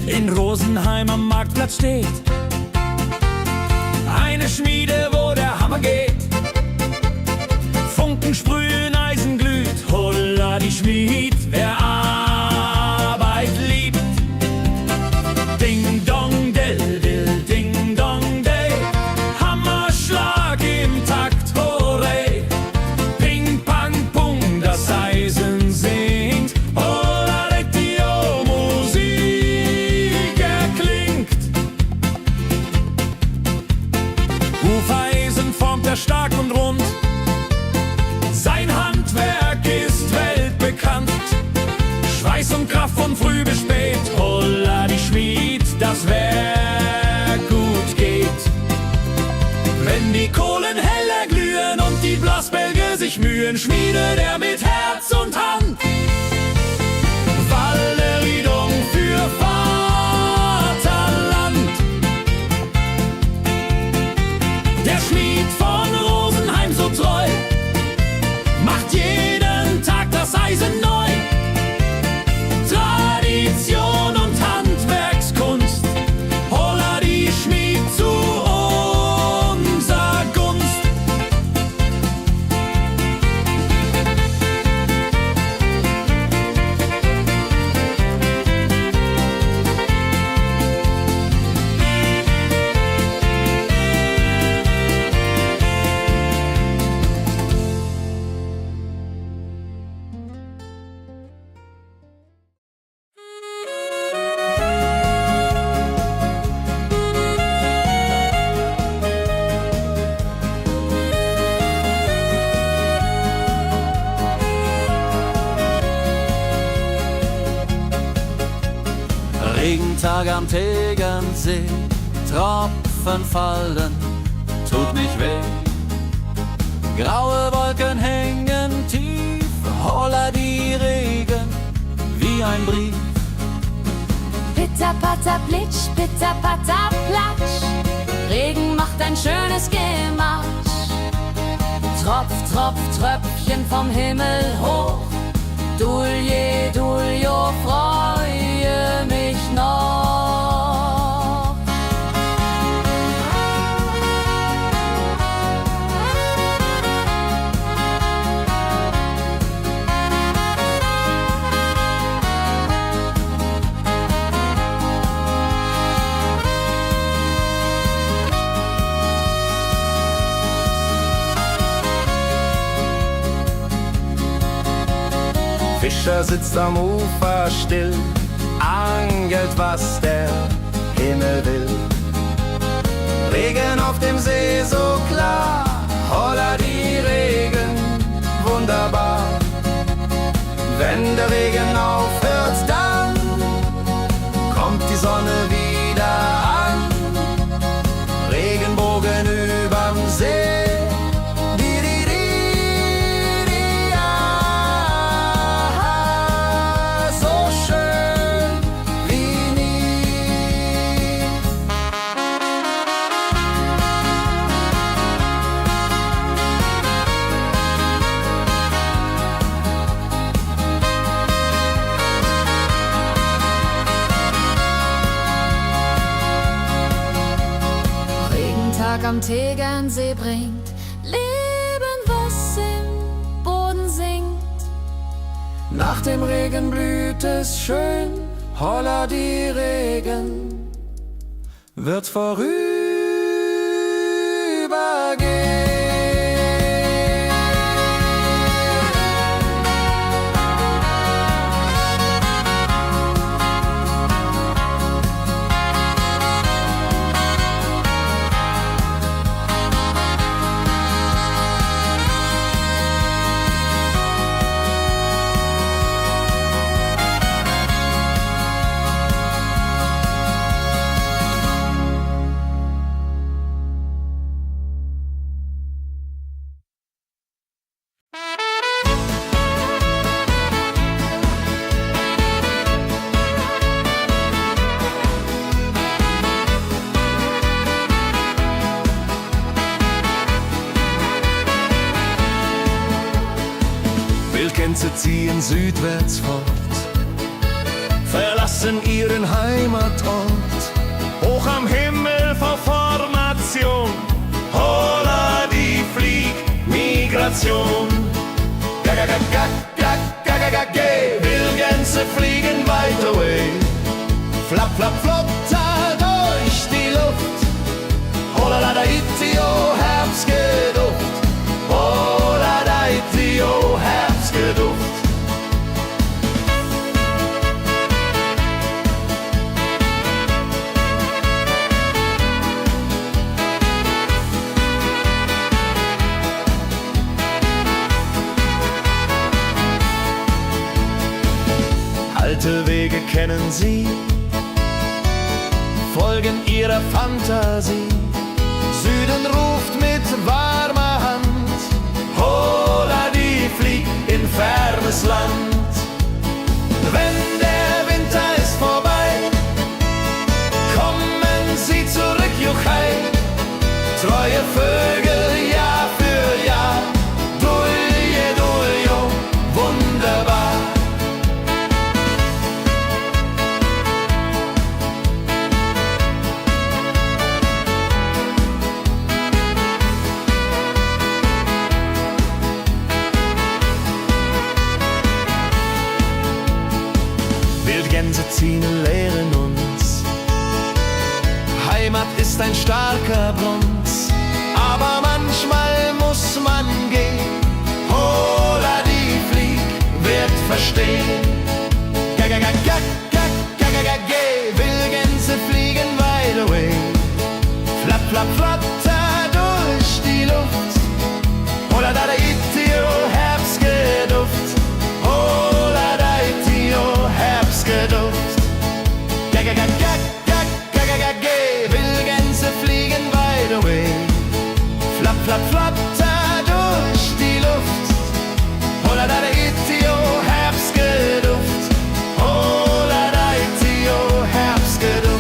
In Rosenheim am Marktplatz steht eine Schmiede, wo der Hammer geht. Funken sprühen, Eisen glüht, holla die Schmied, wer Arbeit liebt. Ding dong del dill, ding dong day, Hammerschlag im Takt, hurray. Ping pang pung, das Eisen singt, holla die Musik erklingt. Hufeisen formt er stark und rund, sein Handwerk ist weltbekannt. Schweiß und Kraft von früh bis spät, holla die Schmied, das Werk gut geht. Wenn die Kohlen heller glühen und die Blasbälge sich mühen, schmiedet er mit Herz und Hand Walleriedung für Vaterland. Der Schmied von Rosenheim so treu macht jeden Tag das Eisen neu. Tradition und Handwerkskunst, holla die Schmied zu unser Gunst. Regentag am Tegernsee, Tropfen fallen, tut nicht weh. Graue Wolken hängen tief, holla die Regen wie ein Brief. Pitter, patter, plitsch, pitter, patter, platsch. Regen macht ein schönes Gemarsch. Tropf, Tropf, Tröpfchen vom Himmel hoch. Dulje, Duljo, freue mich noch. Fischer sitzt am Ufer still, angelt, was der Himmel will. Regen auf dem See so klar, holla die Regen, wunderbar. Wenn der Regen aufhört, dann kommt die Sonne wieder an. Regenbogen überm See. Am Tegernsee bringt Leben, was im Boden singt. Nach dem Regen blüht es schön, holla die Regen wird vorübergehen. Wildgänse ziehen südwärts fort, verlassen ihren Heimatort. Hoch am Himmel vor Formation, holla die Fliegmigration. Wildgänse fliegen weit away, flap, flap, flop, da durch die Luft. Holla la da itio, Herbstgeduft. Holla da itio, Herbstgeduft. Alte Wege kennen sie, folgen ihrer Fantasie. Süden ruft mit warmer Hand, holla die flieg in fernes Land. Wenn der Winter ist vorbei, kommen sie zurück, Juchai. Treue Vögel Jahr für Jahr, dulje, duljo, wunderbar. Wildgänse ziehen, lehren uns, Heimat ist ein starker Bronz, aber manchmal muss man gehen. Holla die Flieg wird verstehen. Wildgänse fliegen wide away, flap, flap, flatter durch die Luft. Holla da itio, Herbstgeduft. Holla da itio, Herbstgeduft. Wildgänse fliegen wide away, flap, flap, flatter durch die Luft. Holla da itio, Herbstgeduft. Holla da itio, Herbstgeduft.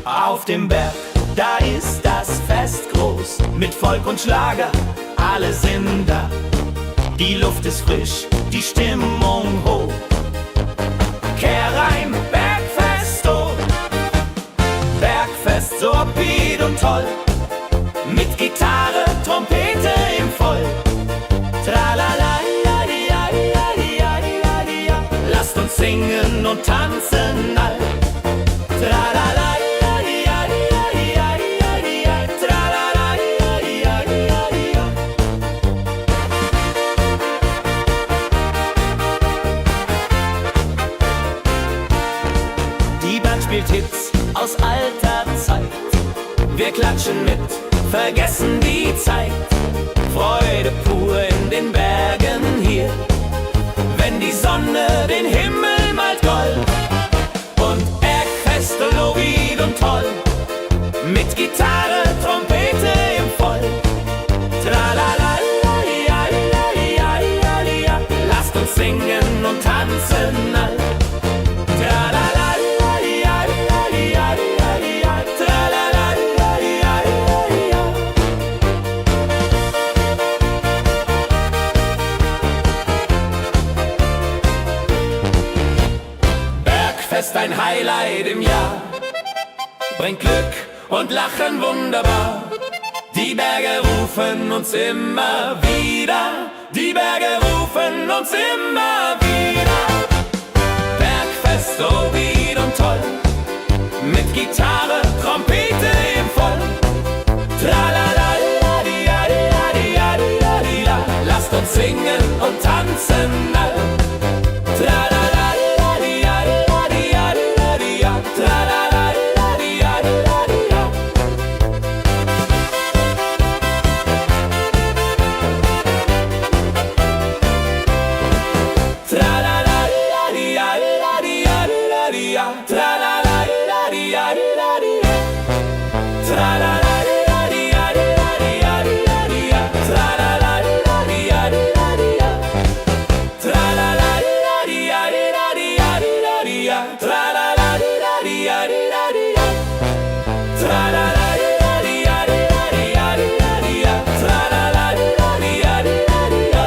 Auf dem Berg, da ist das Fest. mit Volk und Schlager, alle sind da. Die Luft ist frisch, die Stimmung hoch. Kehr rein, Bergfest, oh. Bergfest, so upbeat und toll. Mit Gitarre, Trompete im Voll. Tralala, ja, ja, ja, ja, ja, ja. Lasst uns singen und tanzen all. Tralala, ja, ja, ja, ja, ja, ja. Tralala, ja, ja, ja, ja. Die Band spielt Hits aus alter Zeit. Wir klatschen mit, vergessen die Zeit. Freude pur in den Bergen hier, wenn die Sonne den Himmel malt gold. Und Bergfest, Lovid und toll, mit Gitarre, Trompete im Voll. Tralala, ja, ja, ja, ja, ja. Lasst uns singen und tanzen all. Tralala, ja, ja, ja, ja, ja. Tralala, ja, ja, ja. Bergfest, ein Highlight im Jahr, bringt Glück und Lachen wunderbar. Die Berge rufen uns immer wieder, die Berge rufen uns immer wieder. Bergfest, so wieder und toll, mit Gitarre, Trompete im Voll. Tralala, ja, ja, ja, ja, ja. Lasst uns singen und tanzen all. Tralala, ja, ja, ja, ja. Tralala, ja, ja, ja. Tralala, ja, ja, ja. Tralala, ja, ja, ja. Tralala, ja, ja, ja. Tralala, ja, ja, ja. Tralala, ja, ja, ja. Tralala, ja, ja, ja. Tralala, ja, ja, ja. Tralala, ja, ja, ja.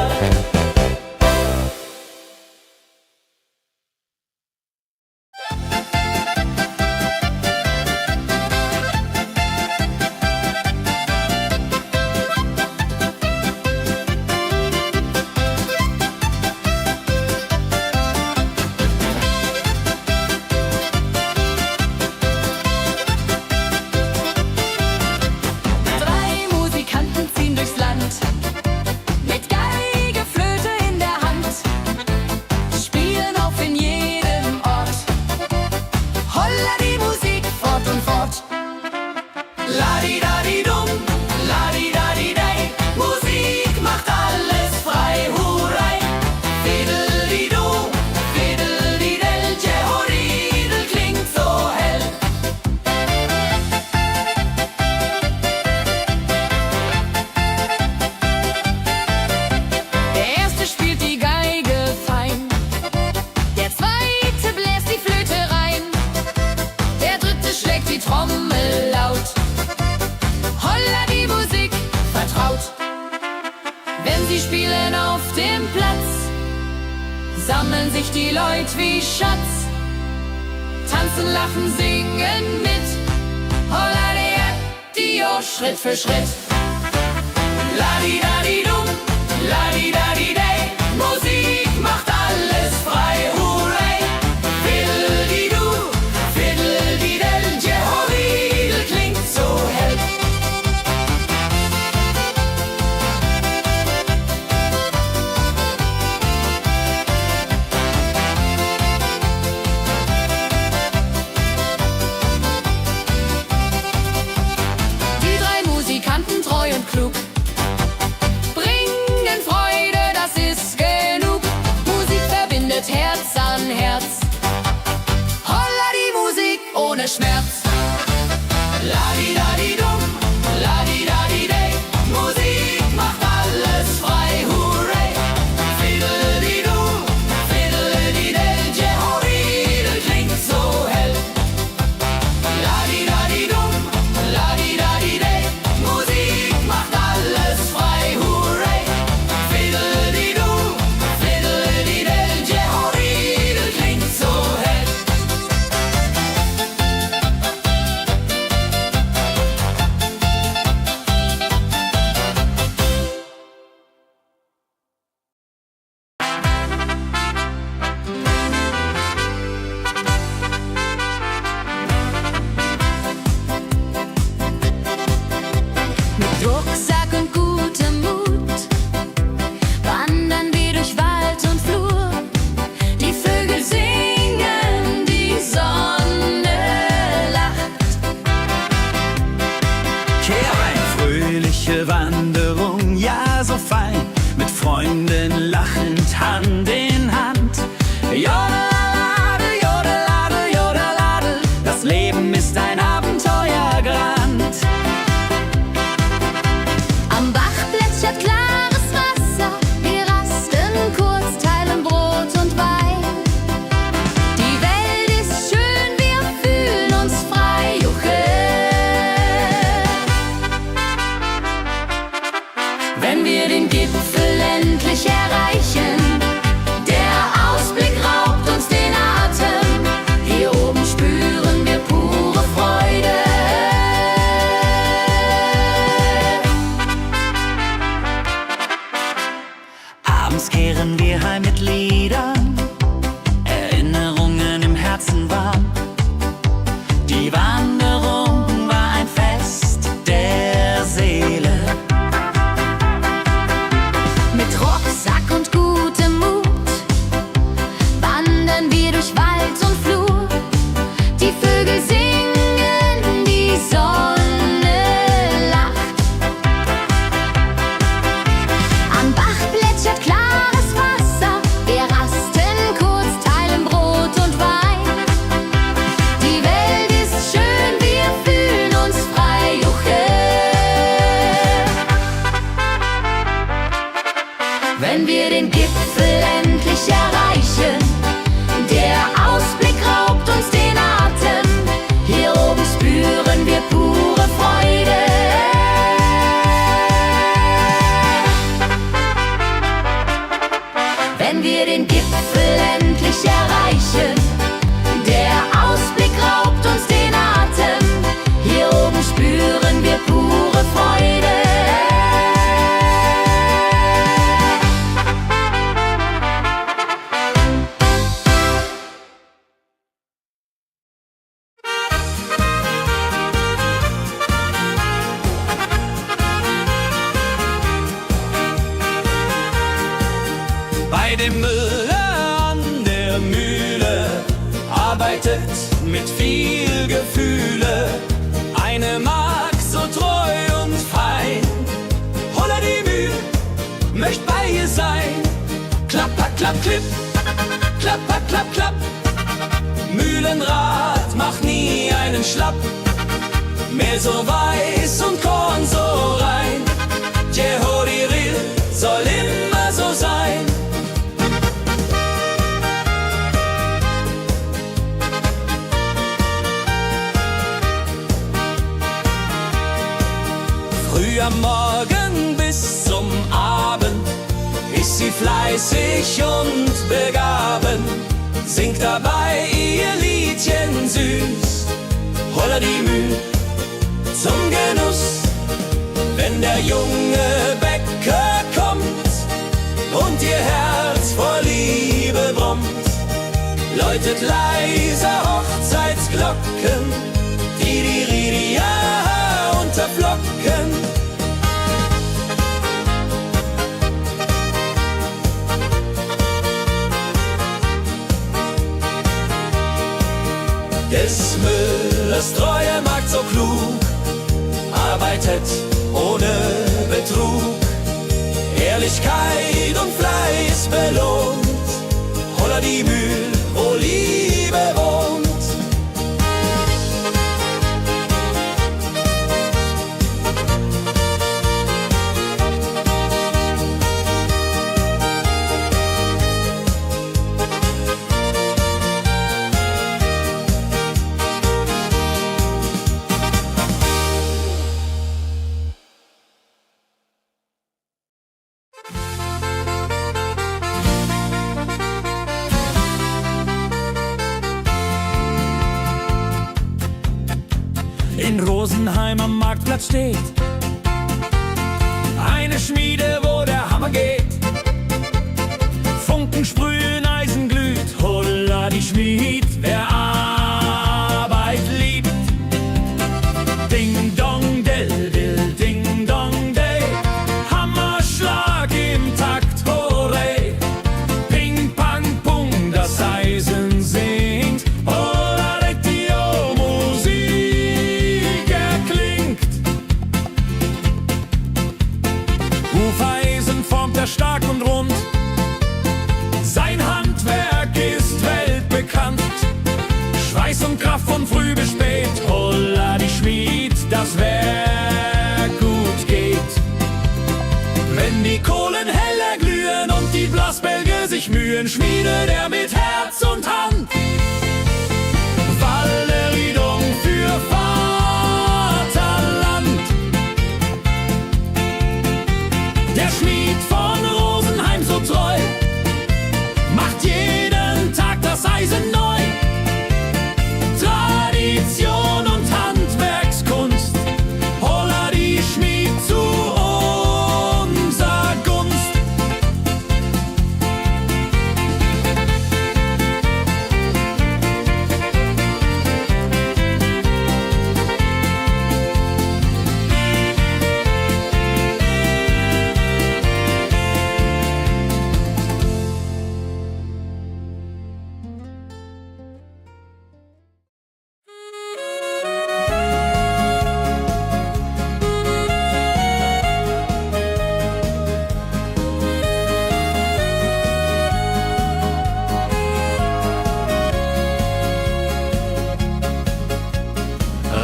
Drei Musikanten ziehen durchs Land, mit Geige, Flöte in der Hand, spielen auf in jedem Ort. Holla die Musik fort und fort. Ladi-dadi-dum, ladi-dadi-dei, Musik macht alles frei, hurray. Fiddeli-du, fiddeli-del, Jehoridel klingt so hell. Der erste spielt die Geige fein, der zweite bläst die Flöte rein, der dritte schlägt die Trommel laut. Holla die Musik vertraut. Wenn sie spielen auf dem Platz, sammeln sich die Leute wie Schatz, tanzen, lachen, singen mit. Holla der Dio, Schritt für Schritt. Ladi-dadi-dum, ladi-dadi-dei, Musik macht alles frei, hurray. Fiddeli-du, fiddeli-del, Jehoridel klingt so hell. Die drei Musikanten, treu und klug, bringen Freude, das ist genug. Musik verbindet Herz an Herz. Holla die Musik ohne Schmerz. Ladi-dadi-dum, ladi-dadi-dei, Musik macht alles frei, hurray. Fiddeli-du, fiddeli-del, Jehoridel klingt so hell. Ladi-dadi-dum, ladi-dadi-dei, Musik macht arbeitet mit viel Gefühle. Eine Magd so treu und fein. Holla die Mühl, möcht bei ihr sein. Klapper, klapp, klipp, klapper, klapp, klapp. Mühlenrad macht nie einen Schlapp. Mehl so weiß und Korn so rein. Jehodiril soll immer so sein. Früh am Morgen bis zum Abend ist sie fleißig und begaben, singt dabei ihr Liedchen süß. Holla die Mühl zum Genuss, wenn der junge Bäcker kommt und ihr Herz vor Liebe brummt, läutet leiser Hochzeitsglocken, die Ridia unterflocken. Des Müllers treue Magd so klug, arbeitet ohne Betrug, Ehrlichkeit und Fleiß belohnt. Holla die Mühl, wo Liebe wohnt. In Rosenheim am Marktplatz steht eine Schmiede, wo der Hammer geht. Funken sprühen, Eisen glüht, holla die Schmied, wer Arbeit liebt. Ding dong del dill, ding dong day, Hammerschlag im Takt, hurray. Ping pang pung, das Eisen singt, holla die Musik erklingt. Hufeisen formt er stark und rund, sein Handwerk ist weltbekannt. Schweiß und Kraft von früh bis spät, holla die Schmied, das Werk gut geht. Wenn die Kohlen heller glühen und die Blasbälge sich mühen, schmiedet er mit Herz und Hand Walleriedung für Vaterland. Der Schmied von Rosenheim so treu macht jeden Tag das Eisen neu. Tradition und Handwerkskunst, holla die Schmied zu unser Gunst.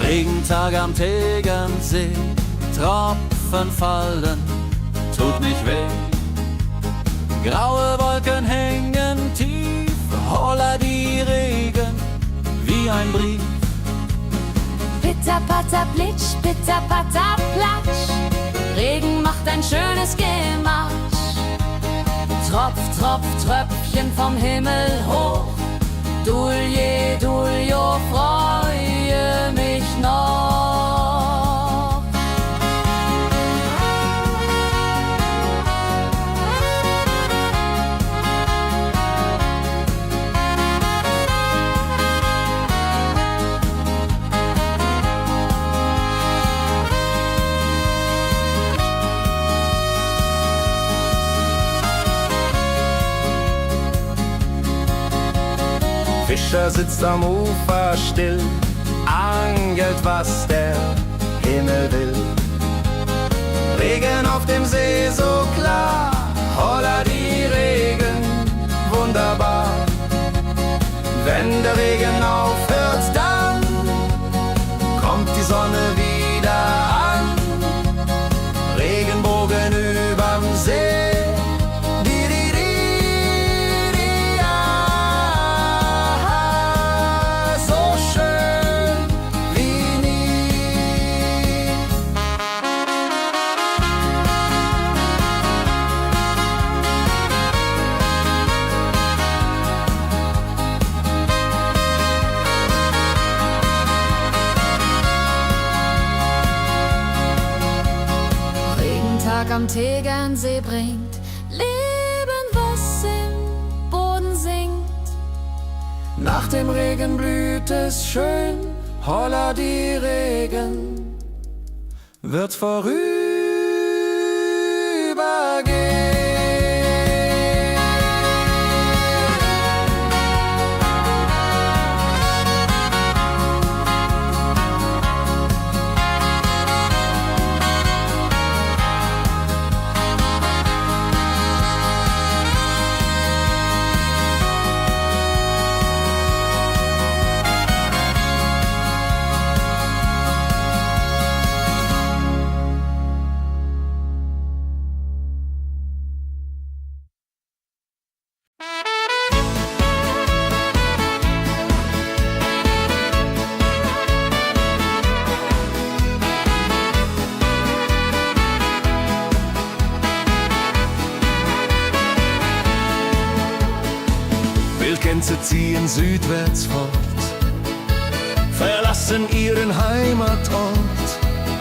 Regentag am Tegernsee, Tropfen fallen, tut nicht weh. Graue Wolken hängen tief, holla die Regen wie ein Brief. Pitter, patter, plitsch, pitter, patter, platsch. Regen macht ein schönes Gematsch. Tropf, Tropf, Tröpfchen vom Himmel hoch. Dulje, Duljo, freue mich noch. Fischer sitzt am Ufer still, angelt, was der Himmel will. Regen auf dem See so klar, holla die Regen, wunderbar. Wenn der Regen aufhört, dann kommt die Sonne wieder an. Regenbogen überm See. Am Tegernsee bringt Leben, was im Boden singt. Nach dem Regen blüht es schön, holla die Regen wird vorübergehen. Wildgänse ziehen südwärts fort, verlassen ihren Heimatort.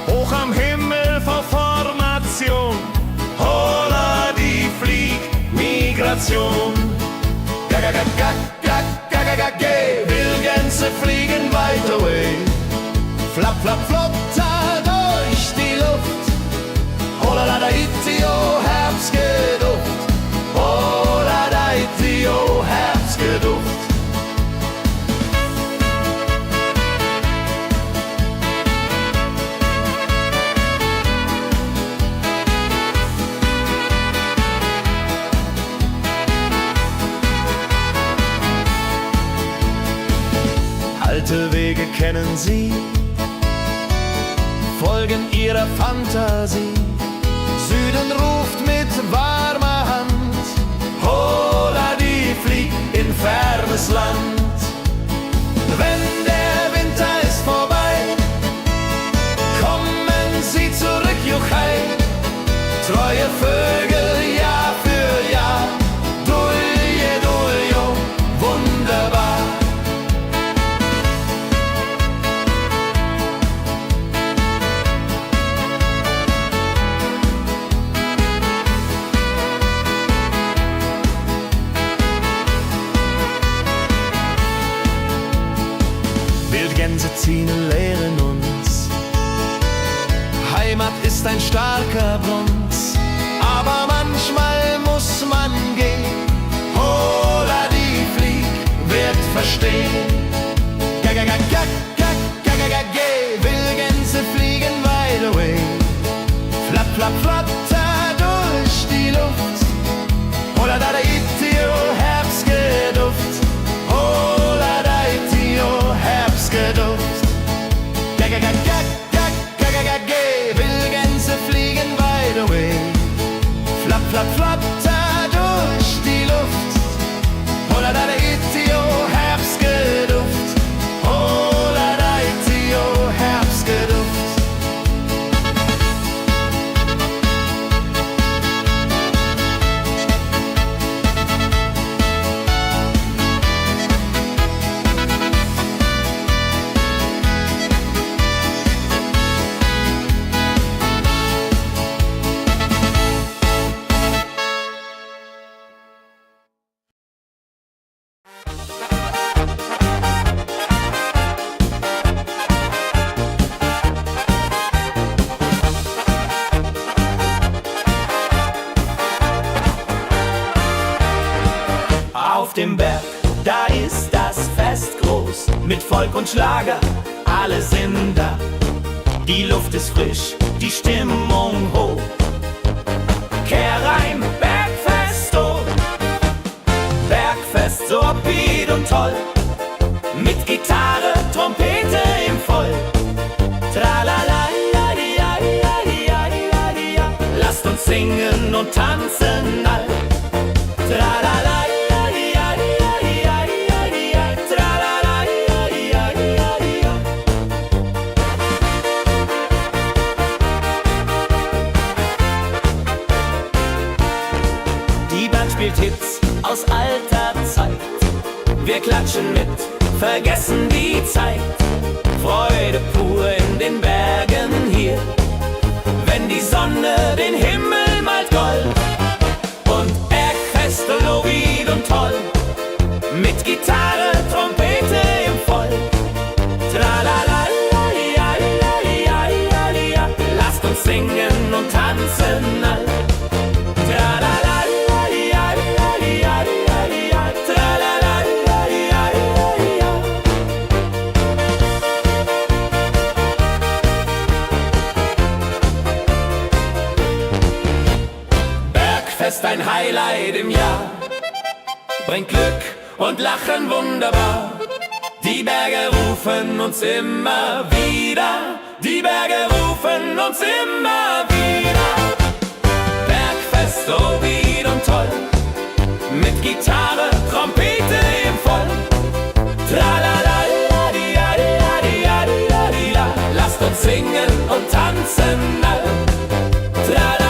Hoch am Himmel vor Formation, holla die Fliegmigration. Wildgänse fliegen weit away, flapp, flapp, flotter durch die Luft. Holla da itio, Herbstgeduft. Holla da itio, Herbstgeduft. Alte Wege kennen sie, folgen ihrer Fantasie. Süden ruft mit warmer Hand, holla die flieg in fernes Land. Wenn der Winter ist vorbei, kommen sie zurück, juchai. Treue Vögel Jahr für Jahr, dulje, duljo, wunderbar. Wildgänse ziehen, lehren uns, Heimat ist ein starker Bronz, aber manchmal muss man gehen. Holla die Flieg wird verstehen. Wildgänse fliegen wide away, flapp, flapp, flatter durch die Luft. Holla da itio, Herbstgeduft. Holla da itio, Herbstgeduft. Wildgänse fliegen wide away, flapp, flapp, flatter durch die Luft. Holla da itio, Herbstgeduft. Holla da itio, Herbstgeduft. Auf dem Berg, da ist das Fest. mit Volk und Schlager, alle sind da. Die Luft ist frisch, die Stimmung hoch. Kehr rein, Bergfest, oh. Bergfest, so upbeat und toll. Mit Gitarre, Trompete im Voll. Tralala, lasst uns singen und tanzen all. Tralala, die Band spielt Hits aus alter Zeit. Wir klatschen mit, vergessen die Zeit. Freude pur in den Bergen hier, wenn die Sonne den Himmel malt gold. Und Bergfest, Lovid und toll, mit Gitarre, Trompete im Voll. Tralala, lasst uns singen und tanzen all. Tralala, Bergfest, ein Highlight im Jahr, bringt Glück und Lachen wunderbar. Die Berge rufen uns immer wieder, die Berge rufen uns immer wieder. Bergfest, oh wieder und toll, mit Gitarre, Trompete im Voll. Tralala, lasst uns singen und tanzen all. Tralala,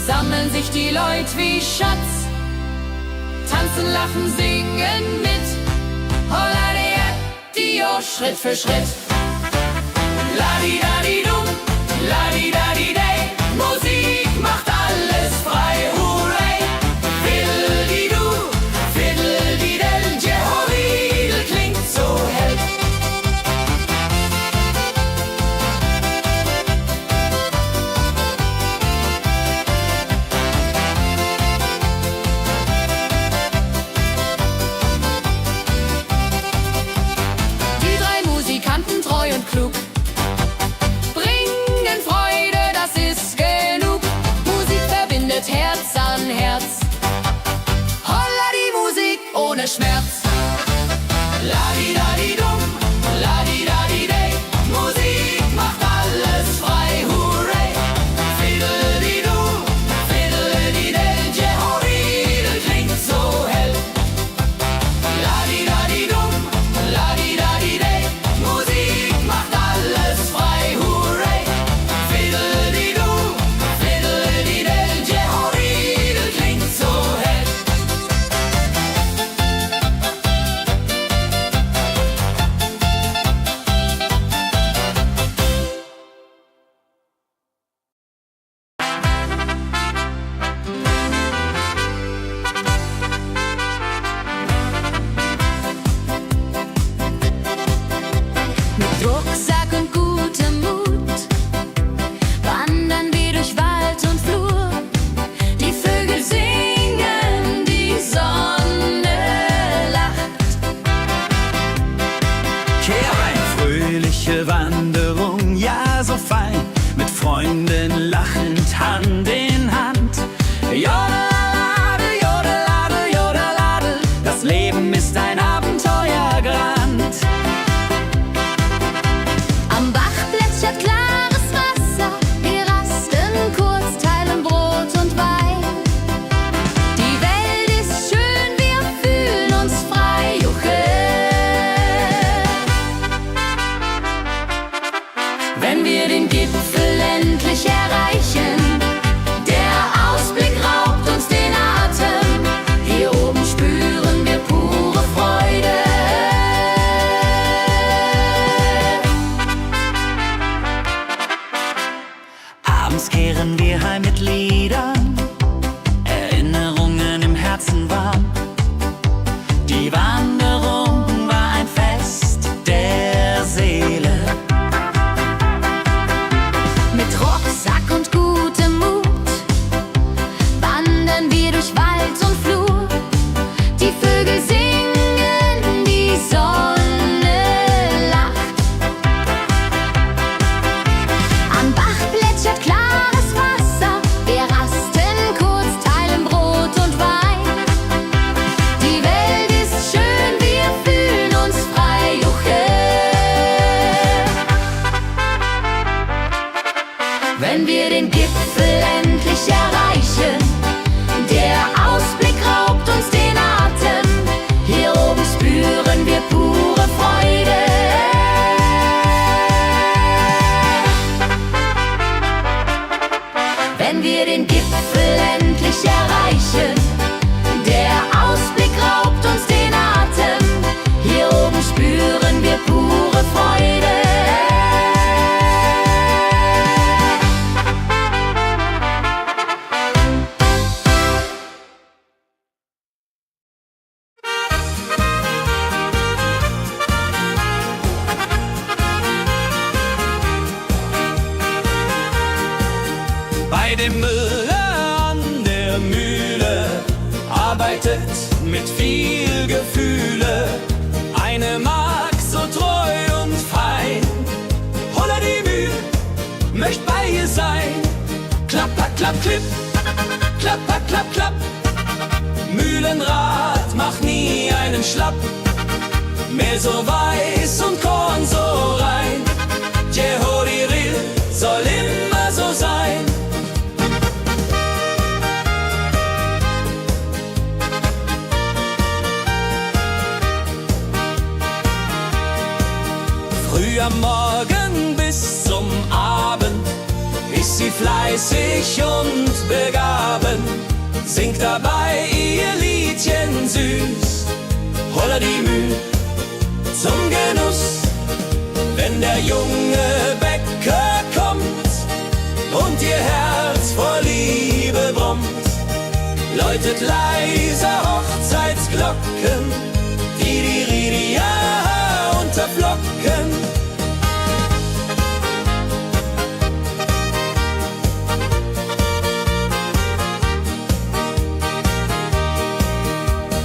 sammeln sich die Leute wie Schatz, tanzen, lachen, singen mit. Holla Dio, Schritt für Schritt. Ladi-dadi-dum, ladi-dadi-day, Musik macht alles frei, hurray. Fiddle-di-du, fiddle-di-del, Jehoridel klingt so hell. Die drei Musikanten, treu und klug, bringen Freude, das Wanderung, ja so fein, mit Freunden lachend Hand in Hand. Jodelade, jodelade, jodelade, das Leben ist ein Abenteuergrand. Am Bach plätschert klares Wasser, wir rasten kurz, teilen Brot und Wein. Die Welt ist schön, wir fühlen uns frei, juche. Wenn wir den Gipfel endlich erreichen, der Ausblick raubt uns den Atem. Hier oben spüren wir pure Freude. Abends kehren wir heim mit Liedern, Erinnerungen im Herzen warm. Die Wanderung war ein Fest der Seele. Mit Rucksack und gutem Mut wandern wir durch Wald und Flur. Die Vögel singen, die Sonne lacht. Am Bach plätschert klares Wasser, wir rasten kurz, teilen Brot und Wein. Die Welt ist schön, wir fühlen uns frei, juche. Wenn wir den Gipfel endlich erreichen, der Ausblick raubt uns den Atem. Hier oben spüren wir pure Freude. Wenn wir den Gipfel endlich erreichen, der Ausblick raubt uns den Atem. Hier oben spüren wir pure Freude. Bei dem Müller an der Mühle arbeitet mit viel Gefühle eine Magd so treu und fein. Holla die Mühl, möcht bei ihr sein. Klapp, klapp, klapp, klipp, klapp, klapp, klapp, klapp. Mühlenrad macht nie einen Schlapp. Mehl so weiß und Korn so rein. Jehoriril soll immer so sein. Früh am Morgen bis zum Abend ist sie fleißig und begaben, singt dabei ihr Liedchen süß. Holla die Mühl zum Genuss, wenn der junge Bäcker kommt und ihr Herz vor Liebe brummt, läutet leise Hochzeitsglocken, die Riria unterflocken.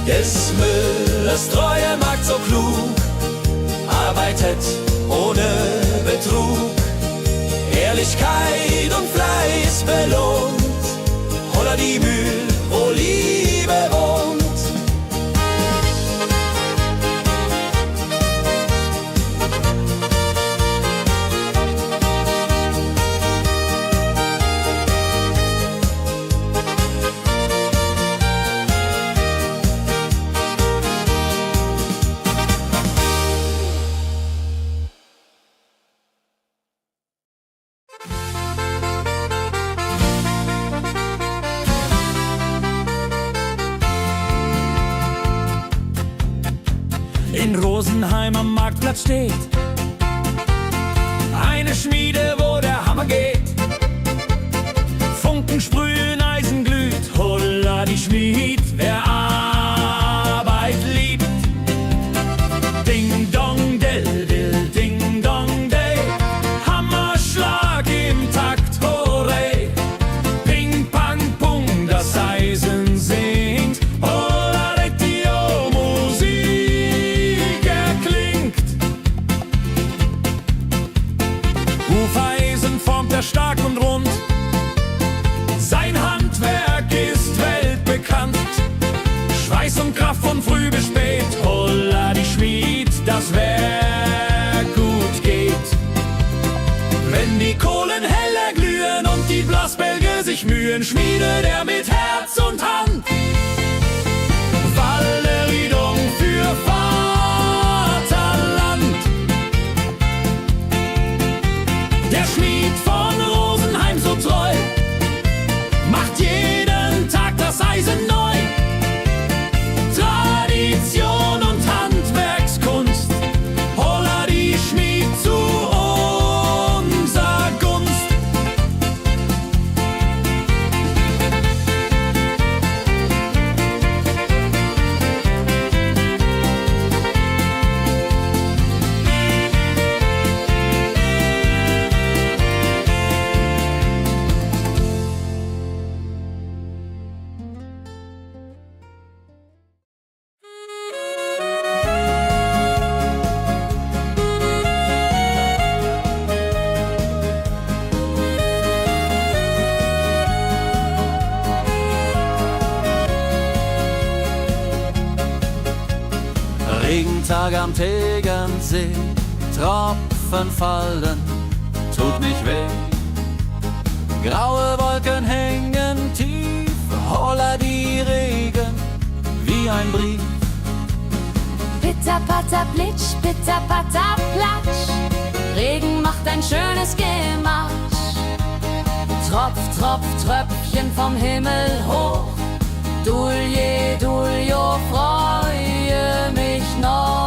Des Müllers treue Magd so klug, arbeitet ohne Betrug, Ehrlichkeit und Fleiß belohnt. Holla die Mühl, wo Liebe wohnt. In Rosenheim am Marktplatz steht eine Schmiede, wo der Hammer geht. Funken sprühen, Eisen glüht, holla die Schmied, wer Arbeit liebt. Ding dong del dill, ding dong day, Hammerschlag im Takt, hurray. Ping pang pung, das Eisen singt, holla die Musik erklingt. stark und rund. Sein Handwerk ist weltbekannt. Schweiß und Kraft von früh bis spät, holla die Schmied, das Werk gut geht. Wenn die Kohlen heller glühen und die Blasbälge sich mühen, schmiedet er mit Herz und Hand Walleriedung für Vaterland. Der Schmied von Rosenheim so treu macht jeden Tag das Eisen neu. Tradition und Handwerkskunst, holla die Schmied zu unser Gunst. Regentag am Tegernsee, Tropfen fallen, tut nicht weh. Graue Wolken hängen tief, holla die Regen wie ein Brief. Pitter, patter, plitsch, pitter, patter, platsch. Regen macht ein schönes Gematsch. Tropf, Tropf, Tröpfchen vom Himmel hoch. Dulje, Duljo, freue mich noch.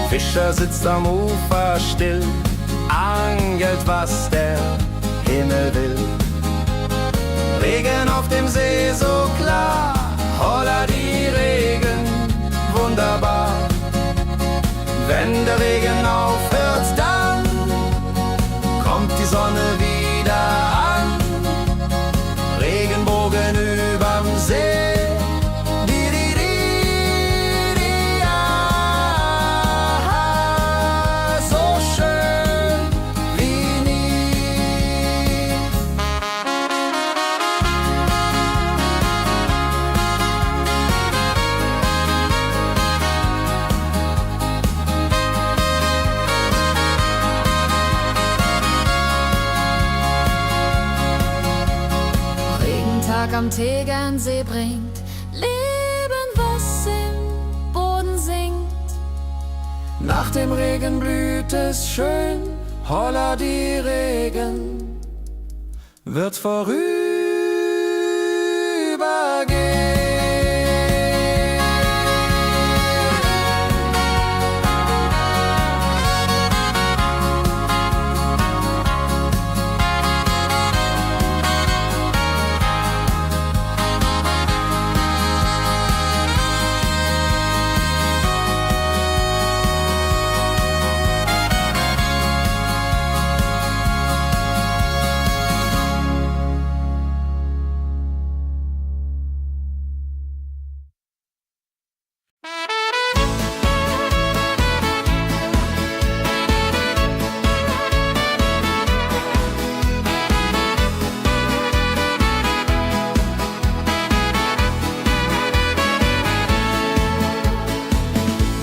Fischer sitzt am Ufer still, angelt, was der Himmel will. Regen auf dem See so klar, holla die Regen, wunderbar. Wenn der Regen aufhört, dann kommt die Sonne wieder an. Regenbogen überm See. Am Tegernsee bringt Leben, was im Boden singt. Nach dem Regen blüht es schön, holla die Regen wird vorübergehen.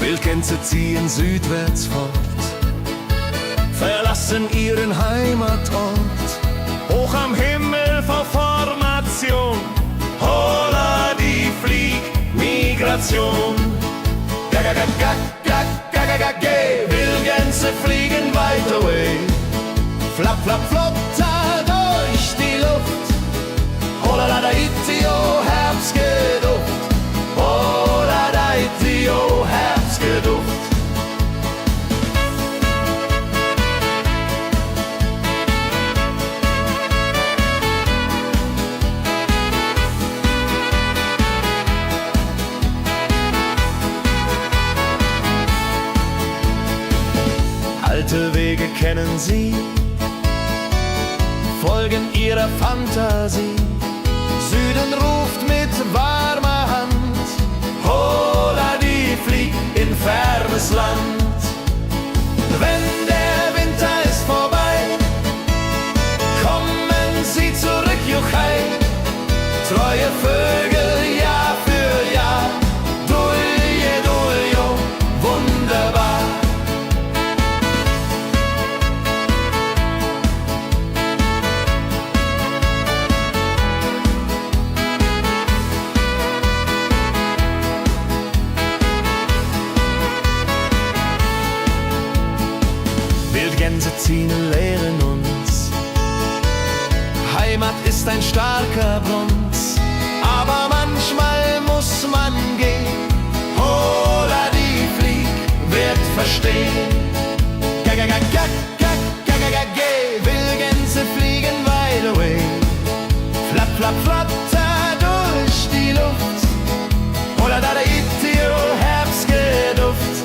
Wildgänse ziehen südwärts fort, verlassen ihren Heimatort. Hoch am Himmel vor Formation, holla die Fliegmigration. Wildgänse fliegen weit away, flapp, flapp, flop, da durch die Luft. Holla la da itio, Herbstgeduft. Holla da itio, Herbstgeduft. kennen sie, folgen ihrer Fantasie. Süden ruft mit warmer Hand, hola die flieg in fernes Land. Wenn der Winter ist vorbei, kommen sie zurück, juchai, treue Vögel Jahr für Jahr, dulje, duljo, wunderbar. Wildgänse ziehen und lehren uns, Heimat ist ein starker Bruns, aber manchmal muss man gehen. Hola die flieg wird verstehen. Gag, Wildgänse fliegen weit away. Flapp, flapp, flatter durch die Luft. Hola da itio, Herbstgeduft.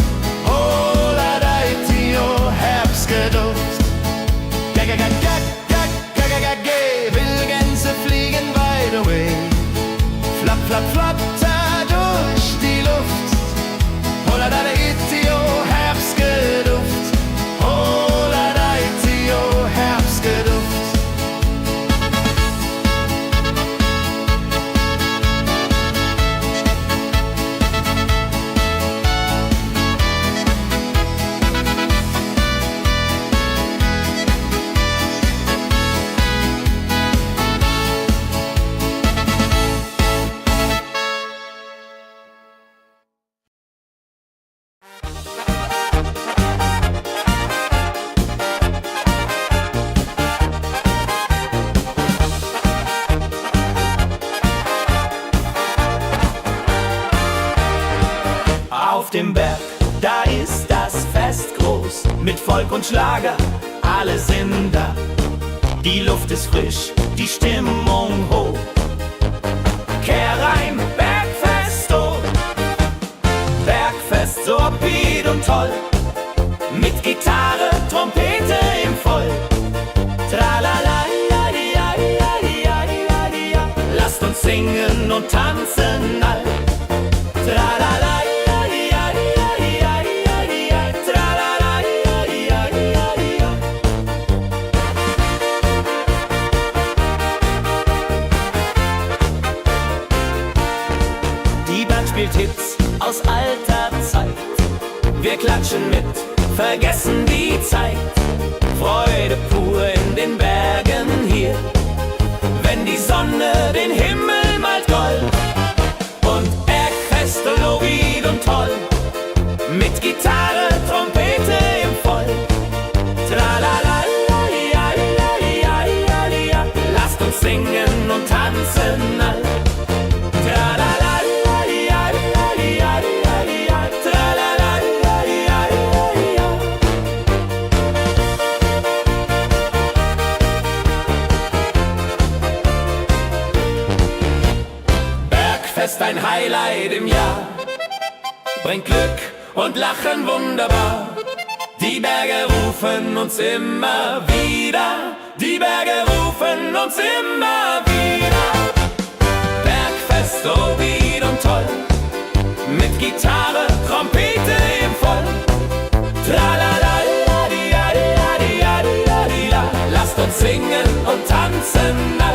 Hola da itio, Herbstgeduft. Gag, Wildgänse fliegen weit away. Flapp, flapp, flatter durch die Luft. Hola da itio, Herbstgeduft. Hola da itio, Herbstgeduft. Auf dem Berg, da ist das Fest groß, mit Volk und Schlager, alle sind da. Die Luft ist frisch, die Stimmung hoch. Kehr rein, Bergfest, oh. Bergfest, so upbeat und toll. Mit Gitarre, Trompete im Voll. Tralala, lasst uns singen und tanzen all. Tralala. Spielt Hits aus alter Zeit. Wir klatschen mit, vergessen die Zeit. Freude pur in den Bergen hier. Wenn die Sonne den Himmel malt gold. Und Bergfest, Lovid und toll. Mit Gitarre, Trompete im Voll. Tralala, lasst uns singen und tanzen all. Bergfest, ein Highlight im Jahr, bringt Glück und Lachen wunderbar. Die Berge rufen uns immer wieder, die Berge rufen uns immer wieder. Bergfest, so wieder und toll, mit Gitarre, Trompete im Voll. Tralala, lasst uns singen und tanzen all.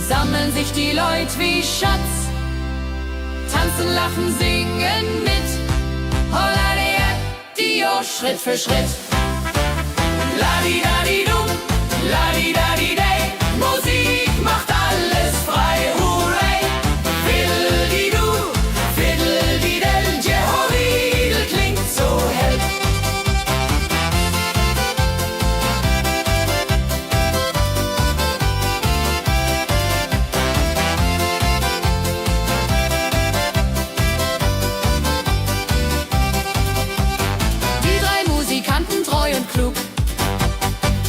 sammeln sich die Leute wie Schatz. Tanzen, lachen, singen mit. Holla die Schritt für Schritt. Ladi-dadi-dum, ladi-dadi-day. Musik macht alles frei, hurray. Fiddle-di-du, fiddle-di-del. Jehoridel klingt so hell. Die drei Musikanten, treu und klug,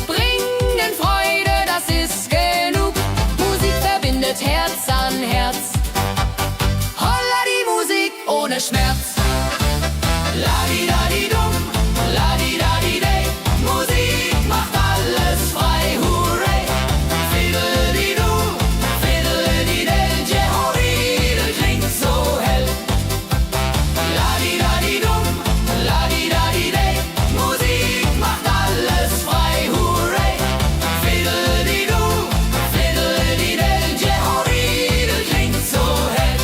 bringen Freude, das ist genug. Musik verbindet Herz an Herz. Holla die Musik ohne Schmerz. Ladi-dadi-dum, ladi-dadi-day. Musik macht alles frei, hurray. Fiddle-di-du, fiddle-di-del. Jehoridel klingt so hell. Ladi-dadi-dum, ladi-dadi-day. Musik macht alles frei, hurray. Fiddle-di-du, fiddle-di-del. Jehoridel klingt so hell.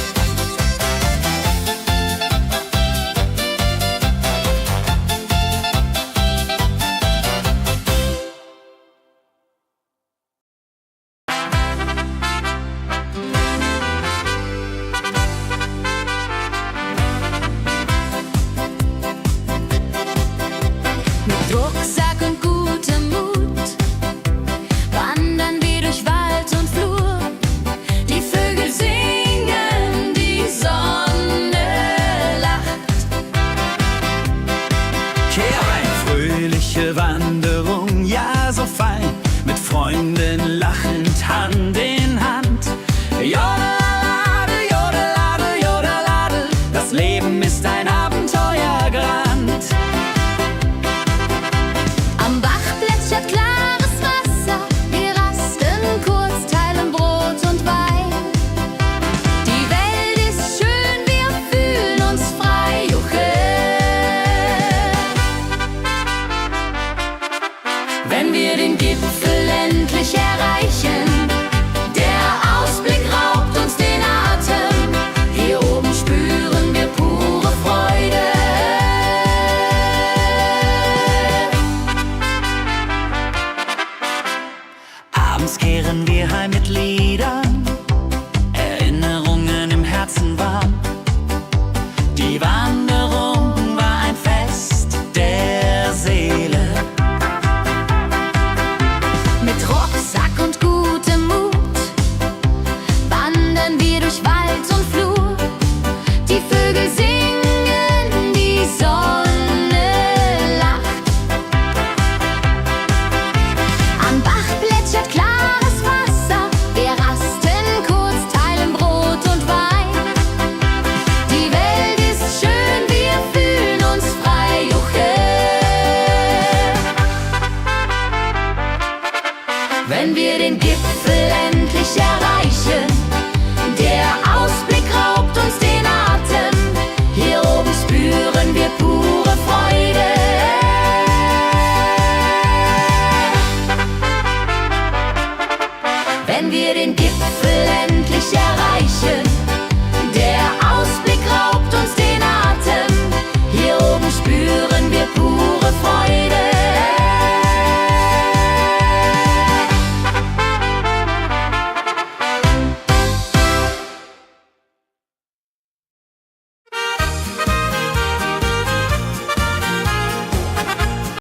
Mit Rucksack und gutem Mut wandern wir durch Wald und Flur. Die Vögel singen, die Sonne lacht. Kehr ein, fröhliche Wanderung, ja so fein, mit Freunden lachend Hand in Hand. Jodelade, jodelade, jodelade, das Leben ist ein Abenteuergrand. Am Bach plätschert klares Wasser, wir rasten kurz, teilen Brot und Wein. Die Welt ist schön, wir fühlen uns frei, juche. Wenn wir den Gipfel endlich erreichen, der Ausblick raubt uns den Atem. Hier oben spüren wir pure Freude. Abends kehren wir heim mit Liedern, Erinnerungen im Herzen warm. Die Wanderung war ein Fest der Seele. Mit Rucksack und gutem Mut wandern wir durch Wald und Flur. Die Vögel singen, die Sonne lacht. Am Bach plätschert klares Wasser, wir rasten kurz, teilen Brot und Wein. Die Welt ist schön, wir fühlen uns frei, juche. Wenn wir den Gipfel endlich erreichen, der Ausblick raubt uns den Atem. Hier oben spüren wir pure Freude. Wenn wir den Gipfel endlich erreichen,